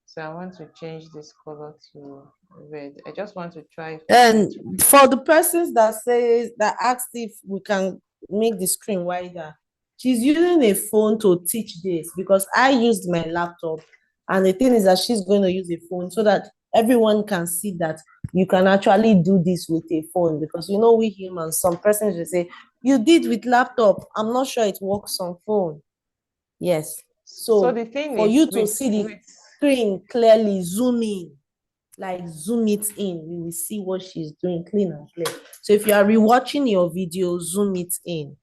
So I want to change this color to red. I just want to try. And for the persons that asked if we can make the screen wider, she's using a phone to teach this because I used my laptop, and the thing is that she's going to use a phone so that everyone can see that you can actually do this with a phone, because you know we humans, some persons will say you did with laptop, I'm not sure it works on phone. Yes, so the thing for is, you to see the screen clearly, zoom in, like zoom it in, you will see what she's doing clean and clear. So if you are rewatching your video, zoom it in.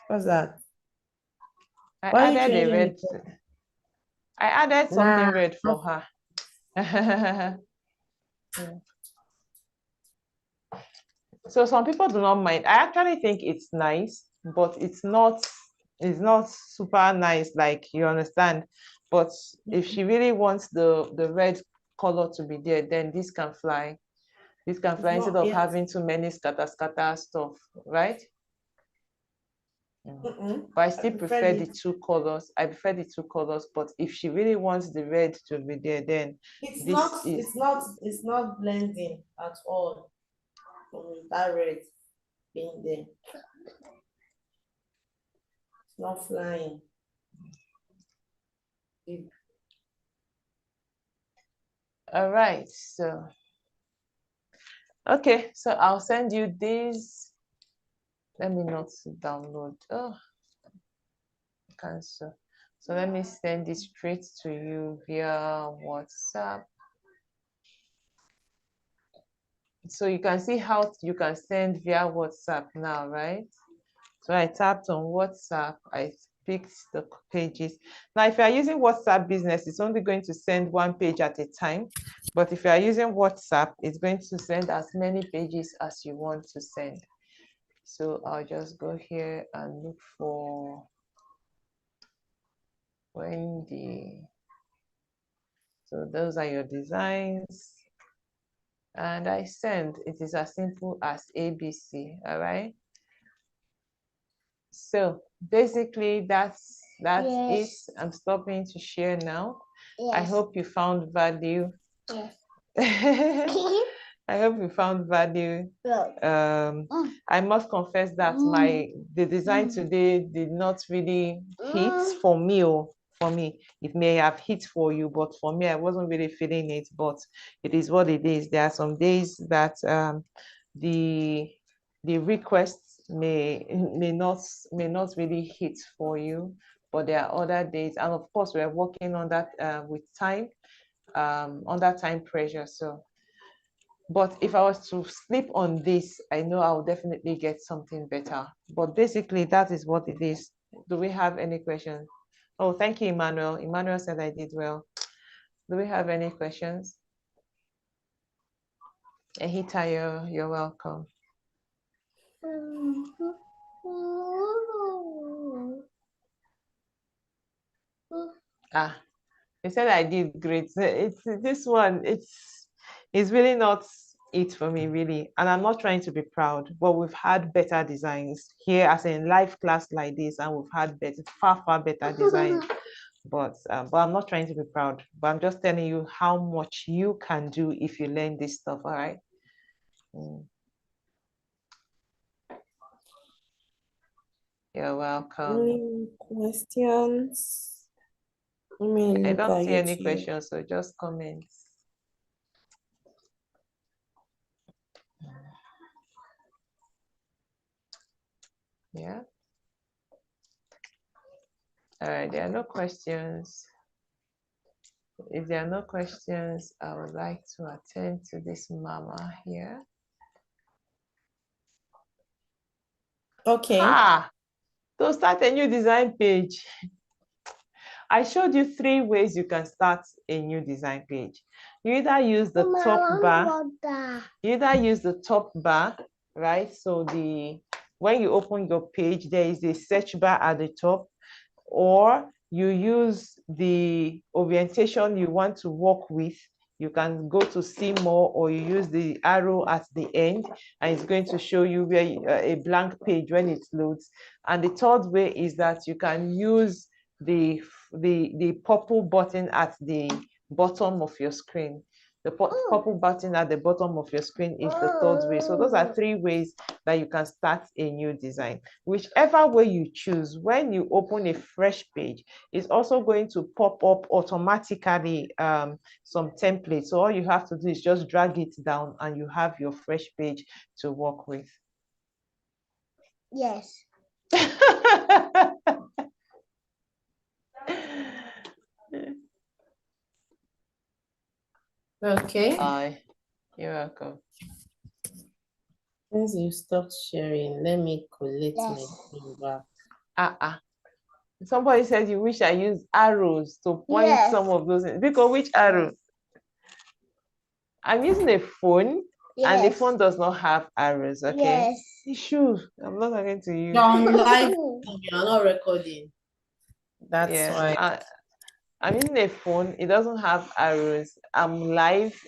What's that? I added something red for her. So some people do not mind. I actually think it's nice, but it's not super nice, like, you understand. But if she really wants the red color to be there, then this can fly. This can fly instead of having too many scatter stuff, right? But I still prefer the two colors. I prefer the two colors, but if she really wants the red to be there, then it's not blending at all. That red being there, it's not flying. All right, so okay, so I'll send you this. Let me not download. Oh, cancel. So let me send it straight to you via WhatsApp. So you can see how you can send via WhatsApp now, right? So I tapped on WhatsApp, I picked the pages. Now, if you are using WhatsApp Business, it's only going to send one page at a time. But if you are using WhatsApp, it's going to send as many pages as you want to send. So I'll just go here and look for Wendy. So those are your designs. And I send. It is as simple as ABC, all right? So basically that's Yes. it. I'm stopping to share now. I Yes. hope you found value. Yes. I hope you found value. I must confess that the design today did not really hit for me, or for me. It may have hit for you, but for me, I wasn't really feeling it. But it is what it is. There are some days that the requests may not really hit for you, but there are other days, and of course, we're working on that with time, under time pressure. So, but if I was to sleep on this, I know I'll definitely get something better. But basically, that is what it is. Do we have any questions? Oh, thank you, Emmanuel. Emmanuel said I did well. Do we have any questions? Ehitayo, you're welcome. Ah, he said I did great. It's this one. It's really not it for me, really. And I'm not trying to be proud, but we've had better designs here, as in live class like this, and we've had better, far better designs. But I'm not trying to be proud. But I'm just telling you how much you can do if you learn this stuff. All right. You're welcome. Any questions? I don't see any questions, so just comments. Yeah. All right, there are no questions. If there are no questions, I would like to attend to this mama here. Okay. To start a new design page. I showed you 3 ways you can start a new design page. You either use the top bar. You either use the top bar, right? So when you open your page, there is a search bar at the top, or you use the orientation you want to work with. You can go to see more, or you use the arrow at the end, and it's going to show you where a blank page when it loads. And the third way is that you can use the purple button at the bottom of your screen. The purple button at the bottom of your screen is the third way. So those are 3 ways that you can start a new design. Whichever way you choose, when you open a fresh page, it's also going to pop up automatically some templates. So all you have to do is just drag it down and you have your fresh page to work with. Yes. Okay. You're welcome. Since you stopped sharing, let me collect my phone back. Somebody said you wish I used arrows to point some of those in. Because which arrow? I'm using a phone, and the phone does not have arrows. Okay. Yes. Sure. I'm not going to use. You're on live. You're not recording. That's why. I'm using a phone. It doesn't have arrows. I'm live.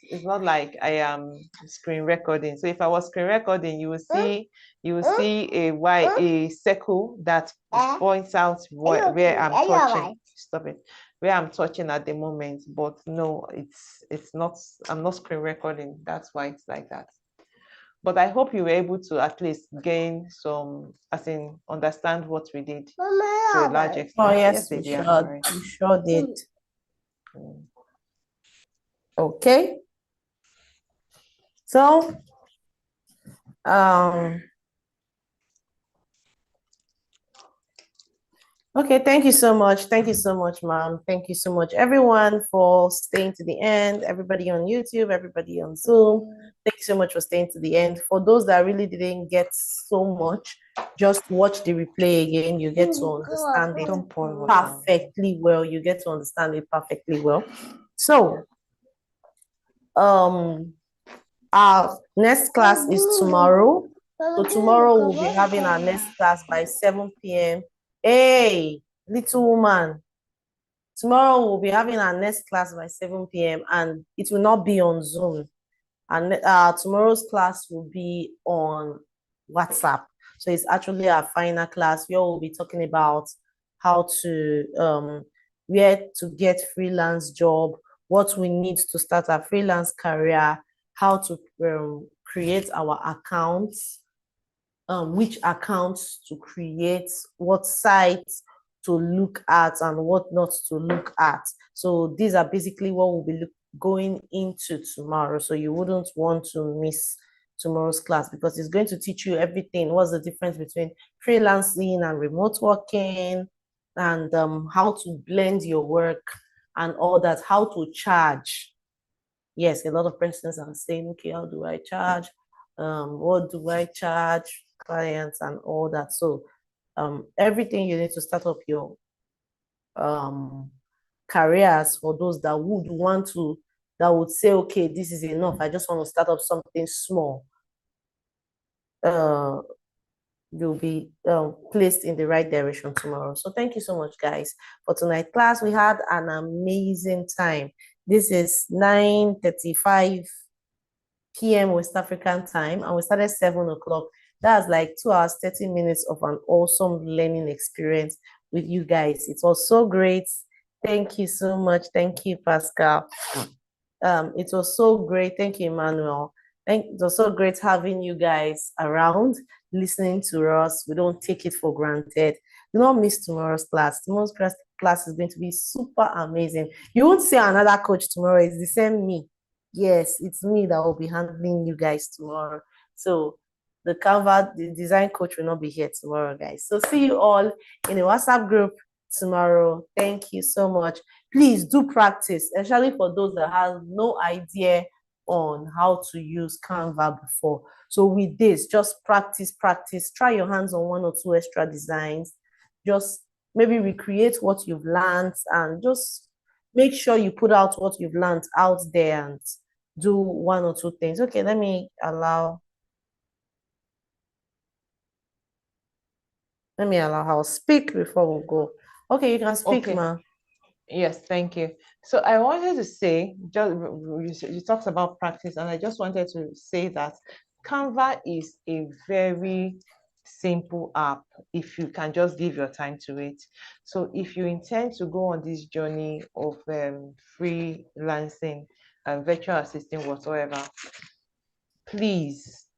It's not like I am screen recording. So if I was screen recording, you will see a circle that points out where I'm touching. Stop it. Where I'm touching at the moment. But no, it's not. I'm not screen recording. That's why it's like that. But I hope you were able to at least gain some, as in understand what we did to a large extent. Oh, yes, we Vivian, sure, right? we sure did. Mm. Okay. So, okay, thank you so much. Thank you so much, Mom. Thank you so much, everyone, for staying to the end. Everybody on YouTube, everybody on Zoom. Thank you so much for staying to the end. For those that really didn't get so much, just watch the replay again. You get to understand it Don't pour water on. perfectly well. You get to understand it perfectly well. So, our next class is tomorrow. So tomorrow we'll be having our next class by 7 p.m. Hey, little woman. Tomorrow we'll be having our next class by 7 p.m. and it will not be on Zoom. And tomorrow's class will be on WhatsApp. So it's actually our final class where we'll be talking about how to where to get freelance job, what we need to start our freelance career, how to create our accounts, which accounts to create, what sites to look at, and what not to look at. So these are basically what we'll be going into tomorrow. So you wouldn't want to miss tomorrow's class because it's going to teach you everything. What's the difference between freelancing and remote working, and how to blend your work and all that, how to charge. Yes, a lot of persons are saying, okay, how do I charge? What do I charge clients and all that? So everything you need to start up your careers for those that would want to, that would say, okay, this is enough. I just want to start up something small. You'll be placed in the right direction tomorrow. So thank you so much, guys. For tonight's class, we had an amazing time. This is 9:35 p.m. West African time, and we started 7 o'clock. That's like 2 hours, 30 minutes of an awesome learning experience with you guys. It was so great. Thank you so much. Thank you, Pascal. It was so great. Thank you, Emmanuel. It was so great having you guys around, listening to us. We don't take it for granted. Do not miss tomorrow's class. Tomorrow's class is going to be super amazing. You won't see another coach tomorrow. It's the same me. Yes, it's me that will be handling you guys tomorrow. So the design coach will not be here tomorrow, guys. So see you all in the WhatsApp group tomorrow. Thank you so much. Please do practice, especially for those that have no idea on how to use Canva before. So with this, just practice. Try your hands on 1 or 2 extra designs. Just maybe recreate what you've learned and just make sure you put out what you've learned out there and do 1 or 2 things. Okay, let me allow her speak before we go. Okay, you can speak, Okay. ma. Yes, thank you. So I wanted to say, you talked about practice, and I just wanted to say that Canva is a very simple app if you can just give your time to it. So if you intend to go on this journey of freelancing and virtual assistant whatsoever, please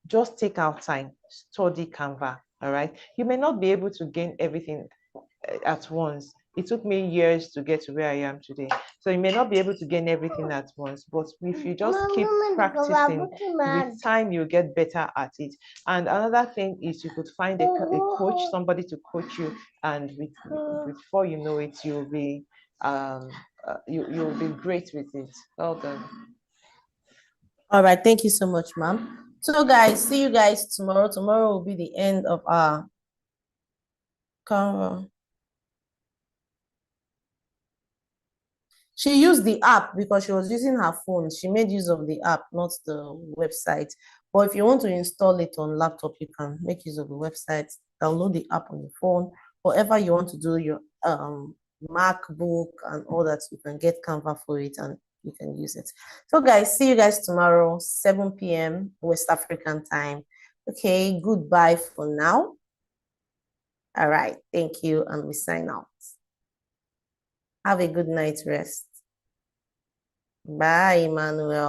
just take out time, study Canva. All right. You may not be able to gain everything at once. It took me years to get to where I am today. So you may not be able to gain everything at once, but if you just keep practicing, with time you'll get better at it. And another thing is you could find a coach, somebody to coach you, and before you know it, you'll be you'll be great with it. Well done. All right, thank you so much, ma'am. So guys, see you guys tomorrow. Tomorrow will be the end of our Canva. She used the app because she was using her phone. She made use of the app, not the website. But if you want to install it on laptop, you can make use of the website, download the app on your phone, whatever you want to do, your MacBook and all that, you can get Canva for it and you can use it. So guys, see you guys tomorrow, 7 p.m. West African time. Okay, goodbye for now. All right, thank you, and we sign out. Have a good night rest. Bye, Emmanuel.